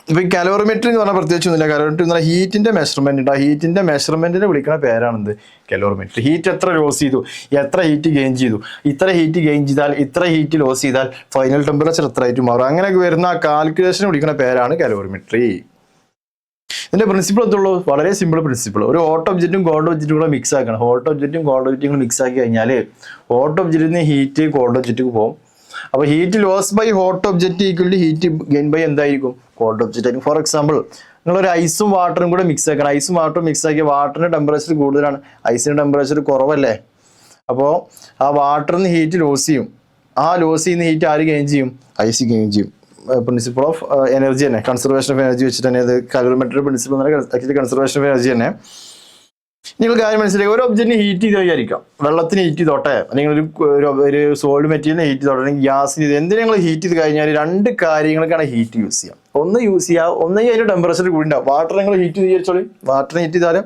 ഇപ്പോൾ ഈ കാലോറിമെട്രി എന്ന് പറഞ്ഞാൽ പ്രത്യേകിച്ച് ഒന്നുമില്ല. കാലോറിമെട്രി എന്ന് പറഞ്ഞാൽ ഹീറ്റിൻ്റെ മെഷർമെൻറ്റ് ഉണ്ട്. ആ ഹീറ്റിൻ്റെ മെഷർമെൻറ്റിനെ വിളിക്കുന്ന പേരാണെന്ത്, കാലോറിമെട്രി. ഹീറ്റ് എത്ര ലോസ് ചെയ്തു, എത്ര ഹീറ്റ് ഗെയിൻ ചെയ്തു, ഇത്ര ഹീറ്റ് ഗെയിൻ ചെയ്താൽ ഇത്ര ഹീറ്റ് ലോസ് ചെയ്താൽ ഫൈനൽ ടെമ്പറേച്ചർ എത്ര ആയിട്ട് മാറും, അങ്ങനെയൊക്കെ വരുന്ന ആ കാൽക്കുലേഷനെ വിളിക്കുന്ന പേരാണ് കാലോറിമെട്രി. ഇതിൻ്റെ പ്രിൻസിപ്പിൾ എന്തുള്ളൂ, വളരെ സിമ്പിൾ പ്രിൻസിപ്പിൾ. ഒരു ഹോട്ട് ഒബ്ജക്റ്റും കോൾഡ് ഒബ്ജക്റ്റും കൂടെ മിക്സ് ആക്കണം. ഹോട്ട് ഒബ്ജക്റ്റും കോൾഡ് ഒബ്ജക്റ്റും കൂടെ മിക്സ് ആക്കി കഴിഞ്ഞാൽ ഹോട്ട് ഒബ്ജക്റ്റിൽ നിന്ന് ഹീറ്റ് കോൾഡ് ഒബ്ജക്റ്റിക്ക് പോകും. അപ്പോൾ heat loss by hot object equal heat gain by എന്തായിരിക്കും, കോൾഡ് ഒബ്ജക്റ്റ് ആയിരിക്കും. ഫോർ എക്സാമ്പിൾ, നിങ്ങളൊരു ഐസും വാട്ടറും കൂടെ മിക്സ് ആക്കണം. ഐസും വാട്ടറും മിക്സ് ആക്കിയ വാട്ടറിൻ്റെ ടെമ്പറേച്ചർ കൂടുതലാണ്, ഐസിൻ്റെ ടെമ്പറേച്ചർ കുറവല്ലേ. അപ്പോൾ ആ വാട്ടറിൽ നിന്ന് ഹീറ്റ് ലോസ് ചെയ്യും. ആ ലോസ് ചെയ്യുന്ന ഹീറ്റ് ആര് ഗെയിൻ ചെയ്യും, ഐസ് ഗെയിൻ ചെയ്യും. പ്രിൻസിപ്പിൾ ഓഫ് എനർജി തന്നെ, കൺസർവേഷൻ ഓഫ് എനർജി വെച്ചിട്ട് തന്നെ. അത് കാലോറിമെട്രി പ്രിൻസിപ്പിൾ എന്ന് കൺസർവേഷൻ ഓഫ് എനർജി തന്നെ. നിങ്ങൾ കാര്യം മനസ്സിലാക്കുക, ഒരു ഒബ്ജക്റ്റിന് ഹീറ്റ് ചെയ്ത് വിചാരിക്കാം, വെള്ളത്തിന് ഹീറ്റ് ചെയ്തോട്ടെ, അല്ലെങ്കിൽ ഒരു സോളിഡ് മെറ്റീരിയലിന് ഹീറ്റ് ചെയ്തോട്ടെ, അല്ലെങ്കിൽ ഗ്യാസിന് ചെയ്ത് എന്തിനും നിങ്ങൾ ഹീറ്റ് ചെയ്ത് കഴിഞ്ഞാൽ രണ്ട് കാര്യങ്ങൾക്കാണ് ഹീറ്റ് യൂസ് ചെയ്യുക. ഒന്ന് യൂസ് ചെയ്യുക, ഒന്നെങ്കിൽ അതിൻ്റെ ടെമ്പറേച്ചർ കൂടി ഉണ്ടാവും. വാട്ടർ നിങ്ങൾ ഹീറ്റ് ചെയ്ത് വിചാരിച്ചോളി, വാട്ടറിന് ഹീറ്റ് ചെയ്താലും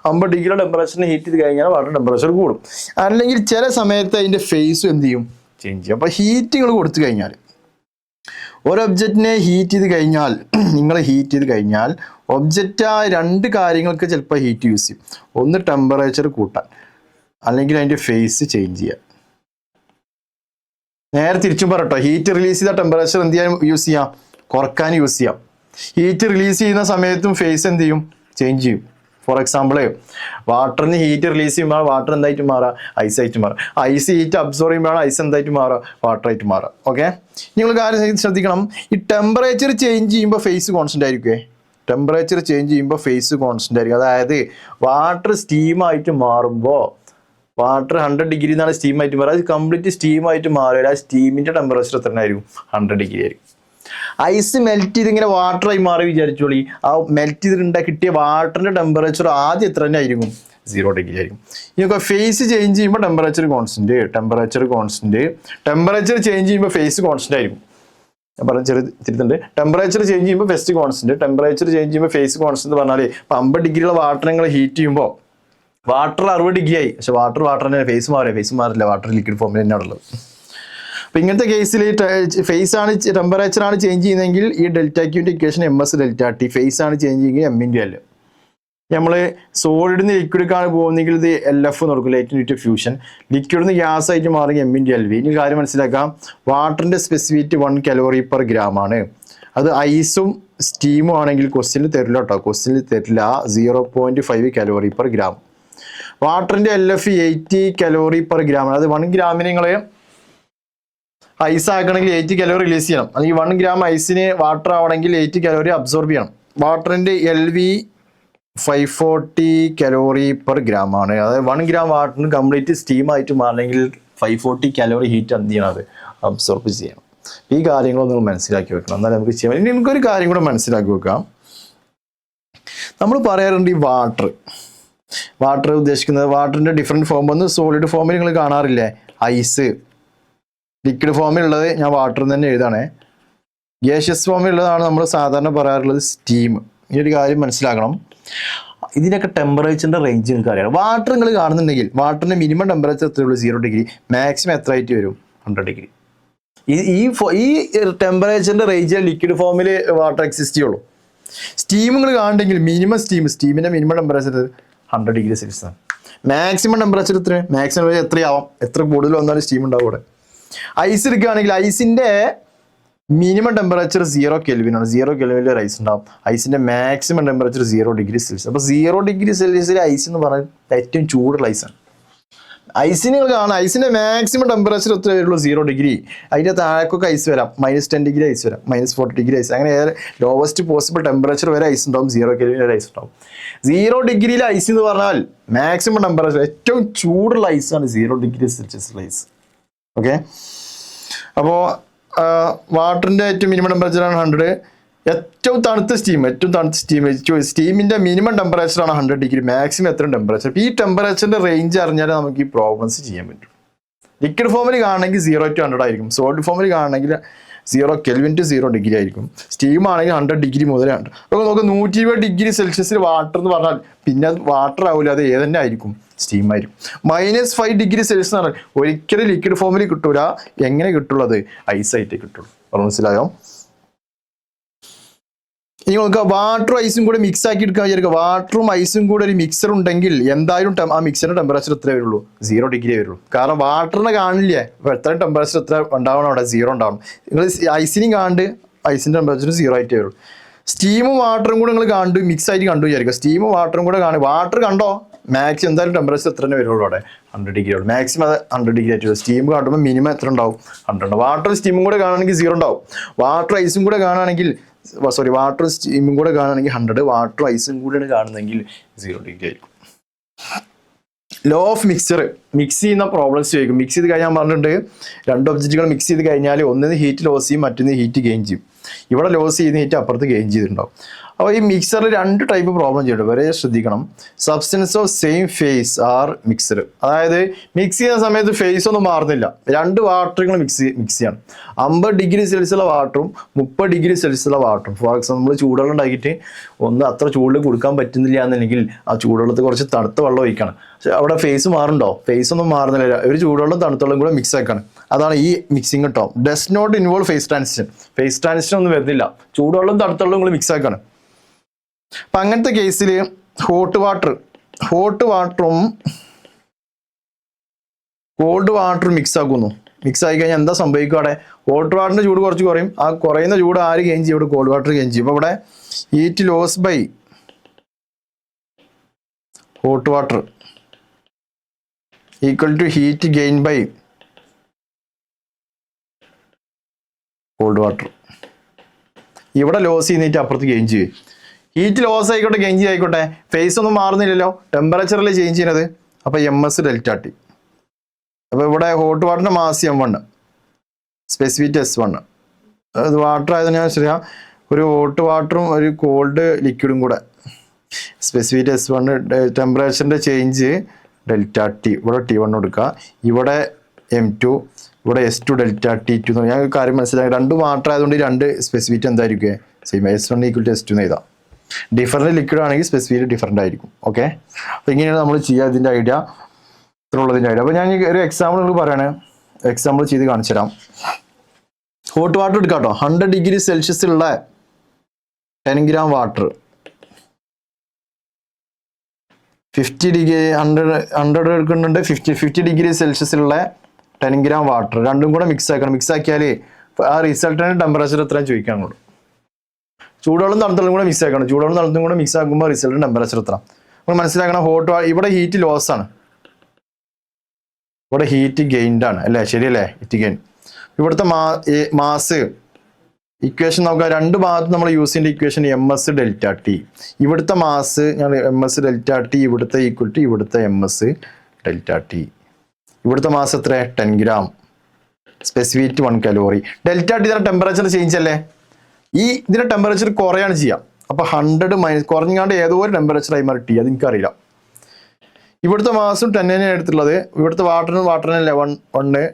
50 ഡിഗ്രി ടെമ്പറേച്ചറിന് ഹീറ്റ് ചെയ്ത് കഴിഞ്ഞാൽ വാട്ടർ ടെമ്പറേച്ചർ കൂടും. അല്ലെങ്കിൽ ചില സമയത്ത് അതിൻ്റെ ഫേസും എന്ത് ചെയ്യും, ചേഞ്ച് ചെയ്യും. അപ്പോൾ ഹീറ്റ് നിങ്ങൾ കൊടുത്തു കഴിഞ്ഞാൽ, ഒരു ഒബ്ജക്റ്റിനെ ഹീറ്റ് ചെയ്ത് കഴിഞ്ഞാൽ, നിങ്ങൾ ഹീറ്റ് ചെയ്ത് കഴിഞ്ഞാൽ ഒബ്ജക്റ്റ് ആ രണ്ട് കാര്യങ്ങൾക്ക് ചിലപ്പോൾ ഹീറ്റ് യൂസ് ചെയ്യും. ഒന്ന് ടെമ്പറേച്ചർ കൂട്ടാൻ, അല്ലെങ്കിൽ അതിൻ്റെ ഫേസ് ചേഞ്ച് ചെയ്യാൻ. നേരെ തിരിച്ചും പറയട്ടോ, ഹീറ്റ് റിലീസ് ചെയ്ത ടെമ്പറേച്ചർ എന്ത് ചെയ്യാൻ യൂസ് ചെയ്യാം, കുറക്കാൻ യൂസ് ചെയ്യാം. ഹീറ്റ് റിലീസ് ചെയ്യുന്ന സമയത്തും ഫേസ് എന്ത് ചെയ്യും, ചേഞ്ച് ചെയ്യും. ഫോർ എക്സാമ്പിൾ, വാട്ടറിന് ഹീറ്റ് റിലീസ് ചെയ്യുമ്പോൾ വാട്ടർ എന്തായിട്ട് മാറുക, ഐസായിട്ട് മാറുക. ഐസ് ഹീറ്റ് അബ്സോർവ് ചെയ്യുമ്പോഴാണ് ഐസ് എന്തായിട്ട് മാറുക, വാട്ടറായിട്ട് മാറുക. ഓക്കെ, നിങ്ങൾ കാര്യം ശ്രദ്ധിക്കണം, ഈ ടെമ്പറേച്ചർ ചേഞ്ച് ചെയ്യുമ്പോൾ ഫേസ് കോൺസ്റ്റൻ്റ് ആയിരിക്കുമേ. ടെമ്പറേച്ചർ ചേഞ്ച് ചെയ്യുമ്പോൾ ഫേസ് കോൺസ്റ്റൻ്റ് ആയിരിക്കും. അതായത് വാട്ടർ സ്റ്റീമായിട്ട് മാറുമ്പോൾ, വാട്ടർ 100 ഡിഗ്രി എന്നാണ് സ്റ്റീമായിട്ട് മാറുക, അത് കംപ്ലീറ്റ് സ്റ്റീമായിട്ട് മാറിയാൽ ആ സ്റ്റീമിൻ്റെ ടെമ്പറേച്ചർ എത്ര ആയിരിക്കും, 100 ഡിഗ്രി ആയിരിക്കും. ഐസ് മെൽറ്റ് ചെയ്ത് ഇങ്ങനെ വാട്ടറായി മാറി വിചാരിച്ചോളി, ആ മെൽറ്റ് ചെയ്തിട്ടുണ്ടാക്കി കിട്ടിയ വാട്ടറിൻ്റെ ടെമ്പറേച്ചർ ആദ്യം എത്ര തന്നെ ആയിരിക്കും, 0 ഡിഗ്രി ആയിരിക്കും. ഇതൊക്കെ ഫേസ് ചേഞ്ച് ചെയ്യുമ്പോൾ ടെമ്പറേച്ചർ കോൺസ്റ്റന്റ്, ടെമ്പറേച്ചർ ചേഞ്ച് ചെയ്യുമ്പോൾ ഫേസ് കോൺസ്റ്റന്റ് ആയിരിക്കും. ഞാൻ പറഞ്ഞ ചെറിയ തിരുത്തുണ്ട്. ടെമ്പറേച്ചർ ചേഞ്ച് ചെയ്യുമ്പോൾ ഫേസ് കോൺസ്റ്റന്റ്, ടെമ്പറേച്ചർ ചേഞ്ച് ചെയ്യുമ്പോൾ ഫേസ് കോൺസ്റ്റന്റ് പറഞ്ഞാൽ ഇപ്പം 50 ഡിഗ്രിയുള്ള വാട്ടർ നിങ്ങൾ ഹീറ്റ് ചെയ്യുമ്പോൾ വാട്ടർ 60 ഡിഗ്രി ആയി, പക്ഷെ വാട്ടർ തന്നെ ഫേസ് മാറില്ല, വാട്ടർ ലിക്വിഡ് ഫോമിൽ തന്നെയാണ് ഉള്ളത്. അപ്പം ഇങ്ങനത്തെ കേസിൽ ഫേസ് ആണ് ടെമ്പറേച്ചർ ആണ് ചേഞ്ച് ചെയ്യുന്നതെങ്കിൽ ഈ ഡെൽറ്റ ക്യൂൻ്റെ equation MS delta T, phase ആണ് ചേഞ്ച് ചെയ്യുന്നത് M×L. നമ്മൾ സോളിഡിൽ നിന്ന് ലിക്വിഡിലേക്കാണ് പോകുന്നെങ്കിൽ ഇത് LF നടക്കും, ലേറ്റന്റ് ഫ്യൂഷൻ. ലിക്വിഡിൽ നിന്ന് ഗ്യാസ് ആയിട്ട് മാറി M×LV. ഇനി കാര്യം മനസ്സിലാക്കാം, വാട്ടറിൻ്റെ സ്പെസിഫിറ്റി 1 kcal/g ആണ്. അത് ഐസും സ്റ്റീമും ആണെങ്കിൽ ക്വസ്റ്റ്യനിൽ തരില്ല കേട്ടോ, 0.5 kcal/g. വാട്ടറിൻ്റെ LF 80 kcal/g ആണ്. അത് 1 ഗ്രാമിന് നിങ്ങൾ ഐസ് ആക്കണമെങ്കിൽ 80 കലോറി റിലീസ് ചെയ്യണം, അല്ലെങ്കിൽ 1 ഗ്രാം ഐസിന് വാട്ടർ ആവണമെങ്കിൽ 80 കലോറി അബ്സോർബ് ചെയ്യണം. വാട്ടറിൻ്റെ LV 540 kcal/g ആണ്. അതായത് 1 ഗ്രാം വാട്ടറിന് കംപ്ലീറ്റ് സ്റ്റീം ആയിട്ട് മാറണമെങ്കിൽ 540 കലോറി ഹീറ്റ് എന്ത് ചെയ്യണം, അത് അബ്സോർബ് ചെയ്യണം. ഈ കാര്യങ്ങളൊന്നും നിങ്ങൾ മനസ്സിലാക്കി വെക്കണം. എന്നാലും നമുക്ക് ചെയ്യാം. ഇനി നമുക്കൊരു കാര്യം കൂടെ മനസ്സിലാക്കി വെക്കാം. നമ്മൾ പറയാറുണ്ട് ഈ വാട്ടർ ഉദ്ദേശിക്കുന്നത് വാട്ടറിന്റെ ഡിഫറെന്റ് ഫോം. ഒന്ന് സോളിഡ് ഫോമിൽ നിങ്ങൾ കാണാറില്ലേ, ഐസ്. ലിക്വിഡ് ഫോമിലുള്ളത് ഞാൻ വാട്ടർ തന്നെ എഴുതാണേ. ഗ്യാഷ്യസ് ഫോമിലുള്ളതാണ് നമ്മൾ സാധാരണ പറയാറുള്ളത് സ്റ്റീം. ഈ ഒരു കാര്യം മനസ്സിലാക്കണം. ഇതിനൊക്കെ ടെമ്പറേച്ചറിന്റെ റേഞ്ച് നിങ്ങൾക്ക് അറിയാം. വാട്ടർ നിങ്ങൾ കാണുന്നുണ്ടെങ്കിൽ വാട്ടറിന്റെ മിനിമം ടെമ്പറേച്ചർ എത്രയുള്ളൂ? 0 ഡിഗ്രി. മാക്സിമം എത്ര ആയിട്ട് വരും? 100 ഡിഗ്രി. ഈ ടെമ്പറേച്ചറിന്റെ റേഞ്ചിൽ ലിക്വിഡ് ഫോമിൽ വാട്ടർ എക്സിസ്റ്റ് ചെയ്യുള്ളൂ. സ്റ്റീം നിങ്ങൾ കാണുന്നുണ്ടെങ്കിൽ മിനിമം സ്റ്റീമിന്റെ മിനിമം ടെമ്പറേച്ചർ 100 ഡിഗ്രി സെൽഷ്യസ് ആണ്. മാക്സിമം ടെമ്പറേച്ചർ മാക്സിമം എത്രയാവാം? എത്ര കൂടുതൽ വന്നാലും സ്റ്റീം ഉണ്ടാവും അവിടെ. ഐസ് എടുക്കുകയാണെങ്കിൽ ഐസിന്റെ മിനിമം ടെമ്പറേച്ചർ 0 കെൽവിനാണ്. 0 കെൽവിനിൽ ഒരു ഐസ് ഉണ്ടാവും. ഐസിന്റെ മാക്സിമം ടെമ്പറേച്ചർ 0 ഡിഗ്രി സെൽഷ്യസ്. അപ്പോൾ 0 ഡിഗ്രി സെൽഷ്യസിൽ ഐസ് എന്ന് പറഞ്ഞാൽ ഏറ്റവും ചൂടുള്ള ഐസാണ്. ഐസിന് കാണാം, ഐസിന്റെ മാക്സിമം ടെമ്പറേച്ചർ എത്ര വരുള്ളൂ? 0 ഡിഗ്രി. അതിന്റെ താഴേക്കൊക്കെ ഐസ് വരാം, -10 ഡിഗ്രി ഐസ് വരാം, -40 ഡിഗ്രി ഐസ്. അങ്ങനെ ലോവസ്റ്റ് പോസിബിൾ ടെമ്പറേച്ചർ വരെ ഐസ് ഉണ്ടാവും. 0 കെൽവിൻ വരെ ഐസ് ഉണ്ടാവും. 0 ഡിഗ്രിയിൽ ഐസ് എന്ന് പറഞ്ഞാൽ മാക്സിമം ടെമ്പറേച്ചർ ഏറ്റവും ചൂടുള്ള ഐസാണ് 0 ഡിഗ്രി സെൽഷ്യസിലുള്ള ഐസ്. ഓക്കെ, അപ്പോൾ വാട്ടറിന്റെ ഏറ്റവും മിനിമം ടെമ്പറേച്ചറാണ് 100. ഏറ്റവും തണുത്ത സ്റ്റീമിന്റെ മിനിമം ടെമ്പറേച്ചറാണ് 100 ഡിഗ്രി. മാക്സിമം എത്ര ടെമ്പറേച്ചർ? ഈ ടെമ്പറേച്ചറിന്റെ റേഞ്ച് അറിഞ്ഞാൽ നമുക്ക് ഈ പ്രോബ്ലംസ് ചെയ്യാൻ പറ്റും. ലിക്വിഡ് ഫോമിൽ കാണണമെങ്കിൽ 0 to 100 ആയിരിക്കും. സോളിഡ് ഫോമിൽ കാണണമെങ്കിൽ 0 കെൽവിൻ ടു 0 ഡിഗ്രി ആയിരിക്കും. സ്റ്റീം ആണെങ്കിൽ 100 ഡിഗ്രി മുതൽ 100. അപ്പോൾ നമുക്ക് 120 ഡിഗ്രി സെൽഷ്യസിൽ വാട്ടർ എന്ന് പറഞ്ഞാൽ പിന്നെ അത് വാട്ടർ ആവില്ല, അത് ഏതന്നെ ആയിരിക്കും? സ്റ്റീം ആയിരിക്കും. -5 ഡിഗ്രി സെൽഷ്യസ് എന്ന് പറഞ്ഞാൽ ഒരിക്കലും ലിക്വിഡ് ഫോമിൽ കിട്ടൂല. എങ്ങനെ കിട്ടുള്ളത്? ഐസായിട്ട് കിട്ടുള്ളൂ. മനസ്സിലായോ? ഇനി നമുക്ക് വാട്ടറും ഐസും കൂടെ മിക്സ് ആക്കി എടുക്കാൻ വിചാരിക്കുക. വാട്ടറും ഐസും കൂടെ ഒരു മിക്സർ ഉണ്ടെങ്കിൽ എന്തായാലും ആ മിക്സറിന്റെ ടെമ്പറേച്ചർ എത്ര വരുള്ളൂ? 0 ഡിഗ്രി വരുള്ളൂ. കാരണം വാട്ടറിനെ കാണില്ലേ, അപ്പോൾ എത്ര ടെമ്പറേച്ചർ എത്ര ഉണ്ടാവണം? അവിടെ 0 ഉണ്ടാവണം. നിങ്ങൾ ഐസിനെയും കാണണ്ട് ഐസിന്റെ ടെമ്പറേച്ചർ 0 ആയിട്ടേ വരുള്ളൂ. സ്റ്റീമും വാട്ടറും കൂടെ നിങ്ങൾ കണ്ടു മിക്സ് ആയിട്ട് കണ്ടു വിചാരിക്കുക. സ്റ്റീമും വാട്ടറും കൂടെ കാണും. വാട്ടർ കണ്ടോ? മാക്സിമം എന്തായാലും ടെമ്പറേച്ചർ എത്ര തന്നെ വരുള്ളൂ? അവിടെ 100 ഡിഗ്രി ഉള്ളൂ. മാക്സിമം അത് 100 ഡിഗ്രി ആയിട്ട് വരും. സ്റ്റീം കാണുമ്പോൾ മിനിമം എത്ര ഉണ്ടാവും? 100 ഉണ്ടാവും. വാട്ടർ സ്റ്റീമും കൂടെ കാണുകയാണെങ്കിൽ 0 ഉണ്ടാവും. വാട്ടർ ഐസും കൂടെ കാണുകയാണെങ്കിൽ വാട്ടർ സ്റ്റീമും കൂടെ കാണുകയാണെങ്കിൽ 100. വാട്ടർ ഐസും കൂടെയാണ് കാണുന്നതെങ്കിൽ 0 ഡിഗ്രി ആയിരിക്കും. ലോ ഓഫ് മിക്സ് ചെയ്യുന്ന പ്രോബ്ലംസ് ചോദിക്കും. മിക്സ് ചെയ്ത് കഴിഞ്ഞാൽ പറഞ്ഞിട്ടുണ്ട് 2 ഒബ്ജക്റ്റുകൾ മിക്സ് ചെയ്ത് കഴിഞ്ഞാൽ ഒന്നിന് ഹീറ്റ് ലോസ് ചെയ്യും, മറ്റൊന്ന് ഹീറ്റ് ഗെയിൻ ചെയ്യും. ഇവിടെ ലോസ് ചെയ്യുന്ന ഹീറ്റ് അപ്പുറത്ത് ഗെയിൻ ചെയ്തിട്ടുണ്ടാവും. അപ്പോൾ ഈ മിക്സറിൽ 2 ടൈപ്പ് പ്രോബ്ലം ചെയ്യുന്നുണ്ട്. വളരെ ശ്രദ്ധിക്കണം. Substance of same phase are mixed. അതായത് മിക്സ് ചെയ്യുന്ന സമയത്ത് ഫേസ് ഒന്നും മാറുന്നില്ല. 2 വാട്ടറുകൾ മിക്സ് ചെയ്യണം. 50 ഡിഗ്രി സെൽഷ്യസുള്ള വാട്ടറും 30 ഡിഗ്രി സെൽഷ്യസുള്ള വാട്ടറും. ഫോർ എക്സാമ്പിൾ നമ്മൾ ചൂടുവെള്ളം ഉണ്ടാക്കിയിട്ട് ഒന്ന് അത്ര ചൂടിൽ കൊടുക്കാൻ പറ്റുന്നില്ല എന്നുണ്ടെങ്കിൽ ആ ചൂടുവെള്ളത്തിൽ കുറച്ച് തണുത്ത വെള്ളം ഒഴിക്കണം. പക്ഷെ അവിടെ ഫേസ് മാറുണ്ടോ? ഫേസ് ഒന്നും മാറുന്നില്ല. ഒരു ചൂടുവെള്ളം തണുത്തുവെള്ളം കൂടെ മിക്സ് ആക്കണം. അതാണ് ഈ മിക്സിങ് കേട്ടോ. Does not involve phase transition. Phase transition ഒന്നും വരുന്നില്ല. ചൂടുവെള്ളം തണുത്തുവെള്ളം കൂടെ മിക്സ് ആക്കണം. അപ്പം അങ്ങനത്തെ കേസിൽ ഹോട്ട് വാട്ടറും കോൾഡ് വാട്ടറും മിക്സ് ആക്കുന്നു. മിക്സ് ആയി കഴിഞ്ഞാൽ എന്താ സംഭവിക്കുക? അവിടെ ഹോട്ട് വാട്ടറിന്റെ ചൂട് കുറച്ച് കുറയും. ആ കുറയുന്ന ചൂട് ആര് ഗെയിൻ ചെയ്യും? ഇവിടെ കോൾഡ് വാട്ടർ ഗെയിൻ ചെയ്യും. അപ്പോൾ ഇവിടെ heat loss by hot water equal to heat gain by cold water. ഇവിടെ ലോസ് ചെയ്യുന്നിട്ട് അപ്പുറത്ത് ഗെയിൻ ചെയ്യും. ഹീറ്റ് ലോസ് ആയിക്കോട്ടെ ഗെയിൻ ആയിക്കോട്ടെ, ഫേസ് ഒന്നും മാറുന്നില്ലല്ലോ, ടെമ്പറേച്ചറിൽ ചേഞ്ച് ചെയ്യുന്നത്. അപ്പോൾ MS∆T. അപ്പോൾ ഇവിടെ hot വാട്ടറിന്റെ mass M1, specific S1. അത് വാട്ടർ ആയതിനു ശരിയാ. ഒരു ഹോട്ട് വാട്ടറും ഒരു കോൾഡ് ലിക്വിഡും കൂടെ സ്പെസിഫിക് S1. ടെമ്പറേച്ചറിന്റെ change ∆T. ഇവിടെ T1 കൊടുക്കുക. ഇവിടെ M2, ഇവിടെ S2 ∆T2. ഞാൻ കാര്യം മനസ്സിലാക്കി. 2 വാട്ടർ ആയതുകൊണ്ട് 2 സ്പെസിഫിക് എന്തായിരിക്കും? സെയിം. S1 = S2 എന്ന് എഴുതാം. ഡിഫറൻറ്റ് ലിക്വിഡ് ആണെങ്കിൽ സ്പെസിഫിക് ഡിഫറൻ്റ് ആയിരിക്കും. ഓക്കെ, അപ്പോൾ ഇങ്ങനെയാണ് നമ്മൾ ചെയ്യുക. ഇതിൻ്റെ ഐഡിയ ഇത്രയുള്ളതിൻ്റെ ഐഡിയ. അപ്പോൾ ഞാൻ ഒരു എക്സാമ്പിൾ നിങ്ങൾ പറയണേ, എക്സാമ്പിൾ ചെയ്ത് കാണിച്ചു തരാം. ഹോട്ട് വാട്ടർ എടുക്കാം കേട്ടോ. 100 ഡിഗ്രി സെൽഷ്യസിലുള്ള 10 ഗ്രാം വാട്ടർ, 50 ഡിഗ്രി 100 എടുക്കുന്നുണ്ട്. 50 ഡിഗ്രി സെൽഷ്യസിലുള്ള 10 ഗ്രാം വാട്ടർ രണ്ടും കൂടെ മിക്സ് ആക്കണം. മിക്സ് ആക്കിയാൽ ആ റിസൾട്ടിൻ്റെ ടെമ്പറേച്ചർ എത്രയാണ് ചോദിക്കാനുള്ളൂ. ചൂടുവെള്ളം തണുത്തും കൂടെ മിക്സ് ആക്കണം. ചൂടുവെള്ളം തണുത്തും കൂടെ മിക്സ് ആക്കുമ്പോൾ റിസൾട്ടിന് ടെമ്പറേച്ചർ എത്ര നമ്മൾ മനസ്സിലാക്കണം. ഇവിടെ ഹീറ്റ് ലോസ് ആണ്, ഇവിടെ ഹീറ്റ് ഗെയിൻഡ് ആണ് അല്ലേ? ശരിയല്ലേ? Heat gain. ഇവിടുത്തെ മാസ് ഇക്വേഷൻ നോക്കാം. 2 ഭാഗത്ത് നമ്മൾ യൂസ് ചെയ്യേണ്ട ഇക്വേഷൻ MS∆T. ഇവിടുത്തെ മാസ് ഞങ്ങൾ MS∆T, ഇവിടുത്തെ ഈക്വൽ ടു ഇവിടുത്തെ MS∆T. ഇവിടുത്തെ മാസ് എത്ര? 10 gram. Specific 1 calorie. Delta T ഇതിന്റെ ടെമ്പറേച്ചർ ചേഞ്ച് അല്ലേ, ഈ ഇതിന്റെ ടെമ്പറേച്ചർ കുറയാണ് ചെയ്യുക. അപ്പോൾ 100 മൈനസ് കുറഞ്ഞാണ്ട് ഏതോ ഒരു ടെമ്പറേച്ചർ ആയി മാറി ടി, അത് എനിക്കറിയില്ല. ഇവിടുത്തെ മാസും 10 എടുത്തുള്ളത്, ഇവിടുത്തെ വാട്ടറിനല്ലേ 1.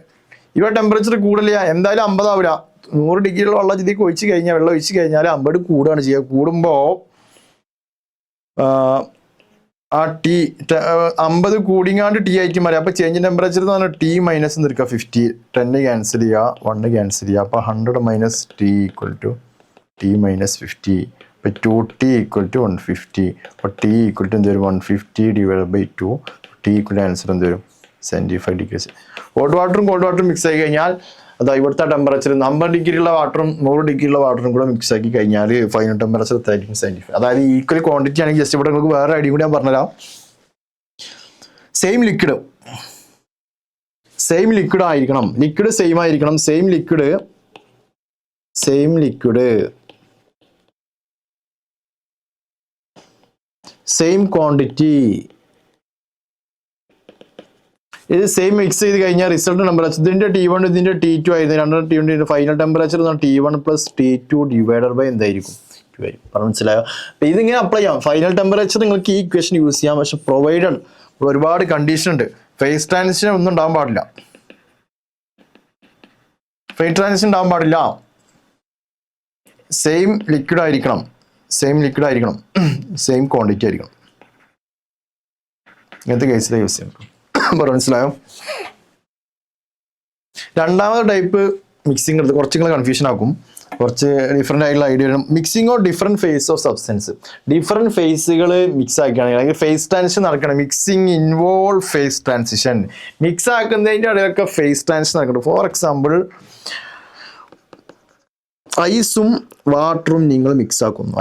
ഇവിടെ ടെമ്പറേച്ചർ കൂടില്ല, എന്തായാലും 50 ആവില്ല. 100 ഡിഗ്രിയുള്ള വെള്ളം ഇതിലേക്ക് ഒഴിച്ച് കഴിഞ്ഞാൽ, വെള്ളം ഒഴിച്ച് കഴിഞ്ഞാൽ 50 കൂടുകയാണ് ചെയ്യുക. കൂടുമ്പോൾ ആ ടി 50 കൂടിങ്ങാണ്ട് ടി ആയിട്ട് മാറി. അപ്പോൾ ചേഞ്ച് ടെമ്പറേച്ചർ എന്ന് പറഞ്ഞാൽ ടി മൈനസ് നിൽക്കുക 50, 10 ക്യാൻസൽ ചെയ്യുക, 1 ക്യാൻസൽ ചെയ്യുക. അപ്പോൾ 100 minus T equal to T minus 50. അപ്പോൾ 2t ഈക്വൽ ടു 150. അപ്പോൾ ടി ഈക്വൽ ടു എന്ത് വരും, 150 divide by 2. T equal answer എന്ത് വരും, 75 ഡിഗ്രി. ഹോട്ട് വാട്ടറും മിക്സ് ആയി കഴിഞ്ഞാൽ അതാ ഇവിടുത്തെ ടെമ്പറേച്ചർ 50 ഡിഗ്രിയുള്ള വാട്ടറും 100 ഡിഗ്രിയുള്ള വാട്ടറും കൂടെ മിക്സ് ആക്കി കഴിഞ്ഞാൽ ഫൈനൽ ടെമ്പറേച്ചർ 75. അതായത് ഈക്വൽ ക്വാണ്ടിറ്റി ആണെങ്കിൽ ജസ്റ്റ് ഇവിടെ നിങ്ങൾക്ക് വേറെ ഐഡിയ കൂടി ഞാൻ പറഞ്ഞുതരാം. സെയിം ലിക്വിഡ് ആയിരിക്കണം, ലിക്വിഡ് സെയിം ആയിരിക്കണം, സെയിം ക്വാണ്ടിറ്റി. ഇത് സെയിം മിക്സ് ചെയ്ത് കഴിഞ്ഞാൽ റിസൾട്ട് ടെമ്പറേച്ചർ ഇതിന്റെ T1 ഇതിന്റെ T2 ആയിരുന്നു, രണ്ടും T1 final temperature T1 plus T2 divided by എന്തായിരിക്കും, മനസ്സിലായോ? അപ്പൊ ഇതിങ്ങനെ അപ്ലൈ ചെയ്യാം. ഫൈനൽ ടെമ്പറേച്ചർ നിങ്ങൾക്ക് ഈ ഇക്വേഷൻ യൂസ് ചെയ്യാം. പക്ഷെ പ്രൊവൈഡഡ് ഒരുപാട് കണ്ടീഷൻ ഉണ്ട്. ഫേസ് ട്രാൻസിഷൻ ഒന്നും ഉണ്ടാവാൻ പാടില്ല, സെയിം ലിക്വിഡ് ആയിരിക്കണം, സെയിം ക്വാണ്ടിറ്റി ആയിരിക്കണം. ഇങ്ങനത്തെ കേസിൽ യൂസ് ചെയ്യാം. മനസ്സിലായോ? രണ്ടാമത്തെ ടൈപ്പ് മിക്സിംഗ് എടുത്ത് കുറച്ചുങ്ങൾ കൺഫ്യൂഷൻ ആക്കും, കുറച്ച് ഡിഫറെൻ്റ് ആയിട്ടുള്ള ഐഡിയ വരും. Mixing or different phase of substance, different ഫേസുകൾ മിക്സ് ആക്കുകയാണെങ്കിൽ അല്ലെങ്കിൽ ഫേസ് ട്രാൻസിഷൻ നടക്കണം. Mixing involve phase transition, mix ആക്കുന്നതിൻ്റെ ഇടയിലൊക്കെ ഫേസ് ട്രാൻസിഷൻ നടക്കണം. ഫോർ എക്സാമ്പിൾ ഐസും വാട്ടറും നിങ്ങൾ മിക്സ് ആക്കുന്നു,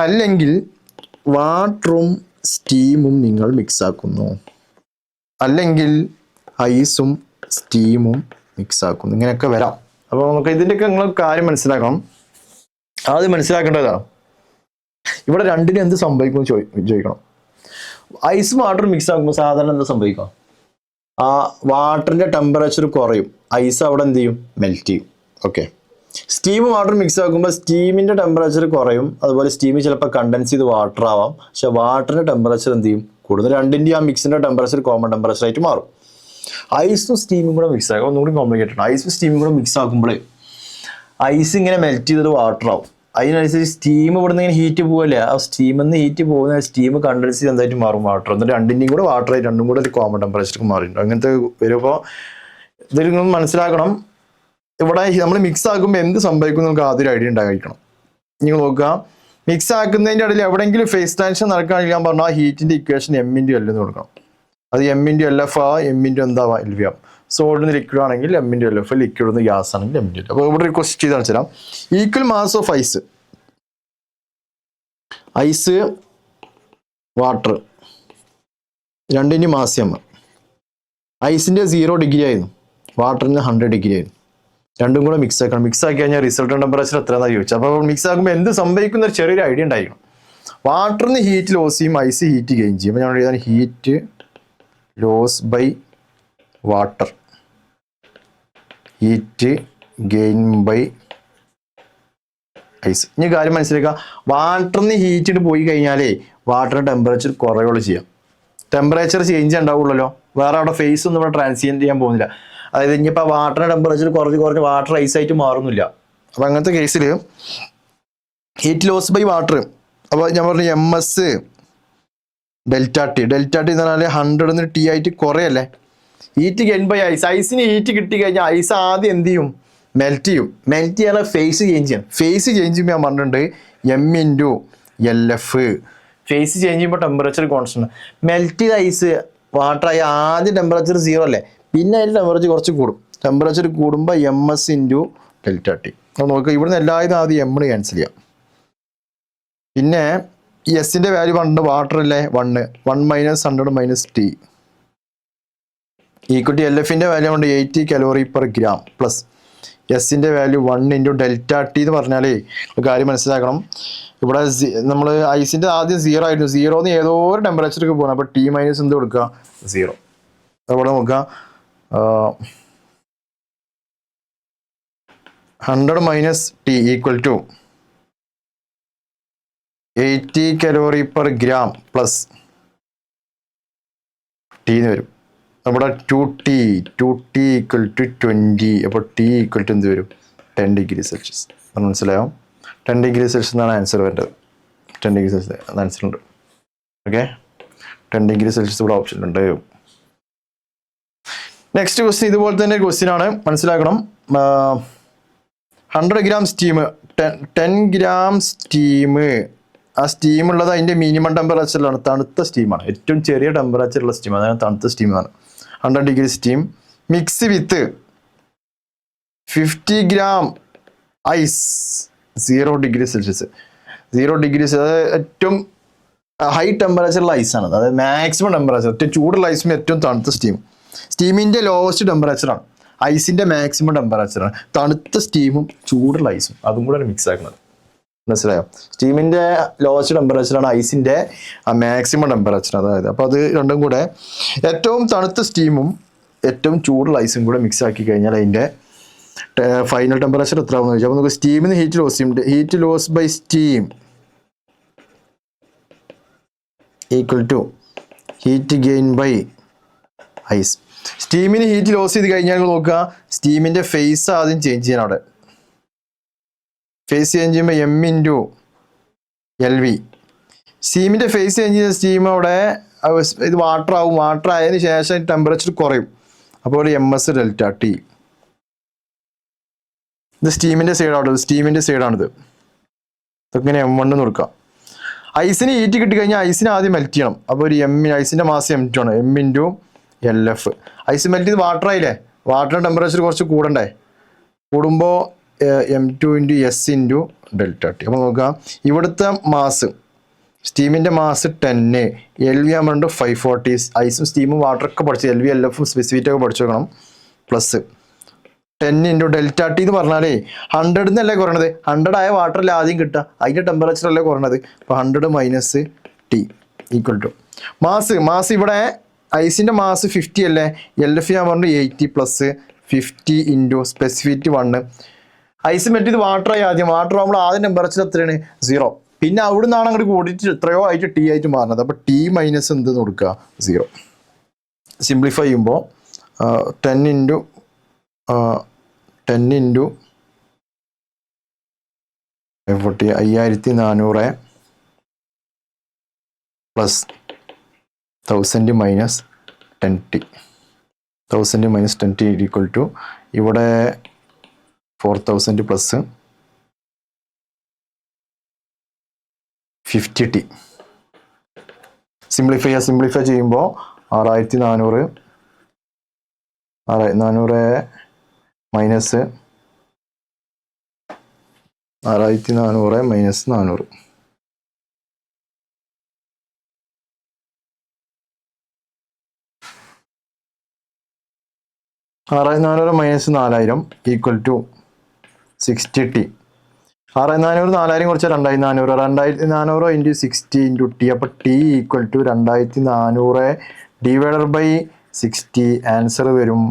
അല്ലെങ്കിൽ വാട്ടറും സ്റ്റീമും നിങ്ങൾ മിക്സ് ആക്കുന്നു, അല്ലെങ്കിൽ ഐസും സ്റ്റീമും മിക്സ് ആക്കുന്നു. ഇങ്ങനെയൊക്കെ വരാം. അപ്പോൾ നമുക്ക് ഇതിൻ്റെയൊക്കെ നിങ്ങൾ കാര്യം മനസ്സിലാക്കണം. ആദ്യം മനസ്സിലാക്കേണ്ടതാണ് ഇവിടെ രണ്ടിനും എന്ത് സംഭവിക്കും ചോദിക്കണം. ഐസും വാട്ടറും മിക്സ് ആക്കുമ്പോൾ സാധാരണ എന്താ സംഭവിക്കുക, ആ വാട്ടറിൻ്റെ ടെമ്പറേച്ചർ കുറയും, ഐസ് അവിടെ എന്ത് ചെയ്യും, മെൽറ്റ് ചെയ്യും. ഓക്കെ, സ്റ്റീമും വാട്ടറും മിക്സ് ആക്കുമ്പോൾ സ്റ്റീമിൻ്റെ ടെമ്പറേച്ചർ കുറയും, അതുപോലെ സ്റ്റീം ചിലപ്പോൾ കണ്ടൻസ് ചെയ്ത് വാട്ടർ ആവാം, പക്ഷെ വാട്ടറിൻ്റെ ടെമ്പറേച്ചർ എന്ത് ചെയ്യും, കൂടുതൽ. രണ്ടിൻ്റെയും ആ മിക്സിൻ്റെ ടെമ്പറേച്ചർ കോമൺ ടെമ്പറേച്ചർ ആയിട്ട് മാറും. ഐസും സ്റ്റീമും കൂടെ മിക്സ് ആക്കും, ഒന്നുകൂടി കോംപ്ലിക്കേറ്റഡ് ആണ്. ഐസും സ്റ്റീമും കൂടെ മിക്സ് ആക്കുമ്പോൾ ഐസ് ഇങ്ങനെ മെൽറ്റ് ചെയ്തത് വാട്ടർ ആവും, അതിനനുസരിച്ച് സ്റ്റീം ഇവിടെ നിന്ന് ഇങ്ങനെ ഹീറ്റ് പോകല്ലേ, ആ സ്റ്റീമിൽ നിന്ന് ഹീറ്റ് പോകുന്ന സ്റ്റീം കണ്ടൻസ് ചെയ്ത് എന്തായിട്ട് മാറും, വാട്ടർ. എന്നിട്ട് രണ്ടിൻ്റെയും കൂടെ വാട്ടർ ആയി രണ്ടും കൂടെ ഒരു കോമൺ ടെമ്പറേച്ചർക്ക് മാറിയിട്ടുണ്ട്. അങ്ങനത്തെ വരുമ്പോൾ ഇതിൽ നിങ്ങൾ മനസ്സിലാക്കണം, ഇവിടെ നമ്മൾ മിക്സ് ആക്കുമ്പോൾ എന്ത് സംഭവിക്കും നമുക്ക് ആദ്യം ഐഡിയ ഉണ്ടായിരിക്കണം. നിങ്ങൾ നോക്കുക, മിക്സ് ആക്കുന്നതിൻ്റെ ഇടയിൽ എവിടെയെങ്കിലും ഫേസ് ട്രാൻസിഷൻ നടക്കുകയാണെങ്കിൽ ഞാൻ പറഞ്ഞു ആ ഹീറ്റിൻ്റെ ഇക്വേഷൻ M/L എന്ന് കൊടുക്കണം. അത് M/LF M എന്താവാം LV ആവും. സോൾഡിന് ലിക്വിഡ് ആണെങ്കിൽ M/LF, ലിക്വിഡ് ഗ്യാസ് ആണെങ്കിൽ M/L. അപ്പോൾ ഇവിടെ ഒരു ക്വസ്റ്റ് ചെയ്ത് കാണിച്ചു തരാം. Equal mass of ice water രണ്ടിൻ്റെ മാസ് M. ഐസിൻ്റെ 0 ഡിഗ്രി ആയിരുന്നു, വാട്ടറിന് 100 ഡിഗ്രി ആയിരുന്നു. രണ്ടും കൂടെ മിക്സ് ആക്കണം. മിക്സ് ആക്കി കഴിഞ്ഞാൽ റിസൾട്ട് ടെമ്പറേച്ചർ എത്രയാണെന്ന് ചോദിച്ചു. അപ്പോൾ മിക്സ് ആക്കുമ്പോൾ എന്ത് സംഭവിക്കുന്ന ഒരു ചെറിയൊരു ഐഡിയ ഉണ്ടായിരിക്കണം. വാട്ടറിന് ഹീറ്റ് ലോസ് ചെയ്യും, ഐസ് ഹീറ്റ് ഗെയിൻ ചെയ്യും. അപ്പോൾ ഞാൻ എഴുതാൻ heat loss by water, heat gain by ice. ഇനി കാര്യം മനസ്സിലാക്കുക, വാട്ടറിന് ഹീറ്റ് പോയി കഴിഞ്ഞാലേ വാട്ടറിന് ടെമ്പറേച്ചർ കുറയുള്ളൂ ചെയ്യാം, ടെമ്പറേച്ചർ ചേഞ്ച് ഉണ്ടാവുള്ളല്ലോ, വേറെ അവിടെ ഫേസ് ഒന്നും ഇവിടെ ട്രാൻസിയൻറ്റ് ചെയ്യാൻ പോകുന്നില്ല. അതായത് ഇനിയിപ്പോൾ വാട്ടറിൻ്റെ ടെമ്പറേച്ചർ കുറഞ്ഞ് വാട്ടർ ഐസായിട്ട് മാറുന്നില്ല. അപ്പോൾ അങ്ങനത്തെ കേസിൽ ഹീറ്റ് ലോസ് ബൈ വാട്ടർ, അപ്പോൾ ഞാൻ പറഞ്ഞു MS ഡെൽറ്റ ടി എന്ന് പറഞ്ഞാൽ 100 T ആയിട്ട് കുറയല്ലേ. ഹീറ്റ് ഗെയിൻ ബൈ ഐസിന് ഹീറ്റ് കിട്ടി കഴിഞ്ഞാൽ ഐസ് ആദ്യം എന്ത് ചെയ്യും, മെൽറ്റ് ചെയ്യാൻ ഫേസ് ചേഞ്ച് ചെയ്യണം. ഫേസ് ചേഞ്ച് ചെയ്യുമ്പോൾ ഞാൻ പറഞ്ഞിട്ടുണ്ട് M/LF. ഫേസ് ചേഞ്ച് ചെയ്യുമ്പോൾ ടെമ്പറേച്ചർ കോൺസ്റ്റന്റ്. മെൽറ്റ് ചെയ്ത ഐസ് വാട്ടറായി ആദ്യം ടെമ്പറേച്ചർ 0 അല്ലേ, പിന്നെ അതിൻ്റെ ടെമ്പറേച്ചർ കുറച്ച് കൂടും. ടെമ്പറേച്ചർ കൂടുമ്പോൾ MS × ഡെൽറ്റ ടി. അപ്പോൾ നോക്കുക, ഇവിടുന്ന് എല്ലാവരും ആദ്യം M ക്യാൻസൽ ചെയ്യാം. പിന്നെ ഈ എസിൻ്റെ വാല്യൂ പറഞ്ഞിട്ട് വാട്ടർ അല്ലേ 1 മൈനസ് 100 - T ഈക്വൽ ടു LFൻ്റെ വാല്യൂ കൊണ്ട് 80 kcal/g പ്ലസ് എസിൻ്റെ വാല്യൂ 1 × ഡെൽറ്റ ടി എന്ന് പറഞ്ഞാലേ കാര്യം മനസ്സിലാക്കണം. ഇവിടെ നമ്മൾ ഐസിൻ്റെ ആദ്യം 0 ആയിരുന്നു, 0 ഏതോ ഒരു ടെമ്പറേച്ചർക്ക് പോകണം. അപ്പോൾ T മൈനസ് എന്ത് കൊടുക്കുക, 0. അവിടെ നോക്കുക, 100 minus T equal to 80 calorie per gram plus T എന്ന് വരും. നമ്മുടെ 2T equal to 20. അപ്പോൾ T equal to എന്ത് വരും? 10 degree Celsius. മനസ്സിലായോ? 10 degree Celsius എന്നാണ് ആൻസർ വേണ്ടത്. 10 degree Celsius ആൻസർ ഉണ്ട്. ഓക്കെ, 10 degree Celsius ഇവിടെ ഓപ്ഷൻ ഉണ്ട്. നെക്സ്റ്റ് ക്വസ്റ്റ്യൻ ഇതുപോലെ തന്നെ ക്വസ്റ്റ്യൻ ആണ്, മനസ്സിലാക്കണം. 100 gram സ്റ്റീം, 10 gram സ്റ്റീം. ആ സ്റ്റീം ഉള്ളത് അതിൻ്റെ മിനിമം ടെമ്പറേച്ചറിലാണ്, തണുത്ത സ്റ്റീമാണ്, ഏറ്റവും ചെറിയ ടെമ്പറേച്ചറുള്ള സ്റ്റീം, അതാണ് തണുത്ത സ്റ്റീമാണ്. 100 degree steam mix with 50 gram ice, 0 degree Celsius. 0 degree, അതായത് ഏറ്റവും ഹൈ ടെമ്പറേച്ചറുള്ള ഐസാണ്, അതായത് മാക്സിമം ടെമ്പറേച്ചർ, ഏറ്റവും ചൂടുള്ള ഐസും ഏറ്റവും തണുത്ത സ്റ്റീം. സ്റ്റീമിൻ്റെ ലോവസ്റ്റ് ടെമ്പറേച്ചറാണ്, ഐസിൻ്റെ മാക്സിമം ടെമ്പറേച്ചറാണ്. തണുത്ത സ്റ്റീമും ചൂടുള്ള ഐസും അതും കൂടെ മിക്സ് ആക്കുന്നത്, മനസ്സിലായോ? സ്റ്റീമിൻ്റെ ലോവസ്റ്റ് ടെമ്പറേച്ചറാണ്, ഐസിൻ്റെ മാക്സിമം ടെമ്പറേച്ചർ, അതായത് അപ്പോൾ അത് രണ്ടും കൂടെ ഏറ്റവും തണുത്ത സ്റ്റീമും ഏറ്റവും ചൂടുള്ള ഐസും കൂടെ മിക്സ് ആക്കി കഴിഞ്ഞാൽ അതിൻ്റെ ഫൈനൽ ടെമ്പറേച്ചർ എത്ര ആവുമെന്ന് ചോദിച്ചാൽ, അപ്പോൾ നമുക്ക് സ്റ്റീമിന് heat loss by steam equal to heat gain by ice. സ്റ്റീമിന് ഹീറ്റ് ലോസ് ചെയ്ത് കഴിഞ്ഞാൽ നോക്കുക, സ്റ്റീമിൻ്റെ ഫേസ് ആദ്യം ചേഞ്ച് ചെയ്യണം. അവിടെ ഫേസ് ചേഞ്ച് ചെയ്യുമ്പോൾ M/LV. സ്റ്റീമിൻ്റെ ഫേസ് ചേഞ്ച് ചെയ്യുന്ന സ്റ്റീം അവിടെ ഇത് വാട്ടർ ആവും, വാട്ടർ ആയതിനു ശേഷം ടെമ്പറേച്ചർ കുറയും, അപ്പോൾ MS ഡെൽറ്റ T. ഇത് സ്റ്റീമിൻ്റെ സൈഡാണ്, സ്റ്റീമിൻ്റെ സൈഡാണിത്. ഇതൊക്കെ M1 എന്ന് കൊടുക്കാം. ഐസിന് ഹീറ്റ് കിട്ടിക്കഴിഞ്ഞാൽ ഐസിന് ആദ്യം മെൽറ്റ് ചെയ്യണം, അപ്പോൾ ഒരു ഐസിൻ്റെ മാസ് M2 ആണ്, M/LF. ഐസ് മെൽറ്റ് ചെയ്ത് വാട്ടർ ആയില്ലേ, വാട്ടറിൻ്റെ ടെമ്പറേച്ചർ കുറച്ച് കൂടണ്ടേ, കൂടുമ്പോൾ M2 × S × ഡെൽറ്റ T. അപ്പോൾ നോക്കാം, ഇവിടുത്തെ മാസ്, സ്റ്റീമിൻ്റെ മാസ് 10, LV ആകുമ്പോൾ 540. ഐസും സ്റ്റീമും വാട്ടറൊക്കെ പഠിച്ച് LV LF സ്പെസിഫിക് ഒക്കെ പഠിച്ചു വെക്കണം. പ്ലസ് 10 × ഡെൽറ്റ T എന്ന് പറഞ്ഞാലേ 100 എന്നല്ലേ കുറയണത്, 100 ആയ വാട്ടറിൽ ആദ്യം കിട്ടുക, അതിൻ്റെ ടെമ്പറേച്ചർ അല്ലേ കുറയണത്. അപ്പോൾ 100 minus T equal to mass ഇവിടെ ഐസിൻ്റെ മാസ് 50 അല്ലേ, LF ഞാൻ പറഞ്ഞു 80 പ്ലസ് 50 × സ്പെസിഫിക് 1. ഐസ് മെൽറ്റ് ചെയ്ത് വാട്ടർ ആയി, ആദ്യം വാട്ടർ ആകുമ്പോൾ ആദ്യം ടെമ്പറേച്ചർ എത്രയാണ്? 0. പിന്നെ അവിടെ നിന്നാണ് അങ്ങോട്ട് കൂടിയിട്ട് എത്രയോ ആയിട്ട് T ആയിട്ട് മാറുന്നത്, അപ്പോൾ T മൈനസ് എന്തെന്ന് കൊടുക്കുക? 0. സിംപ്ലിഫൈ ചെയ്യുമ്പോൾ 10 × 5400 plus 1000 minus 10T. 1000 minus 10T equal to ഇവിടെ 4000 പ്ലസ് 50T. സിംപ്ലിഫൈ ചെയ്യുമ്പോൾ 6400 minus 6400 minus 400. Minus 4000 equal to 60T. 6400 4000 കുറച്ച് 2400 × 60 × T. അപ്പോൾ T equal to 2400 divided by 60. Answer വരും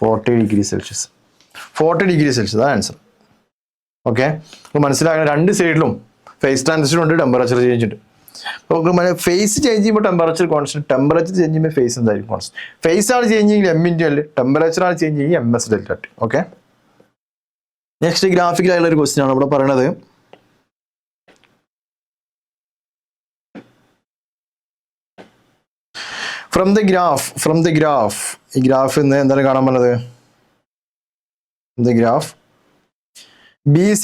40 degree Celsius. 40 degree Celsius ആണ് ആൻസർ. ഓക്കെ, അപ്പോൾ മനസ്സിലാക്കണം, രണ്ട് സൈഡിലും ഫേസ് ട്രാൻസിഷൻ ഉണ്ട്, ടെമ്പറേച്ചർ ചേഞ്ച് ഉണ്ട്. അപ്പോൾ ഫേസ് ചേഞ്ച് ചെയ്യുമ്പോൾ ടെമ്പറേച്ചർ കോൺസ്റ്റന്റ്, ടെമ്പറേച്ചർ ചേഞ്ച് ചെയ്യുമ്പോൾ ഫേസ് എന്തായിരിക്കും? കോൺസ്റ്റന്റ്. ഫേസ് ആണ് ചേഞ്ച് ചെയ്യുന്നത് M/L, ടെമ്പറേച്ചർ ആണ് ചേഞ്ച് ചെയ്യുന്നത് MS delta T. Okay, next ഗ്രാഫിക്കലായുള്ള ഒരു ക്വസ്റ്റ്യൻ ആണ് ഇവിടെ പറയണത്. ഫ്രം ദ ഗ്രാഫ്, ഈ ഗ്രാഫ് എന്താണ് കാണാൻ പറഞ്ഞത്? ഗ്രാഫ് BC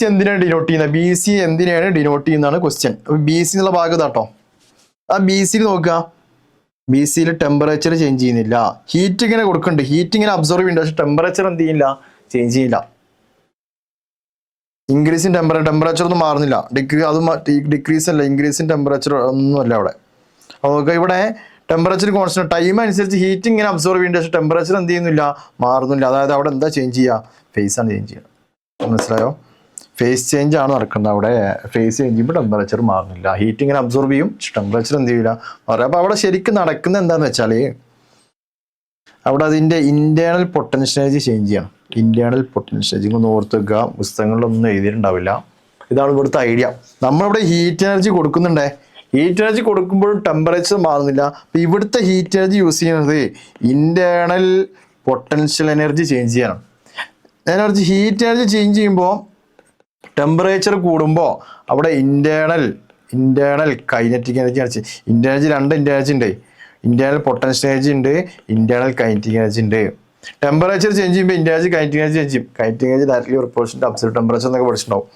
എന്തിനാണ് ഡിനോട്ട് ചെയ്യുന്നത്? BC എന്തിനാണ് ഡിനോട്ട് ചെയ്യുന്നതാണ് ക്വസ്റ്റ്യൻ. BC എന്നുള്ള ഭാഗം ഇതാട്ടോ. ആ BC നോക്കുക, BC ടെമ്പറേച്ചർ ചേഞ്ച് ചെയ്യുന്നില്ല, ഹീറ്റ് ഇങ്ങനെ കൊടുക്കുന്നുണ്ട്, ഹീറ്റ് ഇങ്ങനെ അബ്സോർവ് ചെയ്യുന്നുണ്ട്, പക്ഷെ ടെമ്പറേച്ചർ എന്ത് ചെയ്യില്ല? ചേഞ്ച് ചെയ്യില്ല. ഇൻക്രീസ് ഇൻ ടെമ്പറേച്ചർ ഒന്നും മാറുന്നില്ല, ഡിക്രീസ് അല്ല, ഇൻക്രീസ് ഇൻ ടെമ്പറേച്ചർ ഒന്നുമല്ല അവിടെ. അപ്പോൾ ഇവിടെ ടെമ്പറേച്ചർ കോൺസ്റ്റന്റ്, ടൈം അനുസരിച്ച് ഹീറ്റ് ഇങ്ങനെ അബ്സോർവ് ചെയ്യുന്നുണ്ട്, പക്ഷെ ടെമ്പറേച്ചർ എന്ത് ചെയ്യുന്നില്ല? മാറുന്നില്ല. അതായത് അവിടെ എന്താ ചേഞ്ച് ചെയ്യുക? ഫേസ് ആണ് ചേഞ്ച് ചെയ്യുക. മനസ്സിലായോ? ഫേസ് ചേഞ്ച് ആണ് നടക്കുന്നത് അവിടെ. ഫേസ് ചേഞ്ച് ചെയ്യുമ്പോൾ ടെമ്പറേച്ചർ മാറുന്നില്ല, ഹീറ്റ് ഇങ്ങനെ അബ്സോർവ് ചെയ്യും, ടെമ്പറേച്ചർ എന്ത് ചെയ്യില്ല? മാറും. അപ്പോൾ അവിടെ ശരിക്കും നടക്കുന്നത് എന്താണെന്ന് വെച്ചാൽ, അവിടെ അതിൻ്റെ ഇന്റേണൽ പൊട്ടൻഷ്യൽ എനർജി ചേഞ്ച് ചെയ്യണം. ഇന്റേണൽ പൊട്ടൻഷ്യൽ എനർജി ഒന്ന് ഓർത്ത് വെക്കുക, പുസ്തകങ്ങളിലൊന്നും എഴുതിയിട്ടുണ്ടാവില്ല. ഇതാണ് ഇവിടുത്തെ ഐഡിയ. നമ്മളിവിടെ ഹീറ്റ് എനർജി കൊടുക്കുന്നുണ്ടേ, ഹീറ്റ് എനർജി കൊടുക്കുമ്പോഴും ടെമ്പറേച്ചർ മാറുന്നില്ല. അപ്പം ഇവിടുത്തെ ഹീറ്റ് എനർജി യൂസ് ചെയ്യുന്നത് ഇന്റേണൽ പൊട്ടൻഷ്യൽ എനർജി ചേഞ്ച് ചെയ്യണം. എനർജി ഹീറ്റ് എനർജി ചേഞ്ച് ചെയ്യുമ്പോൾ ടെമ്പറേച്ചർ കൂടുമ്പോൾ അവിടെ ഇന്റേണൽ കൈനറ്റിക് എനർജി ആണ്. ഇന്റേണൽ രണ്ട് ഇന്റേണൽ ഉണ്ട്, ഇന്റേണൽ പൊട്ടൻഷ്യൽ എനർജി ഉണ്ട്, ഇന്റേണൽ കൈനറ്റിക് എനർജി ഉണ്ട്. ടെമ്പറേച്ചർ ചേഞ്ച് ചെയ്യുമ്പോൾ ഇന്റേണൽ കൈനറ്റിക് എനർജി ചേഞ്ച് ചെയ്യും. Kinetic energy directly proportional to absolute temperature എന്നൊക്കെ പഠിച്ചിട്ടുണ്ടാവും.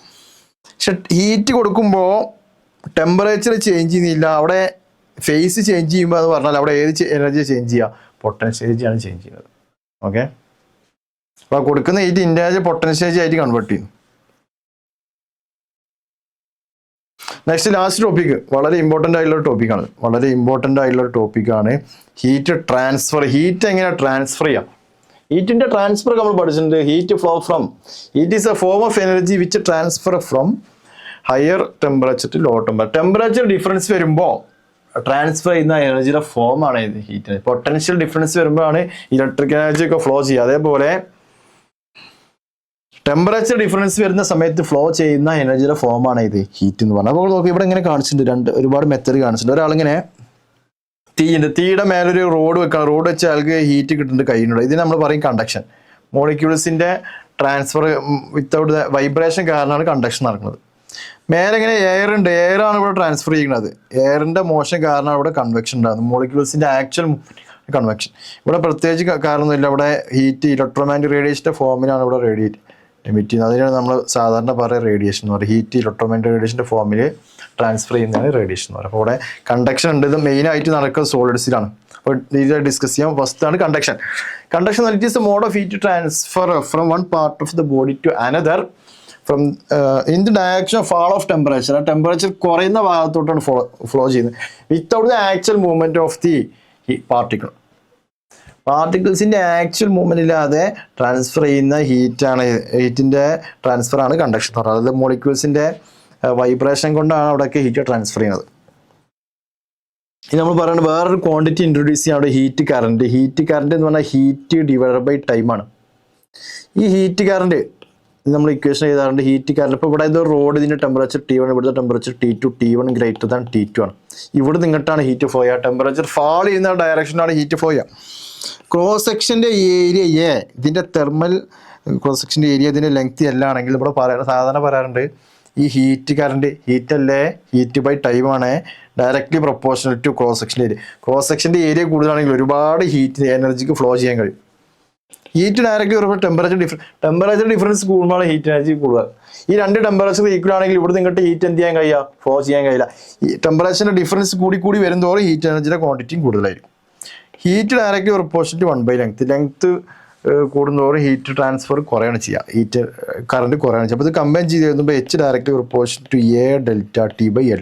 പക്ഷെ ഹീറ്റ് കൊടുക്കുമ്പോൾ ടെമ്പറേച്ചർ ചേഞ്ച് ചെയ്യുന്നില്ല, അവിടെ ഫേസ് ചേഞ്ച് ചെയ്യുമ്പോൾ എന്ന് പറഞ്ഞാൽ അവിടെ ഏത് എനർജി ചേഞ്ച് ചെയ്യുക? പൊട്ടൻഷ്യൽ എനർജിയാണ് ചേഞ്ച് ചെയ്യുന്നത്. ഓക്കെ, അപ്പോൾ കൊടുക്കുന്ന ഹീറ്റ് ഇന്റേണൽ പൊട്ടൻഷ്യൽ എനർജി ആയിട്ട് കൺവേർട്ട് ചെയ്യും. നെക്സ്റ്റ് ലാസ്റ്റ് ടോപ്പിക് വളരെ ഇമ്പോർട്ടൻ്റ് ആയിട്ടുള്ള ടോപ്പിക്കാണ് ഹീറ്റ് ട്രാൻസ്ഫർ. ഹീറ്റ് എങ്ങനെ ട്രാൻസ്ഫർ ചെയ്യാം? ഹീറ്റിന്റെ ട്രാൻസ്ഫർ നമ്മൾ പഠിച്ചിട്ടുണ്ട്. Heat flow from heat is a form of energy which transfer from higher temperature to low temperature. Temperature difference വരുമ്പോൾ ട്രാൻസ്ഫർ ചെയ്യുന്ന എനർജിയുടെ ഫോമാണ് ഇത് ഹീറ്റ്. പൊട്ടൻഷ്യൽ ഡിഫറൻസ് വരുമ്പോഴാണ് ഇലക്ട്രിക് എനർജി ഒക്കെ ഫ്ലോ ചെയ്യുക. അതേപോലെ ടെമ്പറേച്ചർ ഡിഫറൻസ് വരുന്ന സമയത്ത് ഫ്ലോ ചെയ്യുന്ന എനർജിയുടെ ഫോമാണ് ഇത് ഹീറ്റ് എന്ന് പറഞ്ഞാൽ. അപ്പോൾ നോക്കി ഇവിടെ ഇങ്ങനെ കാണിച്ചിട്ടുണ്ട്, ഒരുപാട് മെത്തേഡ് കാണിച്ചിട്ടുണ്ട്. ഒരാളിങ്ങനെ തീയുടെ മേലൊരു റോഡ് വെക്കണം, റോഡ് വെച്ച് അയാൾക്ക് ഹീറ്റ് കിട്ടുന്നുണ്ട് കയ്യിനുണ്ട്. ഇതിന് നമ്മൾ പറയും കണ്ടക്ഷൻ. മോളിക്യൂൾസിന്റെ ട്രാൻസ്ഫർ വിത്തൗട്ട് വൈബ്രേഷൻ കാരണമാണ് കണ്ടക്ഷൻ നടക്കുന്നത്. മേലെ ഇങ്ങനെ എയർ ഉണ്ട്, എയർ ആണ് ഇവിടെ ട്രാൻസ്ഫർ ചെയ്യുന്നത്. എയറിന്റെ മോഷൻ കാരണമാണ് ഇവിടെ കൺവെക്ഷൻ ഉണ്ടാകുന്നത്. മോളിക്യൂൾസിന്റെ ആക്ച്വൽ കൺവെക്ഷൻ. ഇവിടെ പ്രത്യേകിച്ച് കാരണമൊന്നുമില്ല. ഇവിടെ ഹീറ്റ് ഇലക്ട്രോമാഗ്നറ്റിക് റേഡിയേഷന്റെ ഫോമിലാണ് ഇവിടെ റേഡിയേറ്റ് എമിറ്റ് ചെയ്യുന്നത്. അതിനാണ് നമ്മൾ സാധാരണ പറയുക റേഡിയേഷൻ എന്ന് പറയുക. ഹീറ്റ് ഇലക്ട്രോമാഗ്നറ്റിക് റേഡിയേഷന്റെ ഫോമിൽ ട്രാൻസ്ഫർ ചെയ്യുന്നതാണ് റേഡിയേഷൻ എന്ന് പറയുന്നത്. അപ്പോൾ ഇവിടെ കണ്ടക്ഷൻ ഉണ്ട്. ഇത് മെയിനായിട്ട് നടക്കുന്നത് സോളിഡ്സിലാണ്. അപ്പോൾ ഇത് ഡിസ്കസ് ചെയ്യാം. ഫസ്റ്റ് ആണ് conduction. Conduction it is a mode of heat transfer from one part of the body to another from in the direction of fall of temperature. ആ ടെമ്പറേച്ചർ കുറയുന്ന ഭാഗത്തോട്ടാണ് ഫ്ലോ ചെയ്യുന്നത് without the actual movement of the particle. പാർട്ടിക്കിൾസിന്റെ actual movement ഇല്ലാതെ transfer ചെയ്യുന്ന ഹീറ്റിന്റെ transfer ആണ് conduction എന്ന് പറയുന്നത്. അതായത് മോളിക്യൂൾസിന്റെ വൈബ്രേഷൻ കൊണ്ടാണ് അവിടെയൊക്കെ ഹീറ്റ് ട്രാൻസ്ഫർ ചെയ്യുന്നത്. ഇനി നമ്മൾ പറയുന്നത് വേറൊരു ക്വാണ്ടിറ്റി ഇൻട്രൊഡ്യൂസ് ചെയ്യാം, അവിടെ ഹീറ്റ് കറണ്ട്. ഹീറ്റ് കറണ്ട് എന്ന് പറഞ്ഞാൽ ഹീറ്റ് ഡിവൈഡഡ് ബൈ ടൈമാണ്. ഈ ഹീറ്റ് കറണ്ട് നമ്മൾ ഇക്വേഷൻ എഴുതാറുണ്ട്. ഹീറ്റ് കറണ്ട് ഇപ്പോൾ ഇവിടെ ഇത് റോഡ്, ഇതിന്റെ ടെമ്പറേച്ചർ T1, ഇവിടുത്തെ temperature T2, T1 greater than T2 ആണ്. ഇവിടെ നിങ്ങട്ടാണ് ഹീറ്റ് ഫ്ലോ ചെയ്യുക. ടെമ്പറേച്ചർ ഫാൾ ചെയ്യുന്ന ഡയറക്ഷനാണ് ഹീറ്റ് ഫ്ലോ ചെയ്യുക. ക്രോസ് സെക്ഷന്റെ ഏരിയ ഇതിന്റെ തെർമൽ ക്രോസ് സെക്ഷന്റെ ഏരിയ ഇതിന്റെ ലെങ്ത് എല്ലാം ആണെങ്കിൽ ഇവിടെ സാധാരണ പറയാറുണ്ട് ഈ ഹീറ്റ് കറണ്ട് ഹീറ്റ് അല്ലേ, ഹീറ്റ് ബൈ ടൈമാണ് ഡയറക്ട്ലി പ്രൊപ്പോർഷണൽ ടു ക്രോസ് സെക്ഷൻ്റെ ഏരിയ. ക്രോസ് സെക്ഷൻ്റെ ഏരിയ കൂടുതലാണെങ്കിൽ ഒരുപാട് ഹീറ്റ് എനർജിക്ക് ഫ്ലോ ചെയ്യാൻ കഴിയും. ഹീറ്റ് ഡയറക്റ്റ്ലി വരുമ്പോൾ ടെമ്പറേച്ചർ ഡിഫറൻസ് കൂടുമ്പോഴാണ് ഹീറ്റ് എനർജി കൂടുതൽ. ഈ രണ്ട് ടെമ്പറേച്ചർ ഈക്വൽ ആണെങ്കിൽ ഇവിടെ നിങ്ങൾക്ക് ഹീറ്റ് എന്ത് ചെയ്യാൻ കഴിയുക? ഫ്ലോ ചെയ്യാൻ കഴിയില്ല. ഈ ടെമ്പറേച്ചറിന്റെ ഡിഫറൻസ് കൂടി വരുന്നതോറും ഹീറ്റ് എനർജിയുടെ ക്വാണ്ടിറ്റിയും കൂടുതലായിരിക്കും. Heat directly proportional to 1/length. Length കൂടുന്നതോറും heat transfer കുറയാണ് ചെയ്യുക, ഹീറ്റ് കറണ്ട് കുറയാണ് ചെയ്യുക. അപ്പോൾ ഇത് കമ്പൈൻ ചെയ്ത് എഴുതുമ്പോൾ H directly proportional to A delta T by L.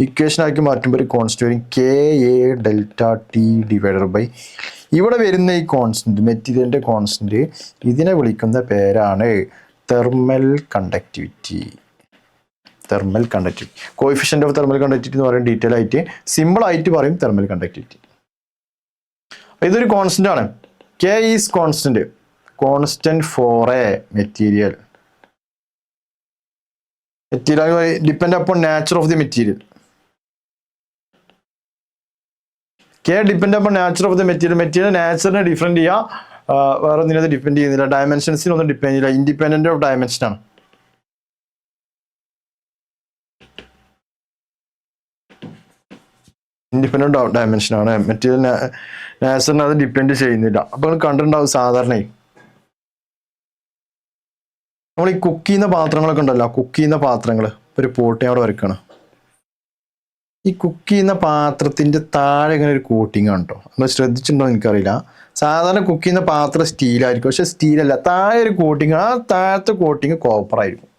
Equation ആക്കി മാറ്റുമ്പോൾ ഒരു കോൺസ്റ്റന്റ് വരും KA delta T divided by. ഇവിടെ വരുന്ന ഈ കോൺസ്റ്റന്റ്, മെറ്റീരിയലിന്റെ കോൺസ്റ്റന്റ്, ഇതിനെ വിളിക്കുന്ന പേരാണ് thermal conductivity. Coefficient of thermal conductivity എന്ന് പറയും. ഡീറ്റെയിൽ ആയിട്ട് സിമ്പിൾ ആയിട്ട് പറയും തെർമൽ കണ്ടക്ടിവിറ്റി. ഇതൊരു കോൺസ്റ്റന്റ് ആണ്. K is constant for a material depend upon nature of the material. K depend upon nature of the material nature different വേറെ ഒന്നിനെ depend ചെയ്യുന്നില്ല. ഡയമെൻഷൻസിനൊന്നും ഡിപ്പെൻഡ് ചെയ്യില്ല. ഇൻഡിപെൻഡന്റ് ഓഫ് ഡയമെൻഷൻ ആണ്. ഇൻഡിപെൻഡന്റ് ഓഫ് ഡയമെൻഷൻ ആണ്. Material നാച്ചറിനെ അത് depend ചെയ്യുന്നില്ല. അപ്പോൾ കണ്ടിട്ടുണ്ടാവും സാധാരണ നമ്മൾ ഈ കുക്ക് ചെയ്യുന്ന പാത്രങ്ങളൊക്കെ ഉണ്ടല്ലോ, കുക്ക് ചെയ്യുന്ന പാത്രങ്ങൾ ഒരു പോട്ടി അവിടെ വരയ്ക്കണം. ഈ കുക്ക് ചെയ്യുന്ന പാത്രത്തിന്റെ താഴെ ഇങ്ങനെ ഒരു കോട്ടിങ് ആണ് കേട്ടോ. നമ്മൾ ശ്രദ്ധിച്ചിട്ടുണ്ടോ എനിക്കറിയില്ല. സാധാരണ കുക്ക് ചെയ്യുന്ന പാത്രം സ്റ്റീലായിരിക്കും, പക്ഷെ സ്റ്റീലല്ല, താഴെ ഒരു കോട്ടിങ്. ആ താഴത്തെ കോട്ടിങ് കോപ്പർ ആയിരിക്കും.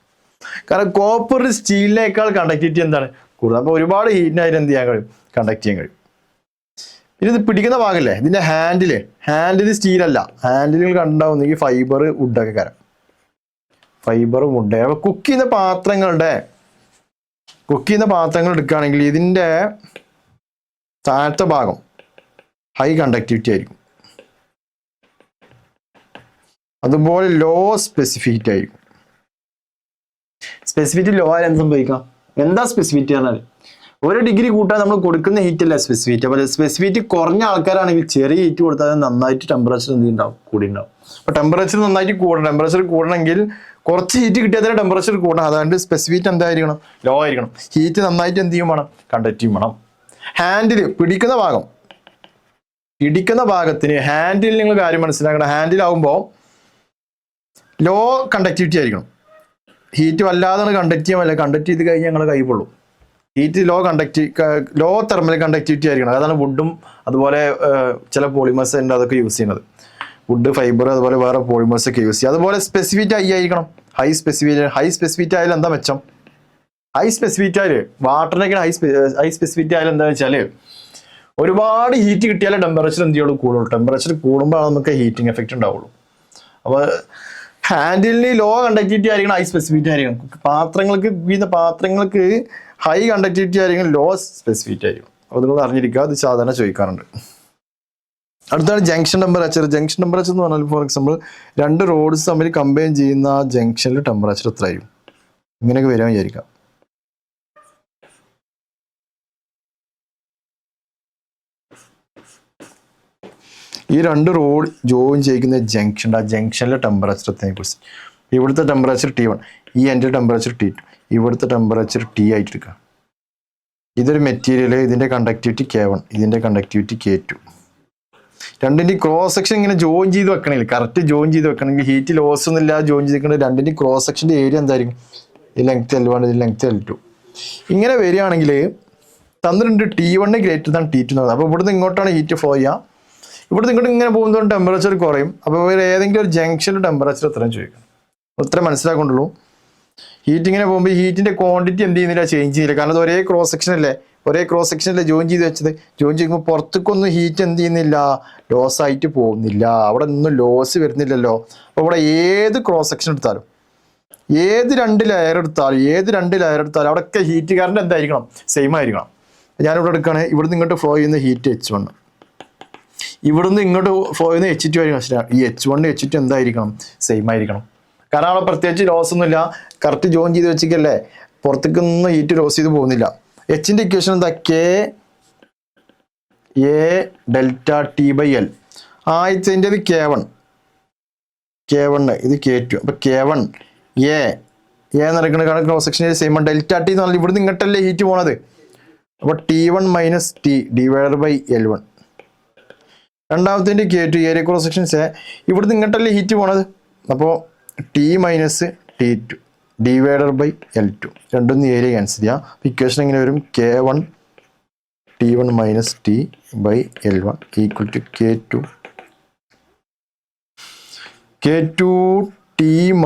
കാരണം കോപ്പർ സ്റ്റീലിനേക്കാൾ കണ്ടക്ടിവിറ്റി എന്താണ് കൂടുതൽ. അപ്പോൾ ഒരുപാട് ഹീറ്റിനായിട്ട് എന്ത് ചെയ്യാൻ കഴിയും? കണ്ടക്ട് ചെയ്യാൻ കഴിയും. പിന്നെ ഇത് പിടിക്കുന്ന ഭാഗമല്ലേ, ഇതിന്റെ ഹാൻഡിൽ സ്റ്റീലല്ല. ഹാൻഡിലുകൾ കണ്ടുണ്ടാവുന്നെങ്കിൽ ഫൈബർ വുഡൊക്കെ കരം, ഫൈബർ വുഡ്. അപ്പൊ കുക്ക് ചെയ്യുന്ന പാത്രങ്ങൾ എടുക്കുകയാണെങ്കിൽ ഇതിന്റെ താഴത്തെ ഭാഗം ഹൈ കണ്ടക്ടിവിറ്റി ആയിരിക്കും. അതുപോലെ ലോ സ്പെസിഫിസിറ്റി ആയിരിക്കും. സ്പെസിഫിറ്റി ലോ ആയാലും എന്ത് സംഭവിക്കാം? എന്താ സ്പെസിഫിറ്റി പറഞ്ഞാൽ ഒരു ഡിഗ്രി കൂട്ടാൻ നമ്മൾ കൊടുക്കുന്ന ഹീറ്റ് അല്ല സ്പെസിഫിറ്റി. അപ്പോൾ സ്പെസിഫിറ്റി കുറഞ്ഞ ആൾക്കാരാണെങ്കിൽ ചെറിയ ഹീറ്റ് കൊടുത്താൽ നന്നായിട്ട് ടെമ്പറേച്ചർ എന്ത് ഉണ്ടാവും? കൂടി ഉണ്ടാവും. അപ്പോൾ ടെമ്പറേച്ചർ നന്നായിട്ട് കൂടണം. ടെമ്പറേച്ചർ കൂടണമെങ്കിൽ കുറച്ച് ഹീറ്റ് കിട്ടിയാൽ തന്നെ ടെമ്പറേച്ചർ കൂടണം. അതുകൊണ്ട് സ്പെസിഫിറ്റി എന്തായിരിക്കണം? ലോ ആയിരിക്കണം. ഹീറ്റ് നന്നായിട്ട് എന്ത് ചെയ്യും വേണം? കണ്ടക്ട് ചെയ്യും വേണം. ഹാൻഡിൽ പിടിക്കുന്ന ഭാഗത്തിന് ഹാൻഡിൽ നിങ്ങൾ കാര്യം മനസ്സിലാക്കണം. ഹാൻഡിലാവുമ്പോൾ ലോ കണ്ടക്ടിവിറ്റി ആയിരിക്കണം. ഹീറ്റ് വല്ലാതെ കണ്ടക്ട് ചെയ്യാൻ പറ്റില്ല. കണ്ടക്ട് ചെയ്ത് കഴിഞ്ഞാൽ ഞങ്ങൾ കൈ പൊള്ളും. ഹീറ്റ് ലോ തെർമൽ കണ്ടക്ടിവിറ്റി ആയിരിക്കണം. അതാണ് വുഡും അതുപോലെ ചില പോളിമേഴ്സ് ഉണ്ട് അതൊക്കെ യൂസ് ചെയ്യുന്നത്. വുഡ്, ഫൈബർ അതുപോലെ വേറെ പോളിമേഴ്സ് ഒക്കെ യൂസ് ചെയ്യുക. അതുപോലെ സ്പെസിഫിറ്റി ഹൈ ആയിരിക്കണം. ഹൈ സ്പെസിഫിറ്റി ആയാലും എന്താ മെച്ചം? ഹൈ സ്പെസിഫിറ്റി ആയാലും വാട്ടറിനൊക്കെ ഹൈ സ്പെസിഫിറ്റി ആയാലും എന്താ വെച്ചാൽ ഒരുപാട് ഹീറ്റ് കിട്ടിയാലേ ടെമ്പറേച്ചർ എന്ത് ചെയ്യുള്ളൂ? കൂടുള്ളൂ. ടെമ്പറേച്ചർ കൂടുമ്പോൾ നമുക്ക് ഹീറ്റിംഗ് എഫക്റ്റ് ഉണ്ടാവുള്ളൂ. അപ്പോൾ ഹാൻഡിലിന് ലോ കണ്ടക്ടിവിറ്റി ആയിരിക്കണം, ഹൈ സ്പെസിഫിറ്റി ആയിരിക്കണം. പാത്രങ്ങൾക്ക് ഹൈ കണ്ടക്ടിവിറ്റി ആയിരിക്കും, ലോ സ്പെസിഫിറ്റി ആയിരിക്കും. അപ്പോൾ നിങ്ങൾ അറിഞ്ഞിരിക്കുക. അത് സാധാരണ ചോദിക്കാറുണ്ട്. അടുത്താണ് ജംഗ്ഷൻ ടെമ്പറേച്ചർ. ജംഗ്ഷൻ ടെമ്പറേച്ചർ എന്ന് പറഞ്ഞാൽ ഫോർ എക്സാമ്പിൾ രണ്ട് റോഡ്സ് തമ്മിൽ കമ്പൈൻ ചെയ്യുന്ന ജംഗ്ഷനിൽ ടെമ്പറേച്ചർ എത്ര ആയിരിക്കും? ഇങ്ങനെയൊക്കെ വരാൻ വിചാരിക്കാം. ഈ രണ്ട് റോഡ് ജോയിൻ ചെയ്യുന്ന ജംഗ്ഷൻ, ആ ജംഗ്ഷനിലെ ടെമ്പറേച്ചർ എത്രയെ കുറിച്ച്. ഇവിടുത്തെ ടെമ്പറേച്ചർ T1, ഈ എൻ്റെ ടെമ്പറേച്ചർ T2, ഇവിടുത്തെ ടെമ്പറേച്ചർ T ആയിട്ട് എടുക്കുക. ഇതൊരു മെറ്റീരിയൽ, ഇതിൻ്റെ കണ്ടക്ടിവിറ്റി K1, ഇതിൻ്റെ കണ്ടക്ടിവിറ്റി K2. രണ്ടിൻ്റെ ക്രോസ് സെക്ഷൻ ഇങ്ങനെ ജോയിൻ ചെയ്ത് വെക്കണമെങ്കിൽ, കറക്റ്റ് ജോയിൻ ചെയ്ത് വെക്കണമെങ്കിൽ ഹീറ്റ് ലോസ് ഒന്നും ഇല്ലാതെ ജോയിൻ ചെയ്തിരിക്കുന്നത് രണ്ടിൻ്റെ ക്രോസ് സെക്ഷൻ്റെ ഏരിയ എന്തായിരിക്കും? ഈ ലെങ്ത് L1, ഇത് ലെങ്ത് L2. ഇങ്ങനെ വരികയാണെങ്കിൽ തന്നിട്ടുണ്ട് T1 ഗ്രേറ്റർ ദാൻ T2 എന്നുള്ളത്. അപ്പോൾ ഇവിടുന്ന് ഇങ്ങോട്ടാണ് ഹീറ്റ് ഫ്ലോ ചെയ്യുക. ഇവിടുന്ന് ഇങ്ങോട്ട് ഇങ്ങനെ പോകുന്നതുകൊണ്ട് ടെമ്പറേച്ചർ കുറയും. അപ്പോൾ ഏതെങ്കിലും ഒരു ജംഗ്ഷനിൽ ടെമ്പറേച്ചർ എത്രയും ചോദിക്കണം. അത്രയും മനസ്സിലാക്കൊണ്ടുള്ളൂ. ഹീറ്റ് ഇങ്ങനെ പോകുമ്പോൾ ഹീറ്റിൻ്റെ ക്വാണ്ടിറ്റി എന്ത് ചെയ്യുന്നില്ല? ചേഞ്ച് ചെയ്യില്ല. കാരണം അത് ഒരേ ക്രോസ് സെക്ഷനല്ലേ ജോയിൻ ചെയ്ത് വെച്ചത്. ജോയിൻ ചെയ്യുമ്പോൾ പുറത്തേക്കൊന്നും ഹീറ്റ് എന്ത് ചെയ്യുന്നില്ല? ലോസ് ആയിട്ട് പോകുന്നില്ല. അവിടെ ഒന്നും ലോസ് വരുന്നില്ലല്ലോ. അപ്പോൾ ഇവിടെ ഏത് ക്രോസ് സെക്ഷൻ എടുത്താലും, ഏത് രണ്ട് ലെയർ എടുത്താലും അവിടെയൊക്കെ ഹീറ്റ് കറണ്ട് എന്തായിരിക്കണം? സെയിം ആയിരിക്കണം. ഞാനിവിടെ എടുക്കുകയാണ്. ഇവിടുന്ന് ഇങ്ങോട്ട് ഫ്ലോ ചെയ്യുന്ന ഹീറ്റ് H1, ഇവിടുന്ന് ഇങ്ങോട്ട് ഫ്ലോ ചെയ്യുന്ന H2 ആയിരിക്കണം. ഈ H1 H2 എന്തായിരിക്കണം? സെയിം ആയിരിക്കണം. കാരണം അവിടെ പ്രത്യേകിച്ച് ലോസ് ഒന്നുമില്ല. കറക്റ്റ് ജോയിൻ ചെയ്ത് വെച്ചിട്ടല്ലേ, പുറത്തേക്കൊന്നും ഹീറ്റ് ലോസ് ചെയ്ത് പോകുന്നില്ല. എച്ചിൻ്റെ ഇക്വേഷൻ എന്താ? K A delta T/L. ആദ്യത്തേത് K1, ഇത് K2. അപ്പോൾ K1 A നടക്കുന്ന കാരണം cross section same. Delta T എന്ന് പറഞ്ഞാൽ ഇവിടുന്ന് ഇങ്ങോട്ടല്ലേ ഹീറ്റ് പോണത്. അപ്പോൾ T1 - T divided by L1. രണ്ടാമത്തേൻ്റെ K2 ഏരിയ ക്രോസ് സെക്ഷൻ ഇവിടുന്ന് ഇങ്ങോട്ടല്ലേ ഹീറ്റ് പോണത്. അപ്പോൾ T - T2 divided by L2. രണ്ടൊന്ന് ഏരിയ ക്യാൻസൽ ചെയ്യാം. ഇക്വേഷൻ എങ്ങനെ വരും? K1 T1 - T by L1 equal to K2 T -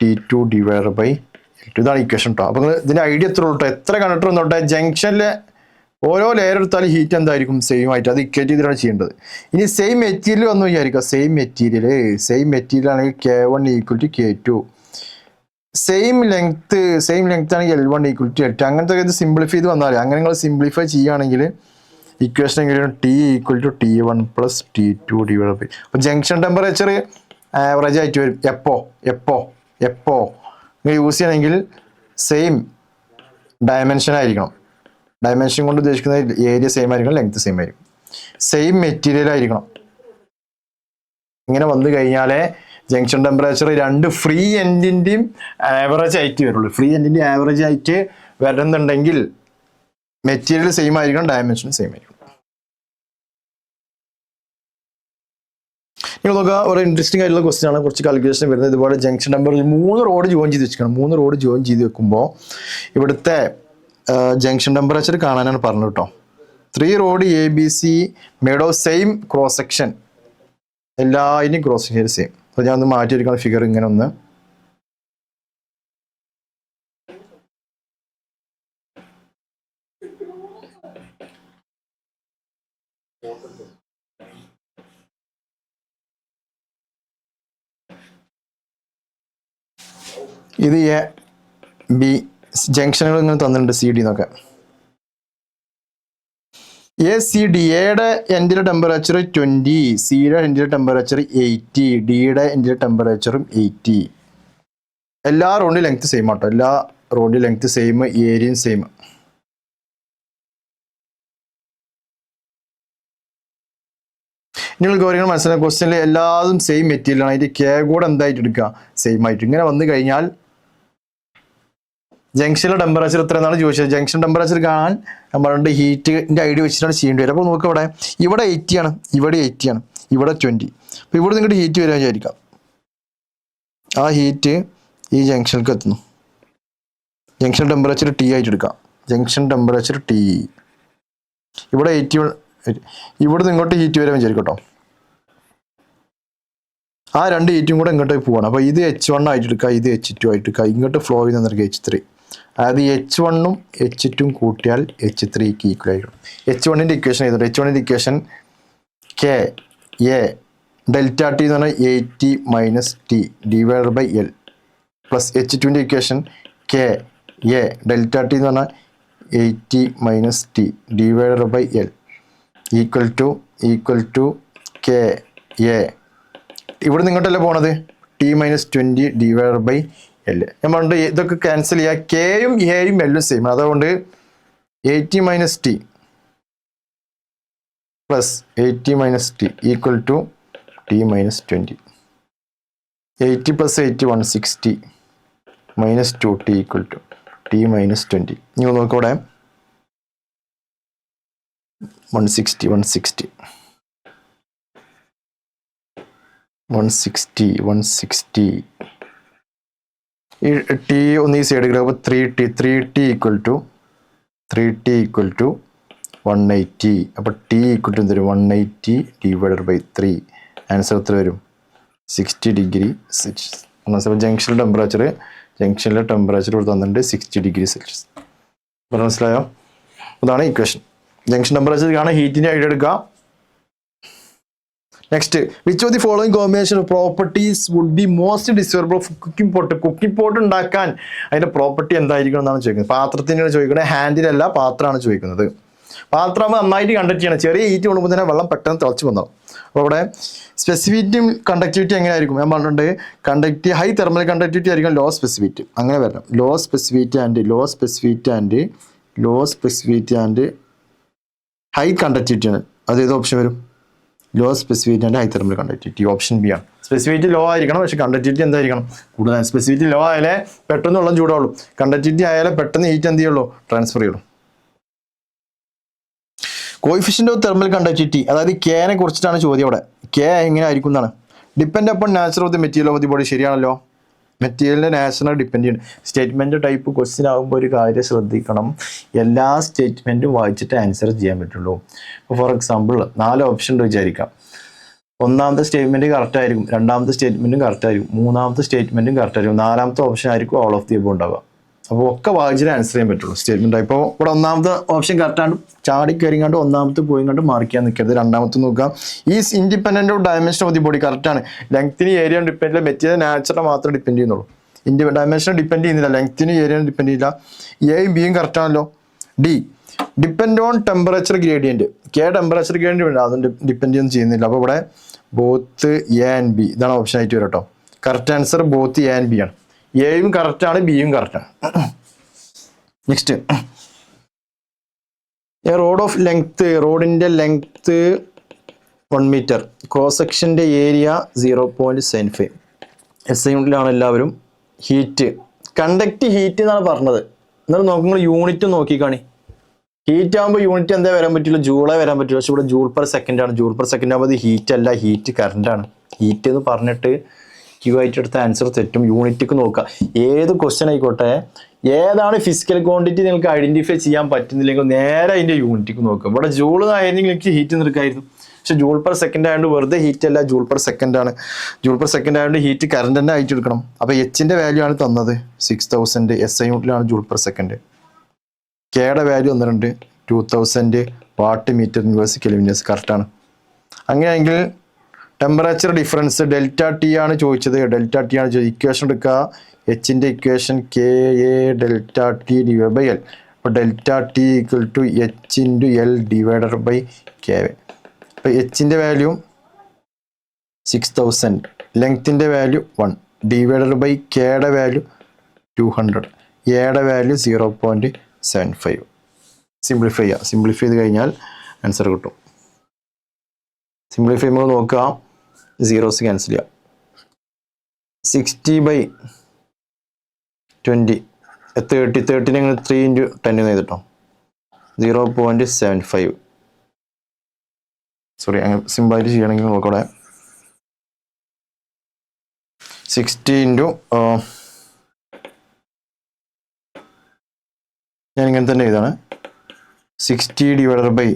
T2 divided by L2. ഇതാണ് ഇക്വേഷൻ കേട്ടോ. അപ്പോൾ ഇതിൻ്റെ ഐഡിയ എത്ര ഉള്ളൂ? എത്ര കണ്ടക്ടർ വന്നോട്ടെ, ജംഗ്ഷനിലെ ഓരോ ലെയർ എടുത്താലും ഹീറ്റ് എന്തായിരിക്കും? സെയിം ആയിട്ട്. അത് ഇക്വേറ്റ് ചെയ്തിട്ടാണ് ചെയ്യേണ്ടത്. ഇനി സെയിം മെറ്റീരിയൽ വന്നു വിചാരിക്കുക. സെയിം മെറ്റീരിയൽ ആണെങ്കിൽ K1 equal to K2. Same length ആണെങ്കിൽ L1 ഈക്വൽ ടു L2. അങ്ങനത്തെ ഇത് സിംപ്ലിഫൈ ചെയ്ത് വന്നാൽ, അങ്ങനെ നിങ്ങൾ സിംപ്ലിഫൈ ചെയ്യുകയാണെങ്കിൽ ഇക്വേഷൻ എങ്ങനെയാണ്? T equal to T1 + T2 divide by. അപ്പോൾ ജംഗ്ഷൻ ടെമ്പറേച്ചർ ആവറേജ് ആയിട്ട് വരും. എപ്പോ നിങ്ങൾ യൂസ് ചെയ്യണമെങ്കിൽ സെയിം ഡയമെൻഷൻ ആയിരിക്കണം. ഡയമെൻഷൻ കൊണ്ട് ഉദ്ദേശിക്കുന്നത് ഏരിയ സെയിം ആയിരിക്കണം, ലെങ്ത് സെയിം ആയിരിക്കും, സെയിം മെറ്റീരിയൽ ആയിരിക്കണം. ഇങ്ങനെ വന്നു കഴിഞ്ഞാലേ ജംഗ്ഷൻ ടെമ്പറേച്ചർ രണ്ട് ഫ്രീ എൻഡിൻ്റെയും ആവറേജ് ആയിട്ട് വരുള്ളൂ. ഫ്രീ എൻഡിൻ്റെ ആവറേജ് ആയിട്ട് വരുന്നുണ്ടെങ്കിൽ മെറ്റീരിയൽ സെയിം ആയിരിക്കണം, ഡയമെൻഷൻ സെയിം ആയിരിക്കണം. നിങ്ങൾ നോക്കുക, ഒരു ഇൻട്രസ്റ്റിംഗ് ആയിട്ടുള്ള ക്വസ്റ്റ്യൻ ആണ്. കുറച്ച് കാൽക്കുലേഷൻ വരുന്നത് ഇതുപോലെ. ജംഗ്ഷൻ ടെമ്പറേച്ചർ 3 റോഡ് ജോയിൻ ചെയ്ത് വെച്ചിരിക്കണം. 3 റോഡ് ജോയിൻ ചെയ്ത് വെക്കുമ്പോൾ ഇവിടുത്തെ ജംഗ്ഷൻ ടെമ്പറേച്ചർ കാണാനാണ് പറഞ്ഞത് കേട്ടോ. 3 rod ABC made of same cross section, എല്ലാതിൻ്റെയും ക്രോസ് സെക്ഷൻ സെയിം. അപ്പോൾ ഞാൻ ഒന്ന് മാറ്റിയെടുക്കുന്ന ഫിഗർ ഇങ്ങനെ ഒന്ന്. ഇത് A B ജംഗ്ഷനുകൾ ഇങ്ങനെ തന്നിട്ടുണ്ട്, CD എന്നൊക്കെ. എ സി ഡി എയുടെ എൻഡിലെ ടെമ്പറേച്ചർ 20, സിയുടെ എൻഡിലെ ടെമ്പറേച്ചർ 80, ഡിയുടെ എൻഡിലെ ടെമ്പറേച്ചറും 80. എല്ലാ റോഡിൻ്റെ ലെങ്ത് സെയിം ആട്ടോ, എല്ലാ റോഡിൻ്റെ ലെങ്ത് സെയിം, ഏരിയയും സെയിം. നിങ്ങൾ കാര്യങ്ങൾ മനസ്സിലാക്കുക. ക്വസ്റ്റ്യനിൽ എല്ലാതും സെയിം മെറ്റീരിയലാണ്. അതിൻ്റെ കെ കൂടെ എന്തായിട്ട് എടുക്കുക, സെയിം ആയിട്ട്. ഇങ്ങനെ വന്നു കഴിഞ്ഞാൽ ജംഗ്ഷനിലെ ടെമ്പറേച്ചർ എത്ര എന്നാണ് ചോദിച്ചത്. ജംഗ്ഷൻ ടെമ്പറേച്ചർ കാണാൻ നമ്മളുടെ ഹീറ്റിൻ്റെ ഐഡിയ വെച്ചിട്ടാണ് ചെയ്യേണ്ടി വരും. അപ്പോൾ നോക്കുക, ഇവിടെ 80 ആണ്, ഇവിടെ 80 ആണ്, ഇവിടെ 20. അപ്പോൾ ഇവിടെ നിങ്ങളുടെ ഹീറ്റ് വരാൻ വിചാരിക്കാം. ആ ഹീറ്റ് ഈ ജംഗ്ഷനിലേക്ക് എത്തുന്നു. ജംഗ്ഷൻ ടെമ്പറേച്ചർ T ആയിട്ട് എടുക്കാം. Junction temperature T. ഇവിടെ 80, ഇവിടെ നിന്ന് ഇങ്ങോട്ട് ഹീറ്റ് വരാൻ വിചാരിക്കട്ടോ. ആ രണ്ട് ഹീറ്റും കൂടെ ഇങ്ങോട്ട് പോവാണ്. അപ്പോൾ ഇത് H1 ആയിട്ട് എടുക്കുക, ഇത് H2 ആയിട്ട് എടുക്കുക. ഇങ്ങോട്ട് ഫ്ലോ ചെയ്യുന്ന H3. അതായത് H1ഉം H2ഉം കൂട്ടിയാൽ H3ക്ക് ഈക്വൽ ആയിരിക്കും. H1ൻ്റെ ഇക്വേഷൻ ചെയ്തിട്ട് H1ൻ്റെ equation K A delta T എന്ന് പറഞ്ഞാൽ 80 minus T divided by L plus H2ൻ്റെ equation K A delta T എന്ന് പറഞ്ഞാൽ 80 minus T divided by L equal to K A. ഇവിടെ നിങ്ങോട്ടല്ലേ പോണത്, T minus 20 divided by L. ഞാൻ പറഞ്ഞിട്ട് ഇതൊക്കെ ക്യാൻസൽ ചെയ്യുക. കെയും എയും എല്ലും സെയിം. അതുകൊണ്ട് 80 minus T plus 80 minus T equal to T minus 20. 80 plus 80 160 minus 2T equal to T minus 20. നിങ്ങൾ നോക്കവിടെ 160 ഈ T ഒന്ന് ഈ സൈഡ് കിട്ടും. അപ്പോൾ 3T ഈക്വൽ ടു 180. അപ്പോൾ T ഈക്വൽ ടു എന്തൊരു 180 ഡിവൈഡഡ് ബൈ 3. ആൻസർ എത്ര വരും, 60 ഡിഗ്രി സെൽഷ്യസ്. ജംഗ്ഷനിലെ ടെമ്പറേച്ചർ ഇവിടെ തന്നിട്ടുണ്ട് 60 ഡിഗ്രി സെൽഷ്യസ്. മനസ്സിലായോ? അതാണ് ഇക്വേഷൻ. ജംഗ്ഷൻ ടെമ്പറേച്ചർ കാണാൻ ഹീറ്റിൻ്റെ ഐഡിയ എടുക്കുക. Next, which of the following combination of properties would be most desirable of cooking pot. Cooking pot ഉണ്ടാക്കാൻ അതിൻ്റെ പ്രോപ്പർട്ടി എന്തായിരിക്കണം എന്നാണ് ചോദിക്കുന്നത്. പാത്രത്തിനാണ് ചോദിക്കുന്നത്, ഹാൻഡിലല്ല, പാത്രമാണ് ചോദിക്കുന്നത്. പാത്രം നന്നായിട്ട് കണ്ടക്ട് ചെയ്യണം. ചെറിയ ഹീറ്റ് കൊണ്ടുമ്പോൾ തന്നെ വെള്ളം പെട്ടെന്ന് തിളച്ച് വന്നോ. അപ്പോൾ ഇവിടെ സ്പെസിഫിറ്റിയും കണ്ടക്ടിവിറ്റി എങ്ങനെയായിരിക്കും ഞാൻ പറഞ്ഞിട്ടുണ്ട്. ഹൈ തെർമൽ കണ്ടക്ടിവിറ്റി ആയിരിക്കും ലോ സ്പെസിഫിറ്റി. അങ്ങനെ വരണം. Low specificity and high conductivity ആണ്. അത് ഏത് ഓപ്ഷൻ വരും? Low specificity and high thermal conductivity. Option B ആണ്. സ്പെസിഫിറ്റി ലോ ആയിരിക്കണം, പക്ഷെ കണ്ടക്ടിവിറ്റി എന്തായിരിക്കണം, കൂടുതൽ. സ്പെസിഫിറ്റി ലോ ആയാലേ പെട്ടെന്ന് വെള്ളം ചൂടാവുള്ളൂ. കണ്ടക്ടിവിറ്റി ആയാലേ പെട്ടെന്ന് ഹീറ്റ് എന്ത് ചെയ്യുള്ളൂ, ട്രാൻസ്ഫർ ചെയ്യുള്ളൂ. കോയിഫിഷ്യൻ്റ് ഓഫ് തെർമൽ കണ്ടക്ടിവിറ്റി, അതായത് കെനെ കുറിച്ചിട്ടാണ് ചോദ്യം. അവിടെ കെ എങ്ങനെ ആയിരിക്കും എന്നാണ്. Depend upon nature of the material of the body. ശരിയാണല്ലോ, മെറ്റീരിയലിൻ്റെ നാച്ചറിനെ ഡിപ്പെൻഡ് ചെയ്യണം. സ്റ്റേറ്റ്മെൻറ്റ് ടൈപ്പ് ക്വസ്റ്റ്യൻ ആകുമ്പോൾ ഒരു കാര്യം ശ്രദ്ധിക്കണം, എല്ലാ സ്റ്റേറ്റ്മെൻറ്റും വായിച്ചിട്ട് ആൻസർ ചെയ്യാൻ പറ്റുള്ളൂ. ഇപ്പോൾ ഫോർ എക്സാമ്പിൾ 4 ഓപ്ഷൻ ഉണ്ട് വിചാരിക്കാം. ഒന്നാമത്തെ സ്റ്റേറ്റ്മെൻറ്റ് കറക്റ്റ് ആയിരിക്കും, രണ്ടാമത്തെ സ്റ്റേറ്റ്മെൻറ്റും കറക്റ്റ് ആയിരിക്കും, മൂന്നാമത്തെ സ്റ്റേറ്റ്മെൻറ്റും കറക്റ്റ് ആയിരിക്കും, നാലാമത്തെ ഓപ്ഷൻ ആയിരിക്കും ഓൾ ഓഫ് ദി എബോവ് ഉണ്ടാവുക. അപ്പോൾ ഒക്കെ വായിച്ചിട്ട് ആൻസർ ചെയ്യാൻ പറ്റുള്ളൂ സ്റ്റേറ്റ്മെൻറ്റ്. ഇപ്പോൾ ഇവിടെ ഒന്നാമത്തെ ഓപ്ഷൻ കറക്റ്റാണ്, ചാടി കയറിങ്ങാണ്ട് ഒന്നാമത്തെ പോയി കണ്ട് മാർക്ക് ചെയ്യാൻ നിൽക്കരുത്. രണ്ടാമത്തെ നോക്കാം, is independent of dimension of the body. കറക്റ്റാണ്. ലെങ്ത്തിന് ഏരിയ ഡിപ്പെൻഡ് ചെയ്യില്ല, മെറ്റീരിയൽ നാച്ചുറൽ മാത്രമേ ഡിപ്പെൻഡ് ചെയ്യുന്നുള്ളൂ. ഡയമെൻഷൻ ഡിപ്പെൻഡ് ചെയ്യുന്നില്ല, ലെങ്ത്തിന് ഏരിയ ഡിപ്പെൻഡ് ചെയ്യില്ല. എയും ബിയും കറക്റ്റാണല്ലോ. D depend on temperature gradient. K temperature gradient അതും ഡിപ്പെൻഡ് ചെയ്യുന്നില്ല. അപ്പോൾ ഇവിടെ ബോത്ത് എ ആൻഡ് ബി ഇതാണ് ഓപ്ഷൻ ആയിട്ട് വരും കേട്ടോ. Correct answer both A and B ആണ്. എയും കറക്റ്റാണ്, ബിയും കറക്റ്റാണ്. നെക്സ്റ്റ്, റോഡിൻ്റെ ലെങ്ത്ത് 1 മീറ്റർ, ക്രോസ് സെക്ഷൻ്റെ ഏരിയ 0.75. SI യൂണിറ്റിലാണ് എല്ലാവരും. ഹീറ്റ് കണ്ടക്ട് ഹീറ്റ് എന്നാണ് പറഞ്ഞത്. എന്നാലും നോക്കുമ്പോൾ യൂണിറ്റ് നോക്കിക്കാണി. ഹീറ്റ് ആകുമ്പോൾ യൂണിറ്റ് എന്താ വരാൻ പറ്റില്ല, ജൂളേ വരാൻ പറ്റില്ല. പക്ഷെ ഇവിടെ ജൂൾ പെർ സെക്കൻഡ് ആണ്. ജൂൾ പെർ സെക്കൻഡ് ആകുമ്പോൾ ഹീറ്റ് അല്ല, ഹീറ്റ് കറണ്ടാണ്. ഹീറ്റ് എന്ന് പറഞ്ഞിട്ട് ക്യൂ ആയിട്ട് എടുത്ത ആൻസർ തെറ്റും. യൂണിറ്റിക്ക് നോക്കുക. ഏത് ക്വസ്റ്റ്യൻ ആയിക്കോട്ടെ, ഏതാണ് ഫിസിക്കൽ ക്വാണ്ടിറ്റി നിങ്ങൾക്ക് ഐഡന്റിഫൈ ചെയ്യാൻ പറ്റുന്നില്ലെങ്കിൽ നേരെ അതിൻ്റെ യൂണിറ്റിക്ക് നോക്കുക. ഇവിടെ ജൂൾ ആയിരുന്നെങ്കിൽ എനിക്ക് ഹീറ്റ് നിൽക്കായിരുന്നു. പക്ഷെ ജൂൾ പെർ സെക്കൻഡ് ആയതുകൊണ്ട് വെറുതെ ഹീറ്റ് അല്ല, ജൂൾ പെർ സെക്കൻഡ് ആണ്. ജൂൾ പെർ സെക്കൻഡ് ആയതുകൊണ്ട് ഹീറ്റ് കറണ്ട് തന്നെ ആയിട്ട് എടുക്കണം. അപ്പോൾ എച്ചിൻ്റെ വാല്യൂ ആണ് തന്നത് 6000. SI യൂണിറ്റിലാണ് ജൂൾ പെർ സെക്കൻഡ്. കെയുടെ value 12 2000 watt metre inverse kelvins. കറക്റ്റാണ്. അങ്ങനെയാണെങ്കിൽ ടെമ്പറേച്ചർ ഡിഫറൻസ് ഡെൽറ്റ ടി ആണ് ചോദിച്ചത്. ഡെൽറ്റ ടി ആണ് ചോദിച്ചത്. ഇക്വേഷൻ എടുക്കുക. എച്ചിൻ്റെ equation KA delta T divide by L. അപ്പോൾ delta T equal to H into L divided by K. അപ്പോൾ എച്ചിൻ്റെ വാല്യൂ 6000, ലെങ്ത്തിൻ്റെ വാല്യൂ 1 ഡിവൈഡഡ് ബൈ കെയുടെ വാല്യൂ 200, എയുടെ വാല്യൂ 0.75. സിംപ്ലിഫൈ ചെയ്യുക. സിംപ്ലിഫൈ ചെയ്ത് കഴിഞ്ഞാൽ ആൻസർ കിട്ടും. സിംപ്ലിഫൈ ചെയ്യുമ്പോൾ നോക്കുക, സീറോസ് ക്യാൻസൽ ചെയ്യുക. 60/20 30 ഞങ്ങൾ 3 × 10 ചെയ്തിട്ടോ 0.75. സോറി, അങ്ങനെ സിമ്പിളായിട്ട് ചെയ്യണമെങ്കിൽ നോക്കവിടെ 60 ഞാൻ ഇങ്ങനെ തന്നെ എഴുതാണ് 60 ഡിവൈഡഡ് ബൈ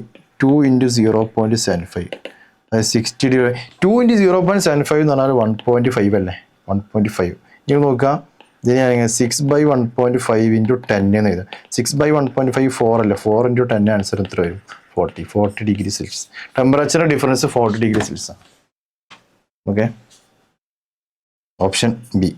2 × 0.75. അതായത് 60 2 × 0.75 എന്ന് പറഞ്ഞാൽ 1.5 അല്ലേ, 1.5. നിങ്ങൾ നോക്കുക, ഇതിന് ഞാൻ 6/1.5 × 10 എന്ന് എഴുതാം. 6/1.5 4 അല്ലേ, 4 × 10 ആൻസർ എത്ര വരും? 40 degree Celsius. Temperature difference 40 degree Celsius ആണ്. Okay, option B.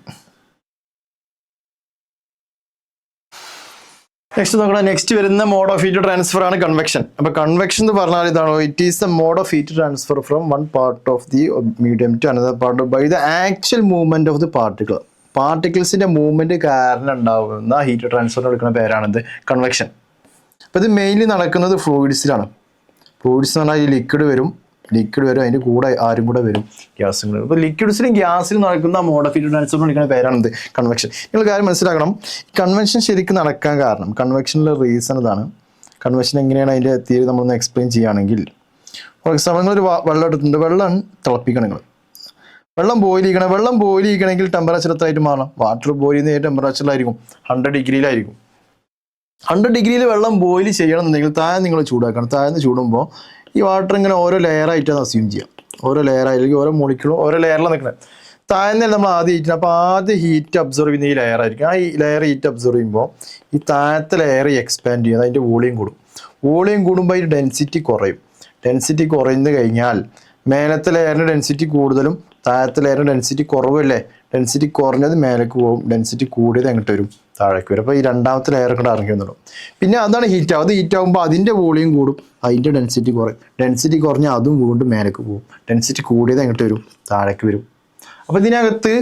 നെക്സ്റ്റ് നോക്കണം. നെക്സ്റ്റ് വരുന്ന മോഡ് ഓഫ് ഹീറ്റ് ട്രാൻസ്ഫർ ആണ് കൺവെക്ഷൻ. അപ്പോൾ കൺവെക്ഷൻ എന്ന് പറഞ്ഞാൽ ഇതാണ്, it is the mode of heat transfer from one part of the medium to another part by the actual movement of the particle. പാർട്ടിക്കിൾസിന്റെ movement കാരണം ഉണ്ടാകുന്ന heat ട്രാൻസ്ഫറിന് എടുക്കുന്ന പേരാണിത് convection. അപ്പോൾ ഇത് മെയിൻലി നടക്കുന്നത് ഫ്ലൂയിഡ്സിലാണ്. ഫ്ലൂയിഡ്സ് എന്ന് പറഞ്ഞാൽ ഈ ലിക്വിഡ് വരും, അതിൻ്റെ കൂടെ ആരും കൂടെ വരും, ഗ്യാസും കൂടെ. അപ്പോൾ ലിക്വിഡ്സിലും ഗ്യാസിലും നടക്കുന്ന മോഡ് ഓഫ് ഹീറ്റ് ട്രാൻസ്ഫർ എടുക്കുന്ന പേരാണിത് കൺവെക്ഷൻ. നിങ്ങൾ കാര്യം മനസ്സിലാക്കണം, കൺവെൻഷൻ ശരിക്കും നടക്കാൻ കാരണം, കൺവെക്ഷനിലെ റീസൺ ഇതാണ്. കൺവെക്ഷൻ എങ്ങനെയാണ് അതിൻ്റെ തിയറി നമ്മളൊന്ന് എക്സ്പ്ലെയിൻ ചെയ്യുകയാണെങ്കിൽ, ഫോർ എക്സാമ്പിൾ നിങ്ങളൊരു വെള്ളം എടുത്തിട്ടുണ്ട്, വെള്ളം തിളപ്പിക്കണം. നിങ്ങൾ വെള്ളം ബോയിൽ ചെയ്യണമെങ്കിൽ ടെമ്പറേച്ചർ എത്രയായിട്ട് മാറണം? വാട്ടർ ബോയിൽ ചെയ്യുന്ന ടെമ്പറേച്ചറിലായിരിക്കും, 100 ഡിഗ്രിയിലായിരിക്കും. 100 ഡിഗ്രിയിൽ വെള്ളം ബോയിൽ ചെയ്യണമെന്നുണ്ടെങ്കിൽ താഴെ നിങ്ങൾ ചൂടാക്കണം. താഴെ ചൂടുമ്പോൾ ഈ വാട്ടർ ഇങ്ങനെ ഓരോ ലെയറായിട്ടാണ് അസ്യൂം ചെയ്യുക. ഓരോ ലെയറായിരിക്കും, ഓരോ മോളിക്യൂളും ഓരോ ലെയറിലാണ് നിൽക്കുന്നത്. താഴെ നമ്മൾ ആദ്യം ഹീറ്റ്, അപ്പോൾ ആദ്യം ഹീറ്റ് അബ്സോർവ് ചെയ്യുന്ന ഈ ലെയർ ആയിരിക്കും. ആ ഈ ലെയർ ഹീറ്റ് അബ്സോർവ് ചെയ്യുമ്പോൾ ഈ താഴത്തെ ലെയർ എക്സ്പാൻഡ് ചെയ്യും, അതിൻ്റെ വോളിയം കൂടും. വോളിയം കൂടുമ്പോൾ അതിൻ്റെ ഡെൻസിറ്റി കുറയും. ഡെൻസിറ്റി കുറഞ്ഞു കഴിഞ്ഞാൽ മേലത്തെ ലെയറിൻ്റെ ഡെൻസിറ്റി കൂടുതലും താഴത്തെ ലെയറിൻ്റെ ഡെൻസിറ്റി കുറവല്ലേ. ഡെൻസിറ്റി കുറഞ്ഞത് മേലേക്ക് പോകും, ഡെൻസിറ്റി കൂടിയത് എങ്ങോട്ട് വരും? താഴേക്ക് വരും. അപ്പോൾ ഈ രണ്ടാമത്തെ ലെയർ കൂടെ ഇറങ്ങി വന്നിടും. പിന്നെ അതാണ് ഹീറ്റ്. അത് ഹീറ്റ് ആകുമ്പോൾ അതിൻ്റെ വോളിയം കൂടും, അതിൻ്റെ ഡെൻസിറ്റി കുറയും. ഡെൻസിറ്റി കുറഞ്ഞാൽ അതും വീണ്ടും മേലേക്ക് പോകും. ഡെൻസിറ്റി കൂടിയത് എങ്ങോട്ട് വരും? താഴേക്ക് വരും. അപ്പോൾ ഇതിനകത്ത്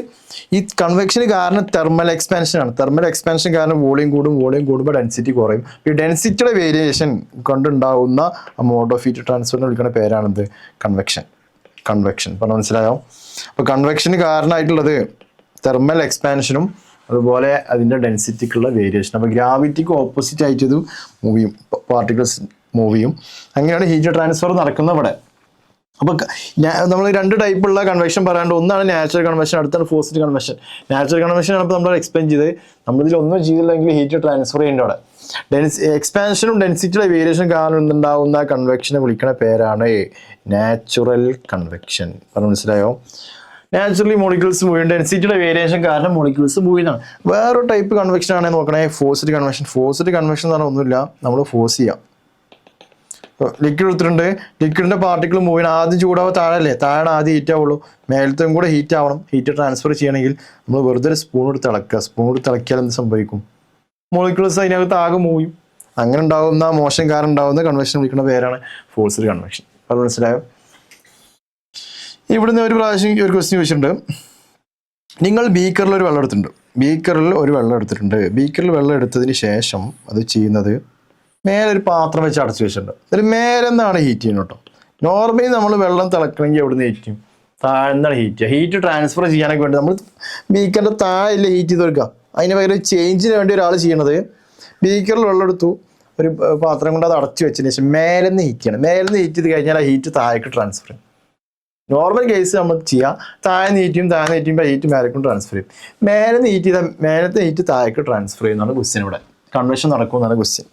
ഈ കൺവെക്ഷന് കാരണം തെർമൽ എക്സ്പാൻഷനാണ്. തെർമൽ എക്സ്പാൻഷൻ കാരണം വോളിയം കൂടുമ്പോൾ ഡെൻസിറ്റി കുറയും. ഈ ഡെൻസിറ്റിയുടെ വേരിയേഷൻ കൊണ്ടുണ്ടാകുന്ന മോഡ് ഓഫ് ഹീറ്റ് ട്രാൻസ്ഫറിന് വിളിക്കുന്ന പേരാണിത് കൺവെക്ഷൻ. പറഞ്ഞാൽ മനസ്സിലായോ? അപ്പോൾ കൺവെക്ഷന് കാരണമായിട്ടുള്ളത് തെർമൽ എക്സ്പാൻഷനും അതുപോലെ അതിൻ്റെ ഡെൻസിറ്റിക്കുള്ള വേരിയേഷൻ. അപ്പോൾ ഗ്രാവിറ്റിക്ക് ഓപ്പോസിറ്റ് ആയിട്ട് ഇത് മൂവ് ചെയ്യും, പാർട്ടിക്കിൾസ് മൂവ് ചെയ്യും. അങ്ങനെയാണ് ഹീറ്റ് ട്രാൻസ്ഫർ നടക്കുന്നത് ഇവിടെ. അപ്പോൾ നമ്മൾ 2 ടൈപ്പുള്ള കൺവെക്ഷൻ പറയാണ്ട്, ഒന്നാണ് നാച്ചുറൽ കൺവെക്ഷൻ, അടുത്താണ് ഫോഴ്സ്ഡ് കൺവെക്ഷൻ. നാച്ചുറൽ കൺവെക്ഷൻ ആണ് ഇപ്പോൾ നമ്മൾ എക്സ്പ്ലെയിൻ ചെയ്ത്. നമ്മളിതിൽ ഒന്നും ചെയ്തില്ലെങ്കിൽ ഹീറ്റ് ട്രാൻസ്ഫർ ചെയ്യേണ്ട അവിടെ എക്സ്പാൻഷനും ഡെൻസിറ്റിയുടെ വേരിയേഷൻ കാരണം ഉണ്ടാകുന്ന കൺവെക്ഷനെ വിളിക്കുന്ന പേരാണ് നാച്ചുറൽ കൺവെക്ഷൻ. പറഞ്ഞു മനസ്സിലായോ? നാച്ചുറലി മോളിക്യൂൾസ് മൂവ് ചെയ്യും, ഡെൻസിറ്റിയുടെ വേരിയേഷൻ കാരണം മോളിക്യൂൾസ് മൂവ് ചെയ്യുന്നതാണ്. വേറൊരു ടൈപ്പ് കൺവെക്ഷൻ ആണെങ്കിൽ നോക്കണേ, ഫോഴ്സ്ഡ് കൺവെക്ഷൻ. ഫോഴ്സ്ഡ് കൺവെക്ഷൻ എന്ന് പറഞ്ഞാൽ ഒന്നുമില്ല, നമ്മൾ ഫോഴ്സ് ചെയ്യാം. ലിക്വിഡ് എടുത്തിട്ടുണ്ട്, ലിക്വിഡിന്റെ പാർട്ടിക്കിൾ മൂവ് ചെയ്യണം. ആദ്യം ചൂടാവുക താഴെ ആദ്യം ഹീറ്റ് ആവുള്ളൂ, മേലത്തും കൂടെ ഹീറ്റ് ആവണം. ഹീറ്റ് ട്രാൻസ്ഫർ ചെയ്യണമെങ്കിൽ നമ്മൾ വെറുതെ ഒരു സ്പൂൺ എടുത്ത് തിളക്കിയാൽ എന്ത് സംഭവിക്കും? മോളിക്യൂൾസ് അതിനകത്ത് ആകെ മൂവ് ചെയ്യും. അങ്ങനെ ഉണ്ടാകുന്ന മോഷൻ കാരണം ഉണ്ടാകുന്ന കൺവെക്ഷൻ വിളിക്കുന്ന പേരാണ് ഫോഴ്സ്ഡ് കൺവെക്ഷൻ. അത് മനസ്സിലായോ? ഇവിടുന്ന് ഒരു പ്രാവശ്യം ഒരു ക്വസ്റ്റ്യൻ ചോദിച്ചിട്ടുണ്ട്. നിങ്ങൾ ബീക്കറിൽ ഒരു വെള്ളം എടുത്തിട്ടുണ്ട്. ബീക്കറിൽ വെള്ളം എടുത്തതിന് ശേഷം അത് ചെയ്യുന്നത് മേലെ ഒരു പാത്രം വെച്ച് അടച്ചു വെച്ചിട്ടുണ്ട്. അതിൽ മേലെ നിന്നാണ് ഹീറ്റ് ചെയ്യുന്നത് കേട്ടോ. നോർമലി നമ്മൾ വെള്ളം തിളക്കണമെങ്കിൽ എവിടെ നിന്ന് ഹീറ്റ് ചെയ്യും? താഴ്ന്നാണ് ഹീറ്റ് ചെയ്യുക. ഹീറ്റ് ട്രാൻസ്ഫർ ചെയ്യാനൊക്കെ വേണ്ടി നമ്മൾ ബീക്കറിൻ്റെ താഴെ ഹീറ്റ് ചെയ്ത് കൊടുക്കുക. അതിന് പകരം ചേഞ്ചിന് വേണ്ടി ഒരാൾ ചെയ്യണത്, ബീക്കറിൽ വെള്ളം എടുത്തു, ഒരു പാത്രം കൊണ്ട് അത് അടച്ചു വെച്ചതിന് ശേഷം മേലെ നിന്ന് ഹീറ്റ് ചെയ്യണം. മേലെ നിന്ന് ഹീറ്റ് ചെയ്ത് കഴിഞ്ഞാൽ ആ ഹീറ്റ് താഴേക്ക് ട്രാൻസ്ഫർ ചെയ്യും. നോർമൽ കേസ് നമ്മൾ ചെയ്യാം, താഴെ നീറ്റുമ്പോൾ ഹീറ്റ് മേലേക്കും ട്രാൻസ്ഫർ ചെയ്യും. മേലത്തെ ഹീറ്റ് താഴേക്ക് ട്രാൻസ്ഫർ ചെയ്യുന്നതാണ് ക്വസ്റ്റ്യൻ. ഇവിടെ കൺവെക്ഷൻ നടക്കുമെന്നാണ് ക്വസ്റ്റ്യൻ.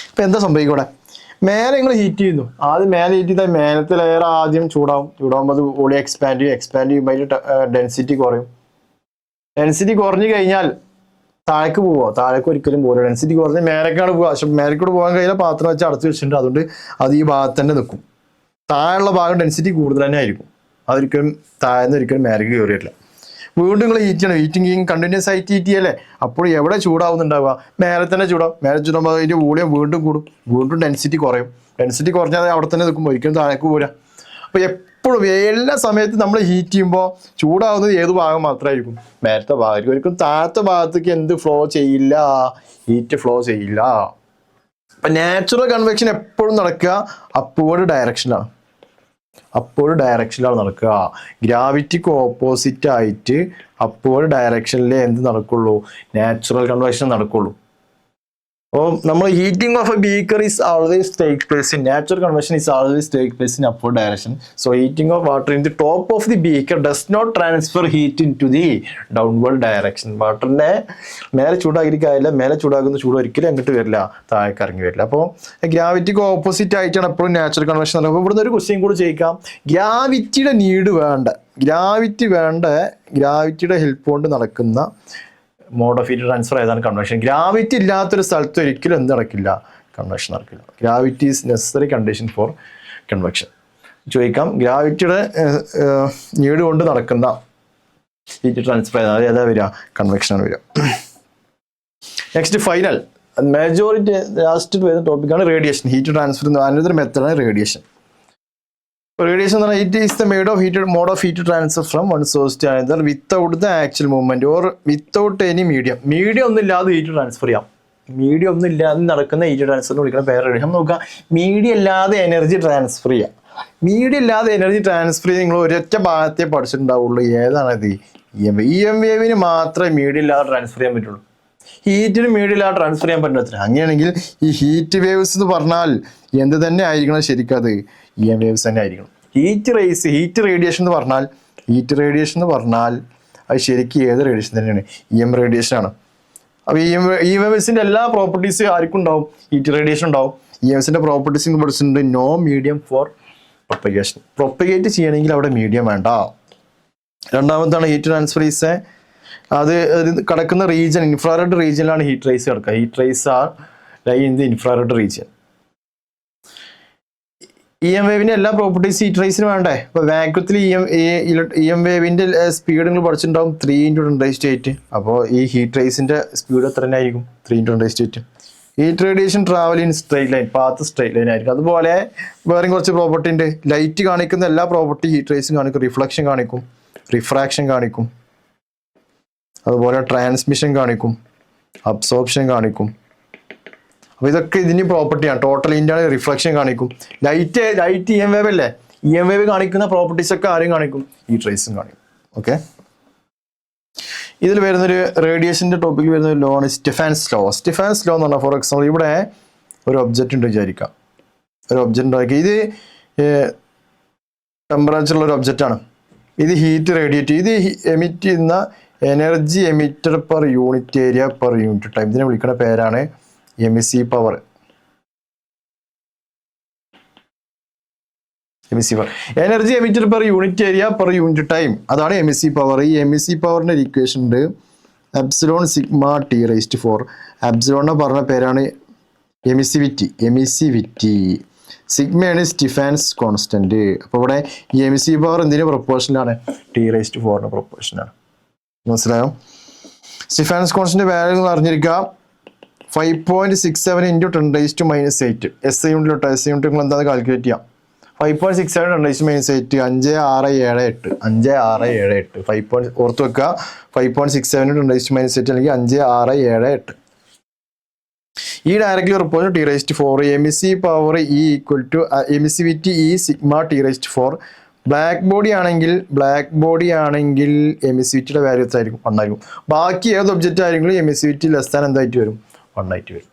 ഇപ്പം എന്താ സംഭവിക്കും? ഇവിടെ മേലെ നിങ്ങൾ ഹീറ്റ് ചെയ്യുന്നു, ആദ്യം മേലെ ഹീറ്റ് ചെയ്താൽ മേലത്തെ ലെയർ ആദ്യം ചൂടാകുമ്പോൾ അത് ഓടി എക്സ്പാൻഡ് ചെയ്യുമ്പോൾ അതിൻ്റെ ഡെൻസിറ്റി കുറയും. ഡെൻസിറ്റി കുറഞ്ഞു കഴിഞ്ഞാൽ താഴേക്ക് ഒരിക്കലും പോകില്ല. ഡെൻസിറ്റി കുറഞ്ഞ് മേലേക്കാണ് പോവുക. പക്ഷെ മേലേക്കൂടെ പോകാൻ കഴിയില്ല, പാത്രം വെച്ച് അടച്ചു വെച്ചിട്ടുണ്ട്. അതുകൊണ്ട് അത് ഈ ഭാഗത്ത് തന്നെ നിൽക്കും. താഴെയുള്ള ഭാഗം ഡെൻസിറ്റി കൂടുതൽ തന്നെ ആയിരിക്കും. അതൊരിക്കലും താഴ്ന്ന് ഒരിക്കലും മേലേക്ക് കയറി വരില്ല. വീണ്ടും നിങ്ങൾ ഹീറ്റ് ചെയ്യണം. ഹീറ്റിംഗ് കണ്ടിന്യൂസ് ആയിട്ട് ഹീറ്റ് ചെയ്യല്ലേ, അപ്പോൾ എവിടെ ചൂടാവുന്നുണ്ടാവുക? മേലെ തന്നെ ചൂടാവും. മേലെ ചൂടാകുമ്പോൾ അതിൻ്റെ വോളിയം വീണ്ടും കൂടും, വീണ്ടും ഡെൻസിറ്റി കുറയും. ഡെൻസിറ്റി കുറഞ്ഞാൽ അവിടെ തന്നെ നിൽക്കുമ്പോൾ ഒരിക്കലും താഴേക്ക് പോരാ. അപ്പോൾ എപ്പോഴും എല്ലാ സമയത്തും നമ്മൾ ഹീറ്റ് ചെയ്യുമ്പോൾ ചൂടാവുന്നത് ഏത് ഭാഗം മാത്രമായിരിക്കും? മേലത്തെ ഭാഗമായിരിക്കും. ഒരിക്കലും താഴത്തെ ഭാഗത്തേക്ക് എന്ത് ഫ്ലോ ചെയ്യില്ല? ഹീറ്റ് ഫ്ലോ ചെയ്യില്ല. അപ്പം നാച്ചുറൽ കൺവെക്ഷൻ എപ്പോഴും നടക്കുക അപ്വേർഡ് ഡയറക്ഷനിലാണ്. അപ്വേർഡ് ഡയറക്ഷനിലാണ് നടക്കുക. ഗ്രാവിറ്റിക്ക് ഓപ്പോസിറ്റ് ആയിട്ട് അപ്വേർഡ് ഡയറക്ഷനിൽ എന്ത് നടക്കുള്ളൂ? നാച്ചുറൽ കൺവെക്ഷൻ നടക്കുള്ളൂ. അപ്പോൾ നമ്മൾ heating of a beaker is always take place in natural convection is always take place in upward direction. So heating of water in the top of the beaker does not transfer heat in to the downward direction. വാട്ടറിനെ മേലെ ചൂടാക്കിയിരിക്കില്ല, മേലെ ചൂടാക്കുന്ന ചൂട് ഒരിക്കലും അങ്ങോട്ട് വരില്ല, താഴേക്ക് ഇറങ്ങി വരില്ല. അപ്പോൾ ഗ്രാവിറ്റിക്ക് ഓപ്പോസിറ്റ് ആയിട്ടാണ് എപ്പോഴും നാച്ചുറൽ കൺവെക്ഷൻ നടക്കുക. അപ്പോൾ ഇവിടുന്ന് ഒരു ക്വസ്റ്റ്യൻ കൂടി ചോദിക്കാം. ഗ്രാവിറ്റിയുടെ നീഡ് വേണ്ട, ഗ്രാവിറ്റിയുടെ ഹെൽപ്പ് കൊണ്ട് നടക്കുന്ന മോഡ് ഓഫ് ഹീറ്റ് ട്രാൻസ്ഫർ ഏതാണ്? കൺവെക്ഷൻ. ഗ്രാവിറ്റി ഇല്ലാത്തൊരു സ്ഥലത്ത് ഒരിക്കലും എന്ത് നടക്കില്ല? കൺവെക്ഷൻ നടക്കില്ല. Gravity is necessary condition for convection. ചോദിക്കാം, ഗ്രാവിറ്റിയുടെ നീഡ് കൊണ്ട് നടക്കുന്ന ഹീറ്റ് ട്രാൻസ്ഫർ ഏതാണ്? ഏതാ വരിക? കൺവെക്ഷനാണ് വരിക. നെക്സ്റ്റ് ഫൈനൽ മെജോറിറ്റി ലാസ്റ്റ് വരുന്ന ടോപ്പിക്കാണ് റേഡിയേഷൻ. ഹീറ്റ് ട്രാൻസ്ഫർ അനദർ മെത്തേഡാണ് റേഡിയേഷൻ. Radiation എന്ന് പറഞ്ഞാൽ it is the mode of heat transfer from one source to another without the actual movement or without any medium. Medium ഒന്നും ഇല്ലാതെ heat transfer ചെയ്യാം. Medium ഒന്നും ഇല്ലാതെ നടക്കുന്ന ഹീറ്റ് ട്രാൻസ്ഫർ വിളിക്കുന്ന പേര് റേഡിയേഷൻ. നോക്കുക, മീഡിയം ഇല്ലാതെ എനർജി ട്രാൻസ്ഫർ ചെയ്യാം. മീഡിയം ഇല്ലാതെ എനർജി ട്രാൻസ്ഫർ ചെയ്ത് നിങ്ങൾ ഒരൊറ്റ ഭാഗത്തെ പഠിച്ചിട്ടുണ്ടാവുള്ളൂ. ഏതാണത്? EM വേവിന് മാത്രമേ മീഡിയം ഇല്ലാതെ ട്രാൻസ്ഫർ ചെയ്യാൻ പറ്റുള്ളൂ. ഹീറ്റിന് മീഡിയം ഇല്ലാതെ ട്രാൻസ്ഫർ ചെയ്യാൻ പറ്റുന്നില്ല. അങ്ങനെയാണെങ്കിൽ ഈ ഹീറ്റ് വേവ്സ് എന്ന് പറഞ്ഞാൽ എന്ത് തന്നെ ആയിരിക്കണം? ശരിക്കും അത് EM വേവ്സ് തന്നെ ആയിരിക്കണം. ഹീറ്റ് റേഡിയേഷൻ എന്ന് പറഞ്ഞാൽ അത് ശരിക്കും ഏത് റേഡിയേഷൻ തന്നെയാണ്? EM റേഡിയേഷൻ ആണ്. അപ്പോൾ EM വേവ്സിന്റെ എല്ലാ പ്രോപ്പർട്ടീസ് ആർക്കും ഉണ്ടാവും? ഹീറ്റ് റേഡിയേഷൻ ഉണ്ടാവും. EMസിന്റെ പ്രോപ്പർട്ടീസ് പഠിച്ചിട്ടുണ്ട്. No medium for propagation. Propagate ചെയ്യണമെങ്കിൽ അവിടെ മീഡിയം വേണ്ട. രണ്ടാമത്താണ് ഹീറ്റ് ട്രാൻസ്ഫർ ഈസ് അത് കിടക്കുന്ന റീജിയൻ, ഇൻഫ്രാറെഡ് റീജിയനിലാണ് ഹീറ്റ് റേസ് കിടക്കുക. Heat rays are lie in the infrared region. EM വേവിന്റെ എല്ലാ പ്രോപ്പർട്ടീസ് ഹീറ്റ് റേസിന് വേണ്ടേ? അപ്പോൾ വാക്വത്തിൽ EM വേവിന്റെ സ്പീഡ് നിങ്ങൾ പഠിച്ചിട്ടുണ്ടാവും 3 × 10⁸. അപ്പോൾ ഈ ഹീറ്റ് റേസിന്റെ സ്പീഡ് എത്ര തന്നെ ആയിരിക്കും? 3 × 10⁸. Heat radiation travel in straight line, path straight line ആയിരിക്കും. അതുപോലെ വേറെയും കുറച്ച് പ്രോപ്പർട്ടി ഉണ്ട്. ലൈറ്റ് കാണിക്കുന്ന എല്ലാ പ്രോപ്പർട്ടി ഹീറ്റ് റേസും കാണിക്കും. റിഫ്ലക്ഷൻ കാണിക്കും, റിഫ്രാക്ഷൻ കാണിക്കും, അതുപോലെ ട്രാൻസ്മിഷൻ കാണിക്കും, അബ്സോർപ്ഷൻ കാണിക്കും. അപ്പോൾ ഇതൊക്കെ ഇതിൻ്റെ പ്രോപ്പർട്ടിയാണ്. ടോട്ടൽ ഇന്റേണൽ റിഫ്ലക്ഷൻ കാണിക്കും. ലൈറ്റ് EM വേവ് അല്ലേ? EM വേവ് കാണിക്കുന്ന പ്രോപ്പർട്ടീസ് ഒക്കെ ആരും കാണിക്കും? ഹീറ്റ് റേസും കാണിക്കും. ഓക്കെ, ഇതിൽ വരുന്നൊരു റേഡിയേഷൻ്റെ ടോപ്പിക്കിൽ വരുന്ന ഒരു ലോ ആണ് സ്റ്റെഫാൻസ് ലോ. സ്റ്റെഫാൻസ് ലോ എന്ന് പറഞ്ഞാൽ, ഫോർ എക്സാമ്പിൾ ഇവിടെ ഒരു ഒബ്ജക്റ്റ് ഉണ്ട് വിചാരിക്കാം. ഒരു ഒബ്ജക്റ്റ് ഉണ്ടാക്കി, ഇത് ടെമ്പറേച്ചറുള്ള ഒരു ഒബ്ജക്റ്റാണ്. ഇത് ഹീറ്റ് റേഡിയേറ്റ്, ഇത് എമിറ്റ് ചെയ്യുന്ന energy emitted per unit area per unit time. ഇതിനെ വിളിക്കുന്ന പേരാണ് emissive power. Energy emitted per unit area per unit time, അതാണ് എമിസീവ് പവർ. ഈ എമിസീവ് പവറിന്റെ ഇക്വേഷൻ ഉണ്ട് എപ്സിലോൺ സിഗ്മ T⁴. എപ്സിലോണിനെ പറഞ്ഞ പേരാണ് എമിസിവിറ്റി. സിഗ്മയാണ് Stefan's constant. അപ്പോൾ ഇവിടെ ഈ എമിസീവ് പവർ എന്തിന്റെ പ്രൊപ്പോർഷനിലാണ്? T⁴ പ്രൊപ്പോർഷനാണ്. മനസ്സിലായോ? സ്റ്റെഫാൻസ് കോൺസ്റ്റന്റ് വാല്യൂ എന്ന് അറിഞ്ഞിരിക്കുക 5.67 × 10⁻⁸. SI യൂണിറ്റിലോട്ട്, SI യൂണിറ്റ് നിങ്ങൾ എന്താ കാൽക്കുലേറ്റ് ചെയ്യാം? 5.67 × 10⁻⁸ 5678. 5678 ഓർത്ത് വെക്കുക. 5.67 × 10⁻⁸ അല്ലെങ്കിൽ 5678. ഈ directly report T⁴. Emissive power emissivity sigma T⁴. Black body ആണെങ്കിൽ എമിസിവിറ്റിയുടെ വാല്യൂ എത്രയായിരിക്കും? 1 ആയിരിക്കും. ബാക്കി ഏത് ഒബ്ജക്റ്റ് ആയിരിക്കും എമിസിവിറ്റി ലെസ് ദാൻ എന്തായിട്ട് വരും? 1 ആയിട്ട് വരും.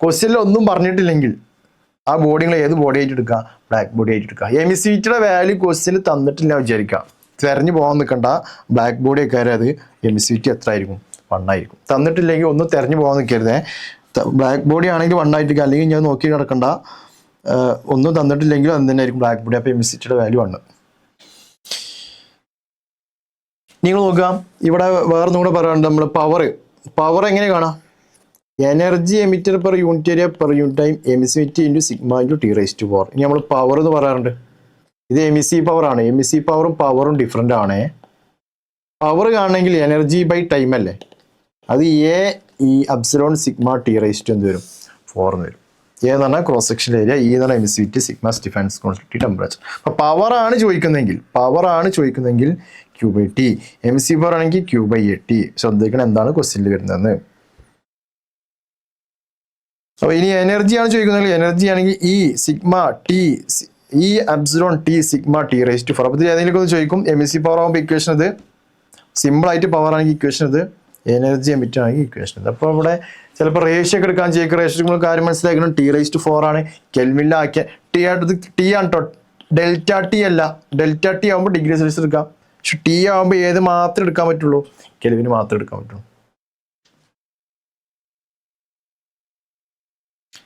ക്വസ്റ്റ്യനിൽ ഒന്നും പറഞ്ഞിട്ടില്ലെങ്കിൽ ആ ബോഡി നിങ്ങൾ ഏത് ബോഡി ആയിട്ട് എടുക്കുക? ബ്ലാക്ക് ബോഡി ആയിട്ട് എടുക്കുക. എമിസിവിറ്റിയുടെ വാല്യൂ ക്വസ്റ്റ്യനിൽ തന്നിട്ടില്ല വിചാരിക്കുക, തിരഞ്ഞു പോകാൻ നിൽക്കണ്ട. ബ്ലാക്ക് ബോഡി ഒക്കെ അത് എമിസിവിറ്റി എത്ര ആയിരിക്കും? 1 ആയിരിക്കും. തന്നിട്ടില്ലെങ്കിൽ ഒന്നും തിരഞ്ഞു പോകാൻ നിൽക്കരുതേ. ബ്ലാക്ക് ബോഡി ആണെങ്കിൽ 1 ആയിട്ട്, അല്ലെങ്കിൽ ഞാൻ നോക്കി കിടക്കണ്ട. ഒന്നും തന്നിട്ടില്ലെങ്കിൽ അത് തന്നെ ആയിരിക്കും ബ്ലാക്ക് ബോഡി. അപ്പോൾ എമിസിവിറ്റിയുടെ വാല്യൂ 1. നിങ്ങൾ നോക്കുക, ഇവിടെ വേറൊന്നും കൂടെ പറയാനുണ്ട്. നമ്മൾ പവർ എങ്ങനെ കാണാം? Energy emitted per unit area per unit time emissivity × sigma × T⁴. ഇനി നമ്മൾ പവർ എന്ന് പറയാറുണ്ട്. ഇത് എമിസീവ് പവർ ആണ്. എമിസീവ് പവറും ഡിഫറെൻ്റ് ആണ്. പവർ കാണണമെങ്കിൽ എനർജി ബൈ ടൈം അല്ലേ, അത് എ ഈ epsilon sigma T raise to എന്ത് വരും 4 എന്ന് വരും. എ എന്ന് പറഞ്ഞാൽ ക്രോസ് സെക്ഷൻ ഏരിയ, ഇ എന്ന് പറഞ്ഞാൽ emissivity, sigma defence constant, temperature. അപ്പോൾ പവറാണ് ചോദിക്കുന്നതെങ്കിൽ Q by T, emissive power ആണെങ്കിൽ ക്യൂ ബൈ എ ടി. ശ്രദ്ധിക്കണം എന്താണ് ക്വസ്റ്റ്യനിൽ വരുന്നതെന്ന്. അപ്പോൾ ഇനി എനർജിയാണ് ചോദിക്കുന്നതെങ്കിൽ എനർജി ആണെങ്കിൽ e sigma T, e epsilon T sigma T raise to 4. അപ്പോൾ ഇതിൽ ഏതെങ്കിലും ഒന്ന് ചോദിക്കും. എമിസി പവർ ആകുമ്പോൾ ഇക്വേഷൻ ഇത്, സിമ്പിൾ ആയിട്ട് പവർ ആണെങ്കിൽ ഇക്വേഷൻ ഇത്, എനർജി എമിറ്റ് ആണെങ്കിൽ ഇക്വേഷൻ ഇത്. അപ്പോൾ ഇവിടെ ചിലപ്പോൾ റേഷ്യോ ഒക്കെ എടുക്കാൻ ചെയ്യും. റേഷ്യോ കാര്യം മനസ്സിലാക്കണം. ടി റൈസ് ടു 4 ആണ്. കെൽവിനിലാക്കിയ ടി ആണ്, ടി ആണ് കേട്ടോ, ഡെൽറ്റ ടി അല്ല. ഡെൽറ്റ ടി ആകുമ്പോൾ ഡിഗ്രി സെൽഷ്യസ് എടുക്കാം, പക്ഷെ ടി ആകുമ്പോൾ ഏത് മാത്രമേ എടുക്കാൻ പറ്റുള്ളൂ, കെൽവിന് മാത്രമേ എടുക്കാൻ പറ്റുള്ളൂ.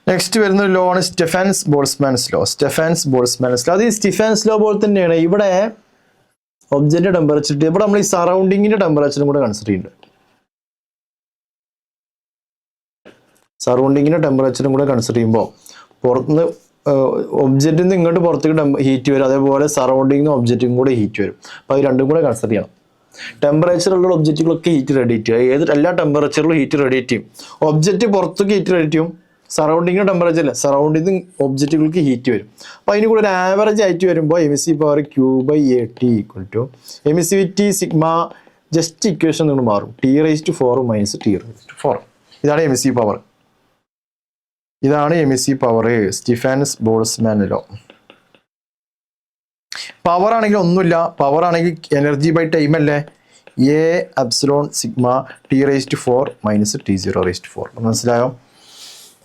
നെക്സ്റ്റ് വരുന്ന ലോ ആണ് സ്റ്റെഫാൻസ് ബോൾസ്മാൻസ് ലോ. അത് ഈ സ്റ്റെഫാൻസ് ലോ പോലെ തന്നെയാണ്. ഇവിടെ ഒബ്ജക്റ്റിന്റെ ടെമ്പറേച്ചർ, ഇവിടെ നമ്മൾ ഈ സറൗണ്ടിങ്ങിന്റെ ടെമ്പറേച്ചറും കൂടെ കൺസിഡർ ചെയ്യുന്നുണ്ട്. സറൗണ്ടിങ്ങിന്റെ ടെമ്പറേച്ചറും കൂടെ കൺസിഡർ ചെയ്യുമ്പോൾ പുറത്തുനിന്ന് ഒബ്ജക്റ്റിൽ നിന്ന് ഇങ്ങോട്ട് പുറത്തേക്ക് ഹീറ്റ് വരും, അതേപോലെ സറൗണ്ടിങ്ങിന് ഒബ്ജക്റ്റും കൂടെ ഹീറ്റ് വരും. അപ്പോൾ അത് രണ്ടും കൂടെ കൺസിഡർ ചെയ്യണം. ടെമ്പറേച്ചറുള്ള ഒബ്ജക്റ്റുകളൊക്കെ ഹീറ്റ് റേഡിയേറ്റ് ചെയ്യും. എല്ലാ ടെമ്പറേച്ചറിലും ഹീറ്റ് റേഡിയേറ്റ് ചെയ്യും. ഒബ്ജക്റ്റ് പുറത്തേക്ക് ഹീറ്റ് റേഡിയേറ്റ് ചെയ്യും, സറൗണ്ടിങ്ങിന് ടെമ്പറേച്ചർ അല്ല, സറൗണ്ടിങ് ഒബ്ജക്റ്റുകൾക്ക് ഹീറ്റ് വരും. അപ്പോൾ അതിന് കൂടെ ഒരു ആവറേജ് ആയിട്ട് വരുമ്പോൾ emissive power Q by A T equal to emissivity sigma, just equation നിങ്ങൾ മാറും, T raise to 4 minus T raise to 4. ഇതാണ് emissive power. Stefan's Boltzmann law. Power ആണെങ്കിൽ ഒന്നുമില്ല, പവർ ആണെങ്കിൽ എനർജി ബൈ ടൈം അല്ലേ, A epsilon sigma T raise to 4 minus T 0 raise to 4. മനസ്സിലായോ?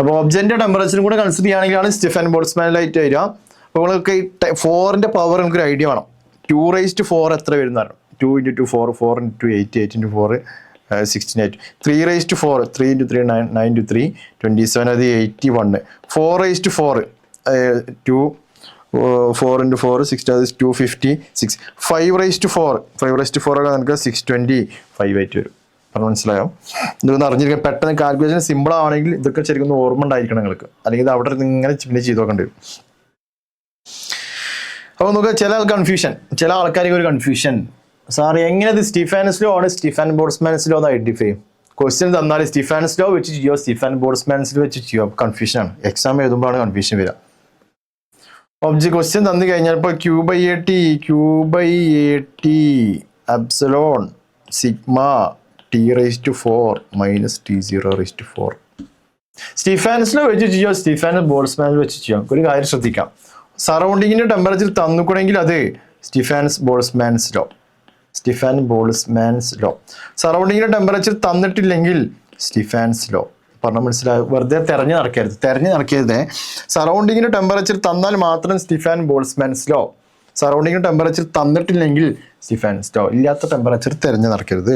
അപ്പോൾ ഒബ്ജക്റ്റിന്റെ ടെമ്പറേച്ചറും കൂടെ കൺസിഡർ ചെയ്യുകയാണെങ്കിലാണ് സ്റ്റെഫൻ ബോൾസ്മാൻ ലൈറ്റ് വരിക. അപ്പോൾ നിങ്ങൾക്ക് 4ന്റെ പവർ നമുക്കൊരു ഐഡിയ വേണം. 2 റൈസ് ടു 4 എത്ര വരുന്നതാണ്? 2 × 2 4, 4 × 2 8, 8 × 4 16, 8. 3 റൈസ് ടു 4, 3 × 3 9, 9 × 3 27, അത് 81. 4 റൈസ് ടു 4 2, 4 × 4 16, അത് 256. 5 റൈസ് ടു 4 ഒക്കെ നമുക്ക് 625 ആയിട്ട് വരും. പറഞ്ഞു മനസ്സിലായോ? ഇതൊന്ന് അറിഞ്ഞിരിക്കുക. പെട്ടെന്ന് കാൽക്കുലേഷൻ സിമ്പിൾ ആണെങ്കിൽ ഇതൊക്കെ ശരിക്കും ഓർമ്മ ഉണ്ടായിരിക്കണം നിങ്ങൾക്ക്, അല്ലെങ്കിൽ ഇത് അവിടെ ഇങ്ങനെ പിന്നെ ചെയ്ത് നോക്കേണ്ടി വരും. അപ്പോൾ നമുക്ക് ചില ആൾക്കാർക്ക് ഒരു കൺഫ്യൂഷൻ, സാർ എങ്ങനെ ഇത് സ്റ്റെഫാൻസ് ലോ ആണ് സ്റ്റെഫൻ ബോൾസ്മാൻസ് ലോ എന്ന് ഐഡന്റിഫൈ ചെയ്യും? ക്വസ്റ്റ്യൻ തന്നാൽ സ്റ്റെഫാൻസ് ലോ വെച്ച് ചെയ്യോ, സ്റ്റെഫൻ ബോൾസ്മാൻസ് ലോ വെച്ച് ചെയ്യോ? കൺഫ്യൂഷനാണ്. എക്സാം എഴുതുമ്പോഴാണ് കൺഫ്യൂഷൻ വരിക. ക്വസ്റ്റ്യൻ തന്നു കഴിഞ്ഞാൽ ഇപ്പോൾ Q by A T epsilon sigma T raise to 4 minus T 0 raise to 4. Stefan's law വെച്ച് ചെയ്യോ, സ്റ്റെഫൻ ബോൾസ്മാൻ വെച്ച് ചെയ്യാം. ഒരു കാര്യം ശ്രദ്ധിക്കാം, സറൗണ്ടിങ്ങിന്റെ ടെമ്പറേച്ചർ തന്നുകൂടെങ്കിൽ അത് സ്റ്റെഫാൻസ് ബോൾസ്മാൻസ് ലോ. സറൗണ്ടിങ്ങിന്റെ ടെമ്പറേച്ചർ തന്നിട്ടില്ലെങ്കിൽ സ്റ്റെഫാൻസ് ലോ. പറഞ്ഞാൽ മനസ്സിലാവും. വെറുതെ തെരഞ്ഞു നടക്കരുത്. സറൗണ്ടിങ്ങിന്റെ ടെമ്പറേച്ചർ തന്നാൽ മാത്രം സ്റ്റെഫൻ ബോൾസ്മാൻസ് ലോ, സറൗണ്ടിങ്ങിന്റെ ടെമ്പറേച്ചർ തന്നിട്ടില്ലെങ്കിൽ സ്റ്റെഫാൻസ് ലോ. ഇല്ലാത്ത ടെമ്പറേച്ചർ തെരഞ്ഞു നടക്കരുത്.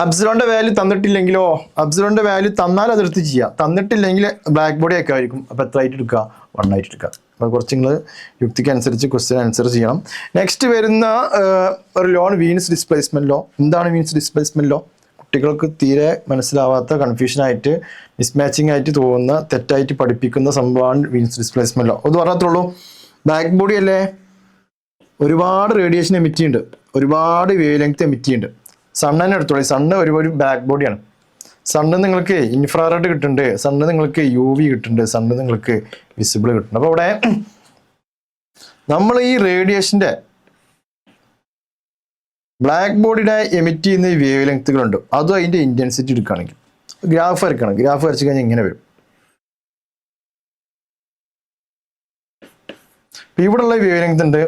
അബ്സലോണിന്റെ വാല്യൂ തന്നിട്ടില്ലെങ്കിലോ, അബ്സലോണിന്റെ വാല്യൂ തന്നാൽ അതെടുത്ത് ചെയ്യാം, തന്നിട്ടില്ലെങ്കിൽ ബ്ലാക്ക് ബോഡി ഒക്കെ ആയിരിക്കും. അപ്പോൾ എത്ര ആയിട്ട് എടുക്കുക? 1 ആയിട്ട് എടുക്കുക. അപ്പോൾ കുറച്ച് നിങ്ങൾ യുക്തിക്ക് അനുസരിച്ച് ക്വസ്റ്റ്യൻ ആൻസർ ചെയ്യണം. നെക്സ്റ്റ് വരുന്ന ഒരു ലോ ആണ് വീൻസ് ഡിസ്പ്ലേസ്മെന്റ് ലോ. എന്താണ് വീൻസ് ഡിസ്പ്ലേസ്മെന്റ് ലോ? കുട്ടികൾക്ക് തീരെ മനസ്സിലാവാത്ത, കൺഫ്യൂഷനായിട്ട്, മിസ്മാച്ചിങ് ആയിട്ട് തോന്നുന്ന, തെറ്റായിട്ട് പഠിപ്പിക്കുന്ന സംഭവമാണ് വീൻസ് ഡിസ്പ്ലേസ്മെന്റ് ലോ. അത് പറഞ്ഞത്രേ. ബ്ലാക്ക് ബോഡി അല്ലേ, ഒരുപാട് റേഡിയേഷൻ എമിറ്റ് ചെയ്യുന്നുണ്ട്, ഒരുപാട് വേവ് ലെങ്ത് എമിറ്റ് ചെയ്യുന്നുണ്ട്. സണ്ണിനെ എടുത്തോളൂ. സണ്ണ് ഒരു ബ്ലാക്ക് ബോഡിയാണ്. സണ്ണ് നിങ്ങൾക്ക് ഇൻഫ്രാറെഡ് കിട്ടുന്നുണ്ട്, സണ്ണ് നിങ്ങൾക്ക് UV കിട്ടുന്നുണ്ട്, സണ്ണ് നിങ്ങൾക്ക് വിസിബിൾ കിട്ടുന്നുണ്ട്. അപ്പോൾ ഇവിടെ നമ്മൾ ഈ റേഡിയേഷന്റെ ബ്ലാക്ക് ബോഡിയുടെ എമിറ്റ് ചെയ്യുന്ന ഈ വേവ് ലെങ്ത്തുകളുണ്ട്, അതും അതിന്റെ ഇന്റൻസിറ്റി എടുക്കുകയാണെങ്കിൽ ഗ്രാഫ് വരയ്ക്കണം. ഗ്രാഫ് വരച്ചു കഴിഞ്ഞാൽ ഇങ്ങനെ വരും. ഇവിടെയുള്ള വേവ് ലെങ്ത് ഉണ്ട്,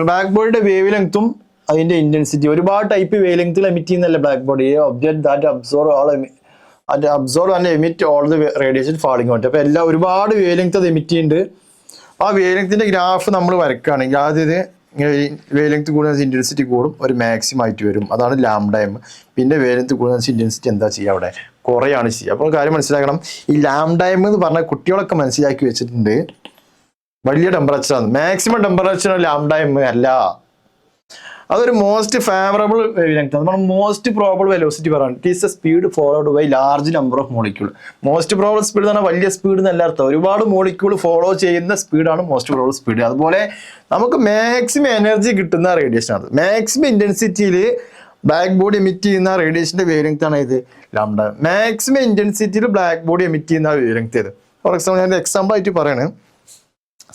ബ്ലാക്ക് ബോഡിയുടെ വേവ് ലെങ്ത്തും അതിന്റെ ഇന്റൻസിറ്റി. ഒരുപാട് ടൈപ്പ് വേവ് ലെങ്ത്തുകൾ എമിറ്റ് ചെയ്യുന്നല്ലേ black body. Object that absorb and emit all the radiation falling out. അപ്പോൾ ഒരുപാട് വേവ് ലെങ്ത് അത് എമിറ്റ് ചെയ്യുന്നുണ്ട്. ആ വേവ് ലെങ്ത്തിന്റെ ഗ്രാഫ് നമ്മൾ വരക്കുകയാണെങ്കിൽ ആദ്യം വേവ് ലെങ്ത് കൂടുന്ന ഇന്റൻസിറ്റി കൂടും, ഒരു മാക്സിമം ആയിട്ട് വരും. അതാണ് ലാംഡ എം. പിന്നെ വേവ് ലെങ്ത് കൂടുന്ന ഇന്റൻസിറ്റി എന്താ ചെയ്യുക? അവിടെ കുറയാണ് ചെയ്യുക. അപ്പോൾ കാര്യം മനസ്സിലാക്കണം, ഈ ലാംഡ എം എന്ന് പറഞ്ഞാൽ കുട്ടികളൊക്കെ മനസ്സിലാക്കി വെച്ചിട്ടുണ്ട് വലിയ ടെമ്പറേച്ചറാണ്. മാക്സിമം ടെമ്പറേച്ചർ ലാംഡ എം അല്ല. അതൊരു മോസ്റ്റ് ഫേവറബിൾ വേവ് ലെങ്ത്. നമ്മൾ മോസ്റ്റ് പ്രോബബിൾ വെലോസിറ്റി പറയുന്നത് it is a speed followed by large number of molecule. Most probable speed എന്ന് പറഞ്ഞാൽ വലിയ സ്പീഡ് എന്നല്ല അർത്ഥം, ഒരുപാട് മോളിക്യൂൾ ഫോളോ ചെയ്യുന്ന സ്പീഡാണ് മോസ്റ്റ് പ്രോബബിൾ സ്പീഡ്. അതുപോലെ നമുക്ക് മാക്സിമം എനർജി കിട്ടുന്ന റേഡിയേഷൻ ആണ്. മാക്സിമം ഇന്റൻസിറ്റിയിൽ ബ്ലാക്ക് ബോഡി എമിറ്റ് ചെയ്യുന്ന റേഡിയേഷന്റെ വേവ് ലെങ്ത് ആണ് ഇത് ലാംഡ. മാക്സിമം ഇന്റൻസിറ്റിയിൽ ബ്ലാക്ക് ബോഡി എമിറ്റ് ചെയ്യുന്ന വേവ് ലെങ്ത് ഇത്. ഫോർ എക്സാമ്പിൾ ഞാൻ എക്സാമ്പിൾ ആയിട്ട് പറയണേ,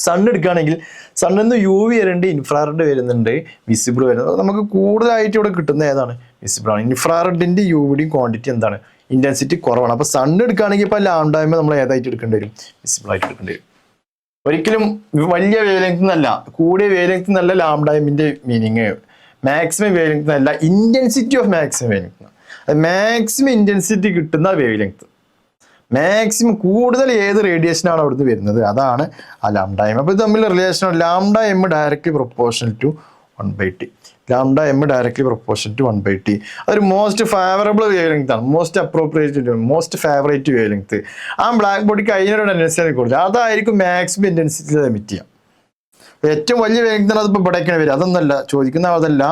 സൺ എടുക്കുകയാണെങ്കിൽ സണ്ണിൽ നിന്ന് യു വി വരുന്നുണ്ട്, ഇൻഫ്രാറെഡ് വരുന്നുണ്ട്, വിസിബിൾ വരുന്നത്. നമുക്ക് കൂടുതലായിട്ട് ഇവിടെ കിട്ടുന്ന ഏതാണ്? വിസിബിൾ ആണ്. ഇൻഫ്രാറെഡിന്റെ യുവിയുടെയും ക്വാണ്ടിറ്റി എന്താണ്? ഇന്റൻസിറ്റി കുറവാണ്. അപ്പൊ സൺ എടുക്കുകയാണെങ്കിൽ ഇപ്പൊ ലാംഡായ്മ നമ്മൾ ഏതായിട്ട് എടുക്കേണ്ടി വരും? വിസിബിൾ ആയിട്ട് എടുക്കേണ്ടി വരും. ഒരിക്കലും വലിയ വേവ് ലെങ്ത് എന്നല്ല, കൂടിയ വേവ് ലെങ്ത് എന്നല്ല ലാംഡായ്മിന്റെ മീനിങ്. മാക്സിമം വേവ് ലെങ്ത് എന്നല്ല, intensity of maximum wave length. Maximum intensity കിട്ടുന്ന വേവ് ലെങ്ത്, മാക്സിമം കൂടുതൽ ഏത് റേഡിയേഷനാണ് അവിടുന്ന് വരുന്നത് അതാണ് ആ ലാംഡ എം. അപ്പോൾ ഇത് തമ്മിൽ relation lambda M directly proportional to 1/t. Lambda M directly proportional to 1/t. അതൊരു മോസ്റ്റ് ഫേവറബിൾ വേവ് ലെങ്ത് ആണ്, most appropriate, most favourite wave length. ആ ബ്ലാക്ക് ബോഡിക്ക് അതിനൊരു ടെൻഡൻസി കൊടുക്കുക, അതായിരിക്കും മാക്സിമം ഇന്റൻസിറ്റി എമിറ്റ് ചെയ്യാം. ഏറ്റവും വലിയ വേവ് ലെങ്ത് ആണ് അതിപ്പോൾ ഇവിടേക്കാണ് വരിക, അതൊന്നല്ല ചോദിക്കുന്ന, അതല്ല.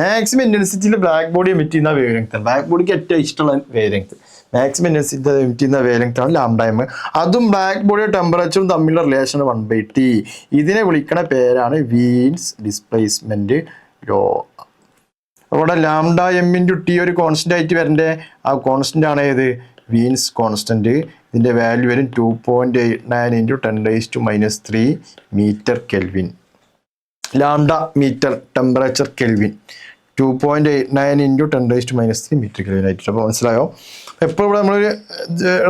മാക്സിമം ഇന്റൻസിറ്റിയിൽ ബ്ലാക്ക് ബോഡി എമിറ്റ് ചെയ്യുന്ന വേവ് ലെങ്ത് ആണ്, ബ്ലാക്ക് ബോഡിക്ക് ഏറ്റവും ഇഷ്ടമുള്ള wave length. Maximum intensity emit ചെയ്യുന്ന വേവ് ലെങ്ത് ആണ് ലാംഡ എം. അതും ബ്ലാക്ക് ബോഡിയുടെ ടെമ്പറേച്ചറും തമ്മിലുള്ള റിലേഷൻ 1/t. ഇതിനെ വിളിക്കുന്ന പേരാണ് വീൻസ് ഡിസ്പ്ലേസ്മെന്റ് ലോ. അവിടെ ലാംഡ എം ഇൻറ്റു ടി ഒരു കോൺസ്റ്റന്റ് ആയിട്ട് വരണ്ടേ, ആ കോൺസ്റ്റന്റ് ആണ് ഏത്? Wien's constant. ഇതിന്റെ വാല്യൂ വരും 2.89 × 10⁻³ metre kelvin. Lambda metre, temperature kelvin. 2.89 × 10⁻³ metre kelvin ആയിട്ട്. അപ്പോൾ മനസ്സിലായോ? എപ്പോൾ ഇവിടെ നമ്മളൊരു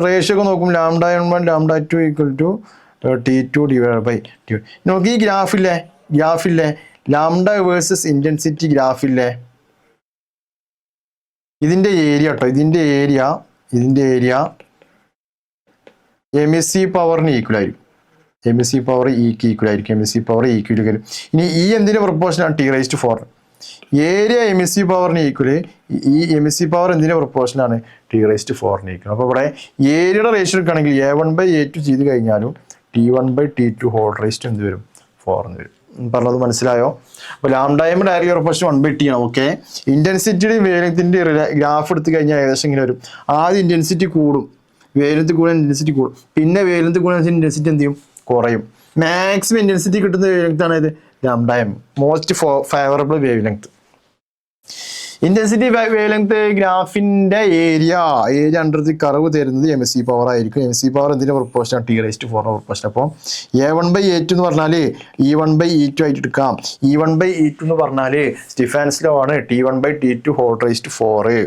റേഷ്യോ ഒക്കെ നോക്കും, ലാംഡ 1 ലാംഡ 2 = T2 / T. നോക്കി ഈ ഗ്രാഫില്ലേ ലാംഡ വേഴ്സസ് ഇന്റൻസിറ്റി ഗ്രാഫില്ലേ, ഇതിന്റെ ഏരിയ കേട്ടോ, ഇതിന്റെ ഏരിയ എമിസി പവറിന് ഈക്വൽ ആയിരിക്കും. എമിസി പവർ ഇക്ക് ഈക്വൽ ആയിരിക്കും. എമിസി പവർ ഈക്വൽ വരും. ഇനി ഈ എന്തിന്റെ പ്രൊപ്പോർഷനാണ്? T⁻⁴. ഏരിയ എമിസി പവറിന് ഈക്വൽ, ഈ എമിസി പവർ എന്തിന്റെ പ്രൊപ്പോർഷനാണ്? T⁻⁴ equal. അപ്പോൾ ഇവിടെ ഏരിയയുടെ റേഷ്യോ എടുക്കുകയാണെങ്കിൽ A1/A2 ചെയ്ത് കഴിഞ്ഞാലും T1/T2 ഹോൾ റേസ്റ്റ് എന്ത് വരും? 4 എന്ന് വരും. പറഞ്ഞത് മനസ്സിലായോ? അപ്പോൾ lambda M directly proportion 1/t ആണ്. ഓക്കെ, ഇന്റൻസിറ്റിയുടെ വേവ് ലെങ്ത്തിന്റെ ഗ്രാഫ് എടുത്തു കഴിഞ്ഞാൽ ഏകദേശം ഇങ്ങനെ വരും. ആദ്യം ഇന്റൻസിറ്റി കൂടും, വേവ് ലെങ്ത് കൂടാൻ ഇന്റൻസിറ്റി കൂടും, പിന്നെ വേവ് ലെങ്ത് കൂടാൻ ഇന്റൻസിറ്റി എന്ത് ചെയ്യും? കുറയും. മാക്സിമം ഇന്റൻസിറ്റി കിട്ടുന്ന വേവ് ലെങ്ത് ആണ് ഇത് lambda M, most favourable wave length. Intensity wave length ഗ്രാഫിന്റെ ഏരിയ അണ്ടർ ദി കർവ് തരുന്നത് എംസി പവർ ആയിരിക്കും. എംസി പവർ എന്തിന്റെ പ്രൊപ്പോർഷൻ? T⁻⁴ proportion. അപ്പോൾ A1/A2 എന്ന് പറഞ്ഞാൽ E1/E2 ആയിട്ട് എടുക്കാം. E1/E2 എന്ന് പറഞ്ഞാൽ സ്റ്റീഫാൻസ് ലോ ആണ്, T1/T2 ഹോൾ റേസ്റ്റ് 4.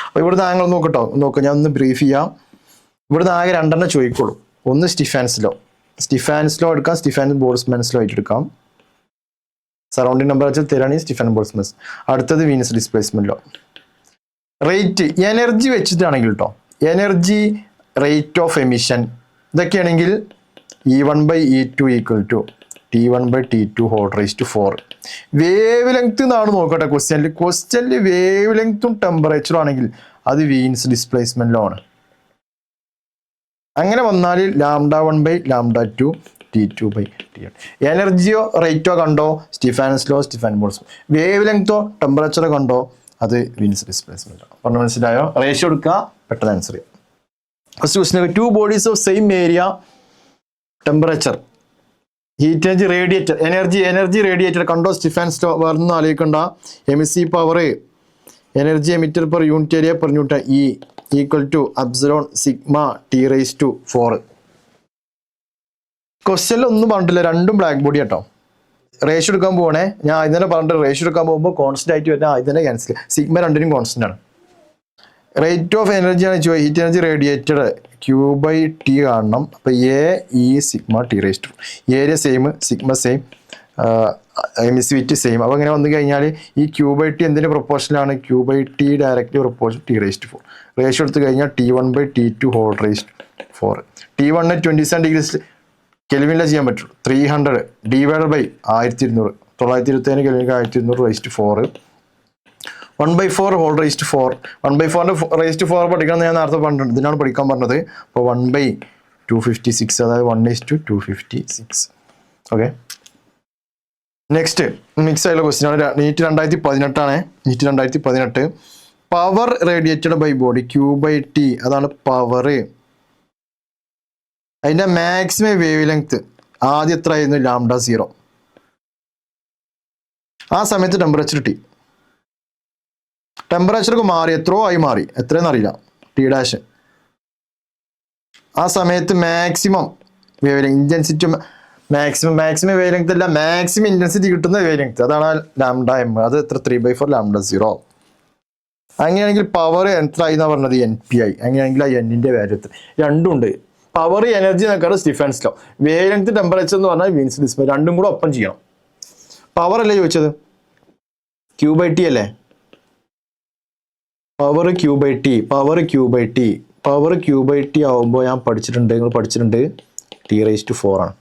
അപ്പോൾ ഇവിടുന്ന് ആംഗിൾ നോക്കുക, ഞാൻ ഒന്ന് ബ്രീഫ് ചെയ്യാം. ഇവിടുന്ന് ആകെ 2 ചോദിക്കുള്ളൂ. ഒന്ന് സ്റ്റീഫാൻസ് ലോ എടുക്കാം, സ്റ്റീഫാൻ-ബോൾട്ട്സ്മാൻസ് ലോ ആയിട്ട് എടുക്കാം. സറൗണ്ടിങ് ടെമ്പറേച്ചർ തരാണ് സ്റ്റീഫൻ ബോൾട്ട്സ്മാൻ. അടുത്തത് Wien's displacement law. Rate energy വെച്ചിട്ടാണെങ്കിൽ കേട്ടോ, എനർജി, റേറ്റ് ഓഫ് എമിഷൻ ഇതൊക്കെയാണെങ്കിൽ E1/E2 = T1/T2 whole raised 4. Wave length എന്നാണ് നോക്കട്ടെ ക്വസ്റ്റ്യനിൽ വേവ് ലെങ്ത്തും ടെമ്പറേച്ചറും ആണെങ്കിൽ അത് വീൻസ് ഡിസ്പ്ലേസ്മെന്റ് ലോ ആണ്. അങ്ങനെ വന്നാൽ ലാംഡ 1/λ2 T2/T. എനർജിയോ റേറ്റോ കണ്ടോ? Stefan's law, Stephen Boltzmann. Wave ലെങ്തോ ടെമ്പറേച്ചറോ കണ്ടോ? അത് വീൻസ് ഡിസ്പ്ലേസ്മെന്റ്. പറഞ്ഞ മനസ്സിലായോ? റേഷ്യോ എടുക്കുക, പെട്ടെന്ന് ആൻസർ ചെയ്യാം. First question, 2 bodies of same area, temperature, heat energy, radiator. Energy radiator കണ്ടോ? സ്റ്റീഫാൻസ് ലോ വേറൊന്നും ആലോചിക്കണ്ട. Emissive power, energy emitter per unit area per newton E = ε T⁻⁴. ക്വസ്റ്റ്യനിൽ ഒന്നും പറഞ്ഞിട്ടില്ല, രണ്ടും ബ്ലാക്ക് ബോഡി കേട്ടോ. റേഷ്യോ എടുക്കാൻ പോകണേ, ഞാൻ ഇതിനെ പറഞ്ഞിട്ട് റേഷ്യോ എടുക്കാൻ പോകുമ്പോൾ കോൺസ്റ്റന്റ് ആയിട്ട് വരുന്ന ഇതിനെ ക്യാൻസൽ. സിഗ്മ രണ്ടിനും കോൺസ്റ്റന്റ് ആണ്. റേറ്റ് ഓഫ് എനർജി ആണ് ഹീറ്റ് എനർജി റേഡിയേറ്റഡ് Q/T കാണണം. അപ്പോൾ T⁻⁴. Area same, sigma same, emissivity same. അപ്പോൾ അങ്ങനെ വന്നു കഴിഞ്ഞാൽ ഈ Q/T എന്തിൻ്റെ പ്രൊപ്പോർഷനാണ്? Q/T directly proportion T⁻⁴. Ratio എടുത്തു കഴിഞ്ഞാൽ T1/T2 whole raised 4. T1 27 degree കെൽവിനിലെ ചെയ്യാൻ പറ്റുള്ളൂ. 300 / 1200, 927 കെൽവിനിക്ക് 1200 റേസ്റ്റ് 4. 1/4 ഹോൾ റേസ്റ്റ് 4. 1/4 റേസ്റ്റ് 4 പഠിക്കണം എന്ന് ഞാൻ നേരത്തെ പറഞ്ഞിട്ടുണ്ട്, ഇതിനാണ് പഠിക്കാൻ പറഞ്ഞത്. അപ്പോൾ 1/256, അതായത് 1:256. ഓക്കെ. നെക്സ്റ്റ് മിക്സ് ആയിട്ടുള്ള ക്വസ്റ്റ്യൻ ആണ്. NEET 2018 NEET 2018. Power radiated by body Q/T അതാണ് പവർ. അതിന്റെ മാക്സിമം വേവ് ലെങ്ത് ആദ്യം എത്ര ആയിരുന്നു? λ0. ആ സമയത്ത് ടെമ്പറേച്ചർ T. ടെമ്പറേച്ചർക്ക് മാറി എത്രയോ ആയി മാറി, എത്രയെന്ന് അറിയില്ല, T'. ആ സമയത്ത് maximum wave length intensity maximum wave length അല്ല, മാക്സിമം ഇന്റൻസിറ്റി കിട്ടുന്ന വേവ് ലെങ്ത് അതാണ് λm. അത് എത്ര? 3/4 λ0. അങ്ങനെയാണെങ്കിൽ പവർ എത്ര ആയി എന്നാ പറഞ്ഞത്? NPI. അങ്ങനെയാണെങ്കിൽ ആ എന്നിന്റെ വാല്യൂ എത്ര? രണ്ടും ഉണ്ട്. പവർ എനർജി എന്നൊക്കെ difference law, wave length temperature എന്ന് പറഞ്ഞാൽ മീൻസ് ഡിസ്പ്ലേ, രണ്ടും കൂടെ ഒപ്പം ചെയ്യണം. പവർ അല്ലേ ചോദിച്ചത്? Q/T അല്ലേ? പവർ Q/T ആവുമ്പോൾ ഞാൻ പഠിച്ചിട്ടുണ്ട്, നിങ്ങൾ പഠിച്ചിട്ടുണ്ട്, T⁴ ആണ്.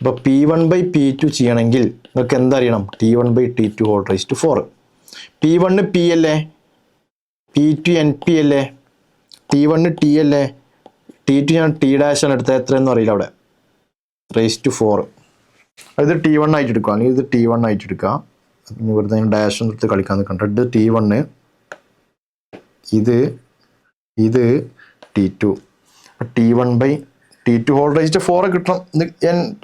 അപ്പൊ P1/P2 ചെയ്യണമെങ്കിൽ നിങ്ങൾക്ക് എന്തറിയണം? T1/T2⁴. P1 P അല്ലേ, P2 NP അല്ലേ, T1 T അല്ലേ, T2 ഞാൻ T' ആണ് എടുത്തത്, എത്രയെന്നും അറിയില്ല അവിടെ, ⁴. അത് T1 ആയിട്ട് എടുക്കുക, അല്ലെങ്കിൽ ഇത് T1 ആയിട്ട് എടുക്കുക. ഇവിടുത്തെ ഡാഷ് എടുത്ത് കളിക്കാൻ നിൽക്കണ്ട. ഇത് T1, ഇത് T2. T1/T2⁴ കിട്ടണം.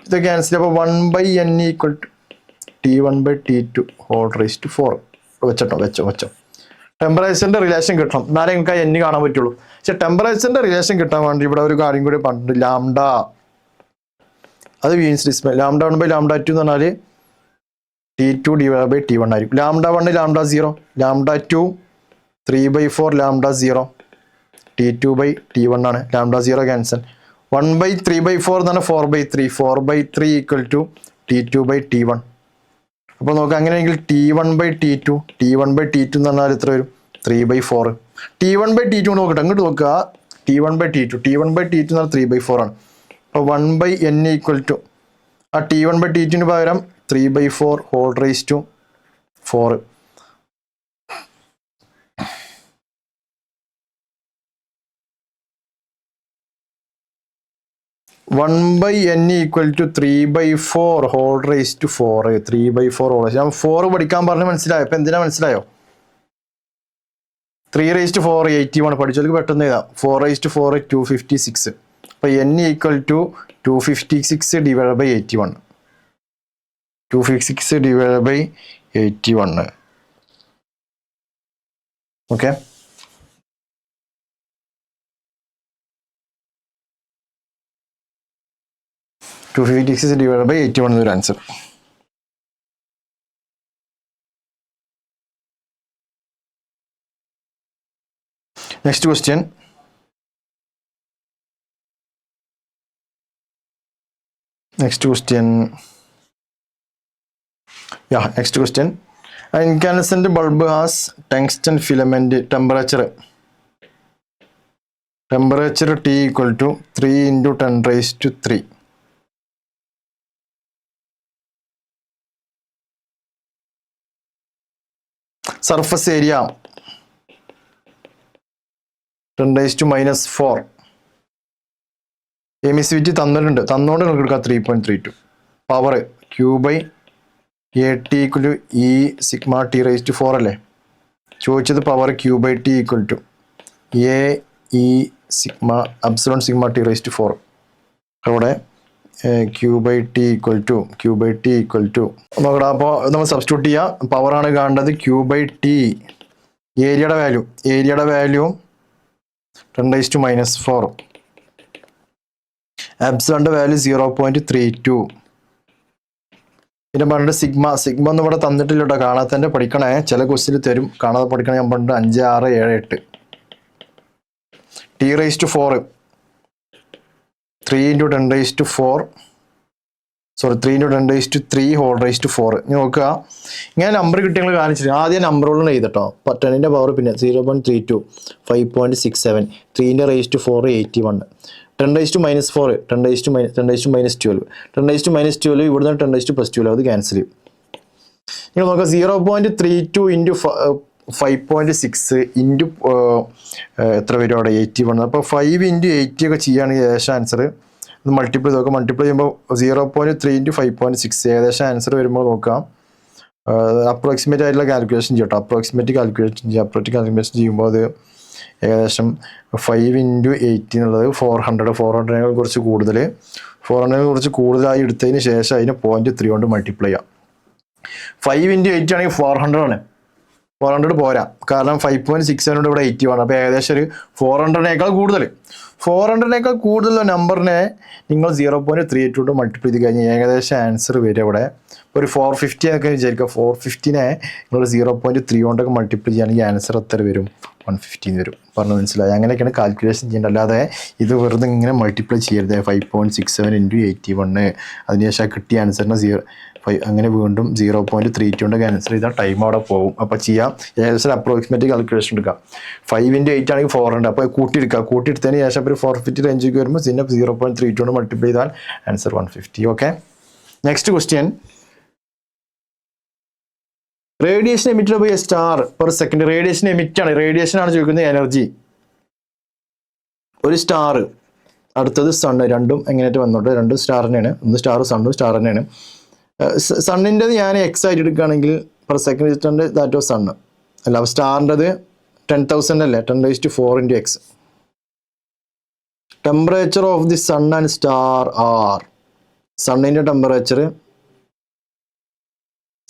ഇത് ക്യാൻസൽ. അപ്പോൾ 1/n = T1/T2⁴. വെച്ചോ. ടെമ്പറേച്ചറിന്റെ റിലേഷൻ കിട്ടണം, എന്നാലേ നിങ്ങൾക്ക് n കാണാൻ പറ്റുള്ളൂ. പക്ഷെ ടെമ്പറേച്ചറിന്റെ റിലേഷൻ കിട്ടാൻ വേണ്ടി ഇവിടെ ഒരു കാര്യം കൂടി പറഞ്ഞിട്ടുണ്ട്, ലാംഡ. അത് മീൻസ് ഡിസ്പ്ലേ λ1/λ2 എന്ന് പറഞ്ഞാൽ T2/T1 ആയിരിക്കും. λ1 λ0, λ2 3/4 λ0, T2/T1 ആണ്. λ0 ക്യാൻസൽ. 1/3/4 എന്ന് പറഞ്ഞാൽ 4/3, 4/3 = T2/T1. അപ്പോൾ നോക്കാം, അങ്ങനെയെങ്കിൽ T1/T2 എന്ന് പറഞ്ഞാൽ എത്ര വരും? 3/4. T1/T2 നോക്കട്ടെ, അങ്ങോട്ട് നോക്കുക. T1/T2 എന്ന് പറഞ്ഞാൽ 3/4 ആണ്. അപ്പോൾ 1/n = ആ T1/T2 പകരം 3/4⁴. 1/n = 3/4⁴. 3/4. ഞാൻ 4 പഠിക്കാൻ പറഞ്ഞ് മനസ്സിലായോ? ഇപ്പൊ എന്തിനാ മനസ്സിലായോ? 3/4 81 പഠിച്ചവർക്ക് പെട്ടെന്ന് എഴുതാം. 4/4 256. അപ്പൊ n = 256/81. 256/81. ഓക്കെ. (256/81) എന്നൊരു answer. Next question. Next question. An incandescent bulb has tungsten filament. Temperature T = 3 × 10⁻3. Surface area 10⁻⁴. Emissivity തന്നോണ്ട് നിങ്ങൾക്ക് എടുക്കാം 3.32. പവർ Q/AT = E⁻T⁴ അല്ലേ ചോദിച്ചത്? Power Q/T = AE⁻∈σT⁴. അവിടെ Q/T നോക്കടാ. അപ്പോൾ നമ്മൾ സബ്സ്റ്റിറ്റ്യൂട്ട് ചെയ്യാം. പവറാണ് കാണേണ്ടത്. Q/T ഏരിയയുടെ വാല്യൂ 10⁻⁴. ആബ്സോണിന്റെ വാല്യൂ 0.32. പിന്നെ പറഞ്ഞിട്ട് സിഗ്മ ഒന്നും ഇവിടെ തന്നിട്ടില്ല കേട്ടോ, കാണാത്തന്നെ പഠിക്കണേ. ചില ക്വസ്റ്റ്യൻ തരും, കാണാതെ പഠിക്കണേ. ഞാൻ പറഞ്ഞിട്ട് 5, 6, 7, 8. T⁴ 3 × 10⁻⁴. 3 × 10⁻3⁴. നോക്കുക, ഇങ്ങനെ നമ്പർ കിട്ടിയെങ്കിൽ കാണിച്ചിട്ട് ആദ്യം നമ്പറുകളാണ് എഴുതട്ടോ. 10ന്റെ പവർ പിന്നെ 0.32, 5.67, 3⁻⁴ 81, 10⁻⁻4, 10⁻⁻12, 10⁻⁻12 ഇവിടുന്ന് 10⁻+12 അത് ക്യാൻസൽ ചെയ്യും. നിങ്ങൾ നോക്കുക 0.32 × 5.6 × എത്ര വരും അവിടെ? 81. അപ്പോൾ 5 × 80 ഒക്കെ ചെയ്യുകയാണെങ്കിൽ ഏകദേശം ആൻസർ ഇത് മൾട്ടിപ്ലൈ നോക്കാം. മൾട്ടിപ്ലൈ ചെയ്യുമ്പോൾ 0.3 into 5.6 ഏകദേശം ആൻസർ വരുമ്പോൾ നോക്കാം. അപ്രോക്സിമേറ്റ് ആയിട്ടുള്ള കാൽക്കുലേഷൻ ചെയ്യട്ടോ. അപ്രോക്സിമേറ്റ് കാൽക്കുലേഷൻ ചെയ്യുമ്പോൾ അത് ഏകദേശം 5 into 8 എന്നുള്ളത് 400 കുറച്ച് കൂടുതൽ 400 കുറച്ച് കൂടുതലായി എടുത്തതിന് ശേഷം അതിനെ 0.3 കൊണ്ട് മൾട്ടിപ്ലൈ ചെയ്യാം. 5 into 8 ആണെങ്കിൽ 400 ആണ്. 400 പോരാ, കാരണം 5.6 കൊണ്ട് ഇവിടെ 80 ആണ്. അപ്പോൾ ഏകദേശം ഒരു 400-നേക്കാൾ കൂടുതൽ നമ്പറിനെ നിങ്ങൾ 0.38 കൊണ്ട് മൾട്ടിപ്ലൈ ചെയ്ത് കഴിഞ്ഞാൽ ഏകദേശം ആൻസർ വരും ഇവിടെ. ഒരു 450 എന്നൊക്കെ വിചാരിക്കുക. 450-നെ നിങ്ങൾ 0.3 കൊണ്ടൊക്കെ മൾട്ടിപ്ലൈ ചെയ്യുകയാണെങ്കിൽ ആൻസർ എത്ര വരും? 115 വരും. പറഞ്ഞു മനസ്സിലായി? അങ്ങനെയൊക്കെയാണ് കാൽക്കുലേഷൻ ചെയ്യേണ്ടത്. അല്ലാതെ ഇത് വെറുതെ ഇങ്ങനെ മൾട്ടിപ്ലൈ ചെയ്യരുത്. 5.67 into 81 അതിനുശേഷം കിട്ടിയ ആൻസറിന് 5 അങ്ങനെ വീണ്ടും 0.32 കൊണ്ട് ക്യാൻസൽ ചെയ്താൽ ടൈം അവിടെ പോകും. അപ്പോൾ ചെയ്യാം. ഏകദേശം അപ്രോക്സിമേറ്റ് കാൽക്കുലേഷൻ എടുക്കാം. 5 into 8 ആണെങ്കിൽ 400. അപ്പോൾ കൂട്ടിയെടുത്തതിന് ശേഷം ഒരു 450 റേഞ്ചിലേക്ക് വരുമ്പോൾ പിന്നെ 0.32 കൊണ്ട് മൾട്ടിപ്ലൈ ചെയ്താൽ answer 150. Okay, next question. Radiation emitted by a star per second. Radiation എമിറ്റാണ്, റേഡിയേഷൻ ആണ് ചോദിക്കുന്നത്, എനർജി. ഒരു സ്റ്റാർ, അടുത്തത് സണ്ണ്, രണ്ടും എങ്ങനെയായിട്ട് വന്നോട്ടെ. രണ്ടും സ്റ്റാർ തന്നെയാണ്. ഒന്ന് സ്റ്റാർ സണ്ണും സ്റ്റാർ തന്നെയാണ്. സണ്ണിൻ്റെത് ഞാൻ എക്സ് ആയിട്ട് എടുക്കുകയാണെങ്കിൽ പെർ സെക്കൻഡ് വെച്ചിട്ടുണ്ട് ദാറ്റ് ഓഫ് സണ്ണ് അല്ല. അപ്പോൾ സ്റ്റാറിൻ്റെത് 10,000 അല്ലേ, 10⁴ into x. Temperature of the sun and star are. സണ്ണിൻ്റെ ടെമ്പറേച്ചർ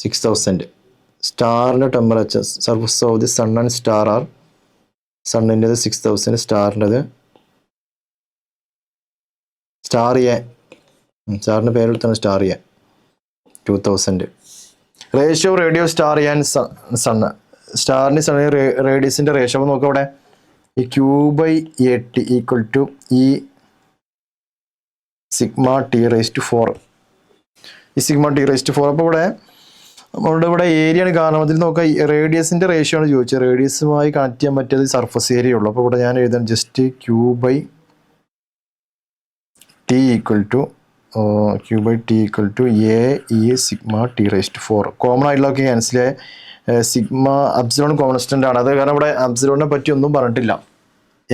6000. സ്റ്റാറിൻ്റെ temperature surface of the sun and star are. സണ്ണിൻ്റെത് 6000, സ്റ്റാറിൻ്റെത് സ്റ്റാർ എ, സ്റ്റാറിൻ്റെ പേരെടുത്താണ് star a, 2000. Ratio radio star and sun. സ്റ്റാറിൻ്റെ സണ്ണിന് റേഡിയസിൻ്റെ റേഷ്യോ നോക്കാം. ഇവിടെ ഈ Q/8 ഈക്വൽ ടു ഈ σT⁴. ഈ σT⁴. അപ്പോൾ ഇവിടെ ഏരിയയാണ് കാരണം. അതിൽ നോക്കാം, റേഡിയസിൻ്റെ റേഷ്യോ ആണ് ചോദിച്ചത്. റേഡിയസുമായി കണക്ട് ചെയ്യാൻ പറ്റിയത് സർഫസ് ഏരിയ ഉള്ളൂ. അപ്പോൾ ഇവിടെ ഞാൻ എഴുതാൻ just Q/T equal to Q/T equal to AE σT⁴. Common ആയിട്ടുള്ളതൊക്കെ ക്യാൻസൽ ആയ സിഗ്മ അബ്സലോൺ കോൺസ്റ്റന്റ് ആണ്. അത് കാരണം ഇവിടെ അബ്സലോണിനെ പറ്റി ഒന്നും പറഞ്ഞിട്ടില്ല.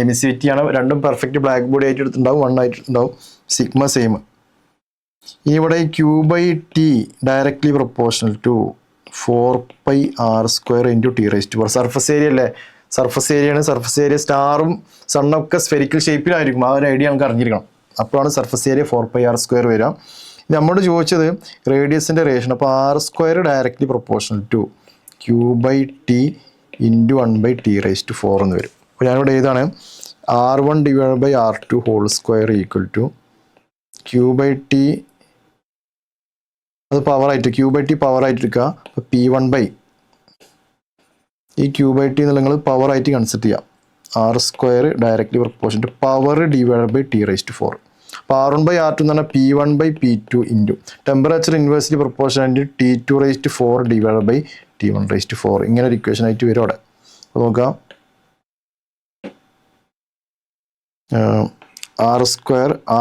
എമിസിവിറ്റി ആണ്, രണ്ടും പെർഫെക്റ്റ് ബ്ലാക്ക് ബോഡി ആയിട്ട് എടുത്തിട്ടുണ്ടാവും, 1 ആയിട്ടുണ്ടാവും. Sigma same. ഇനി ഇവിടെ Q/T directly proportional to 4πr² into T⁴. Surface area അല്ലേ, സർഫസ് ഏരിയയാണ്. സർഫസ് ഏരിയ സ്റ്റാറും സണ്ണൊക്കെ സ്ഫെറിക്കൽ ഷേപ്പിലായിരിക്കും. ആ ഒരു ഐഡിയ നമുക്ക് അറിഞ്ഞിരിക്കണം. അപ്പോഴാണ് സർഫസ് ഏരിയ 4πr² വരിക. നമ്മോട് ചോദിച്ചത് റേഡിയസിൻ്റെ റേഷ്യോ. അപ്പോൾ r² directly proportional to Q/T into 1/T⁴ എന്ന് വരും. അപ്പോൾ ഞാനിവിടെ ഏതാണ് R1 / R2² equal to Q/T, അത് പവറായിട്ട് Q/T പവറായിട്ട് എടുക്കുക. അപ്പോൾ P1 ഈ Q/T എന്നുള്ള നിങ്ങൾ പവറായിട്ട് കൺസിഡർ ചെയ്യാം. r² directly proportion to power /T⁴. അപ്പോൾ R1 / R2 എന്ന് പറഞ്ഞാൽ P1 / P2 into temperature inversely proportion and T⁴ /T1⁴. ഇങ്ങനെ ഒരു ഇക്വേഷൻ ആയിട്ട് വരും അവിടെ. അപ്പോൾ നോക്കാം,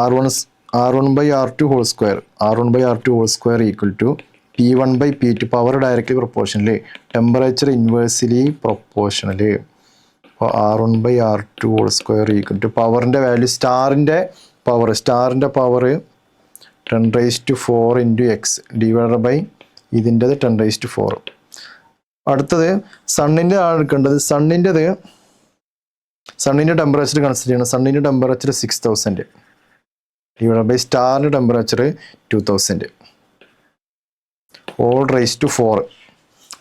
R1 / R2² equal to P1 / P2 power directly പ്രൊപ്പോർഷനിൽ ടെമ്പറേച്ചർ ഇൻവേഴ്സ്ലി പ്രൊപ്പോർഷണൽ. അപ്പോൾ R1 / R2² ഈക്വൽ ടു പവറിൻ്റെ വാല്യൂ സ്റ്റാറിൻ്റെ power 10⁴ into x divided by ഇതിൻ്റെത് 10⁴. അടുത്തത് സണ്ണിൻ്റെ ആണ് എടുക്കേണ്ടത്. സണ്ണിൻ്റെ ടെമ്പറേച്ചർ കൺസിഡർ ചെയ്യണം. സണ്ണിൻ്റെ ടെമ്പറേച്ചർ 6000 ഡിവൈഡഡ് ബൈ സ്റ്റാറിൻ്റെ temperature 2000 all raised to 4.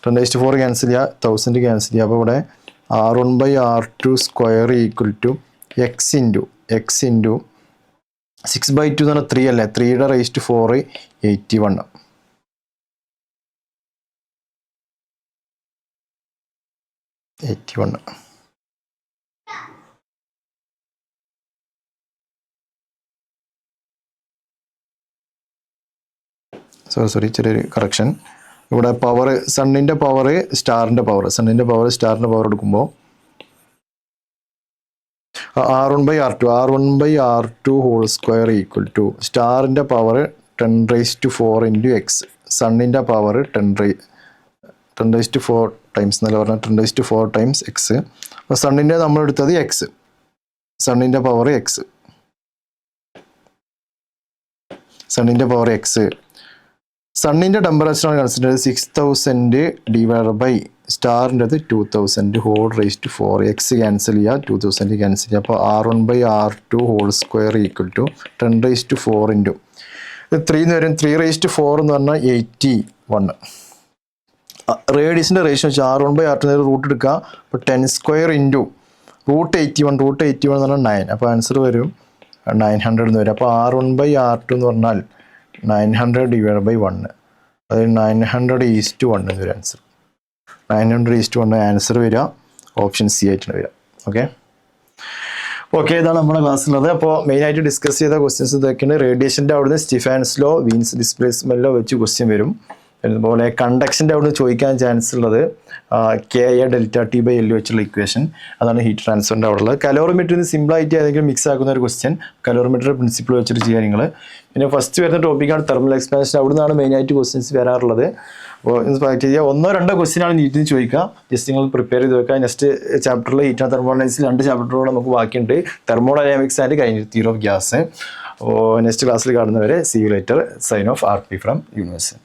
10⁴ cancel ചെയ്യുക, 1000 ക്യാൻസൽ ചെയ്യുക. അപ്പോൾ ഇവിടെ R1 / R2² equal to x into 6/2 എന്ന് പറഞ്ഞാൽ 3 അല്ലേ, 3 raised to 4 81. സോറി ചെറിയൊരു കറക്ഷൻ. ഇവിടെ പവർ സണ്ണിൻ്റെ പവർ സ്റ്റാറിൻ്റെ പവർ എടുക്കുമ്പോൾ R1 / R2² ഈക്വൽ ടു സ്റ്റാറിൻ്റെ പവർ 10⁴ into x, സണ്ണിൻ്റെ പവർ 10⁴ ടൈംസ് എന്നല്ല പറഞ്ഞാൽ 10⁴ ടൈംസ് x. അപ്പോൾ സണ്ണിൻ്റെ നമ്മൾ എടുത്തത് x, സണ്ണിൻ്റെ പവർ x. സണ്ണിൻ്റെ പവർ എക്സ്. സണ്ണിൻ്റെ ടെമ്പറേച്ചറാണ് കൺസിഡർ ചെയ്തത് 6000 ഡിവൈഡ് ബൈ സ്റ്റാറിൻ്റെത് 2000 whole raise to 4. X cancel ചെയ്യുക, 2000 ക്യാൻസൽ ചെയ്യുക. അപ്പോൾ R1/R2 whole square equal to 10⁴ into ഇത് 3 എന്ന് വരും. 3⁴ എന്ന് പറഞ്ഞാൽ 81. റേഡിയസിൻ്റെ റേഷ്യോ വെച്ചാൽ R1/R2 റൂട്ട് എടുക്കുക. അപ്പോൾ 10² ഇൻറ്റു √81. √81 എന്ന് പറഞ്ഞാൽ 9. അപ്പോൾ ആൻസർ വരും 900 എന്ന് വരും. അപ്പോൾ R1/R2 എന്ന് പറഞ്ഞാൽ 900 ഡിവൈഡ് ബൈ 1. അതായത് 900:1 എന്ന് വരും ആൻസർ. 900:1 ആൻസർ വരിക ഓപ്ഷൻ സി ആയിട്ടാണ് വരിക. ഓക്കെ ഇതാണ് നമ്മുടെ ക്ലാസ്സിലുള്ളത്. അപ്പോൾ മെയിനായിട്ട് ഡിസ്കസ് ചെയ്ത ക്വസ്റ്റ്യൻസ് ഇതൊക്കെയാണ്. റേഡിയേഷൻ്റെ അവിടുന്ന് സ്റ്റീഫാൻസ് ലോ, വീൻസ് ഡിസ്പ്ലേസ്മെൻറ്റ് ലോ വെച്ച് ക്വസ്റ്റ്യൻ വരും. അതുപോലെ കണ്ടക്ഷൻ്റെ അവിടുന്ന് ചോദിക്കാൻ ചാൻസ് ഉള്ളത് KA∆T/L വെച്ചുള്ള ഇക്വേഷൻ, അതാണ് ഹീറ്റ് ട്രാൻസ്ഫറിൻ്റെ അവിടെ ഉള്ളത്. കലോറിമീറ്ററിൽ നിന്ന് സിമ്പിളായിട്ട് ഏതെങ്കിലും മിക്സ് ആക്കുന്ന ഒരു ക്വസ്റ്റ്യൻ കലോറിമീറ്റർ പ്രിൻസിപ്പിൾ വെച്ചിട്ട് ചെയ്യുക നിങ്ങൾ. പിന്നെ ഫസ്റ്റ് വരുന്ന ടോപ്പിക്കാണ് തെർമൽ എക്സ്പാൻഷൻ. അവിടെ നിന്നാണ് മെയിനായിട്ട് ക്വസ്റ്റ്യൻസ് വരാറുള്ളത്. അപ്പോൾ പ്രാക്ടീസ് ചെയ്യുക. 1-2 ക്വസ്റ്റ്യനാണ് നീറ്റിന് ചോദിക്കുക. ജസ്റ്റ് നിങ്ങൾ പ്രിപ്പയർ ചെയ്ത് വെക്കുക. നെക്സ്റ്റ് ചാപ്റ്ററിൽ ഹീറ്റ് ആൻഡ് തെർമോഡൈനാമിക്സിൽ 2 ചാപ്റ്ററുകൾ നമുക്ക് ബാക്കിയുണ്ട്. Thermodynamics and kinetic theory of gas. അപ്പോൾ നെക്സ്റ്റ് ക്ലാസ്സിൽ കാണുന്നവരെ see you later. Sign off RP from university.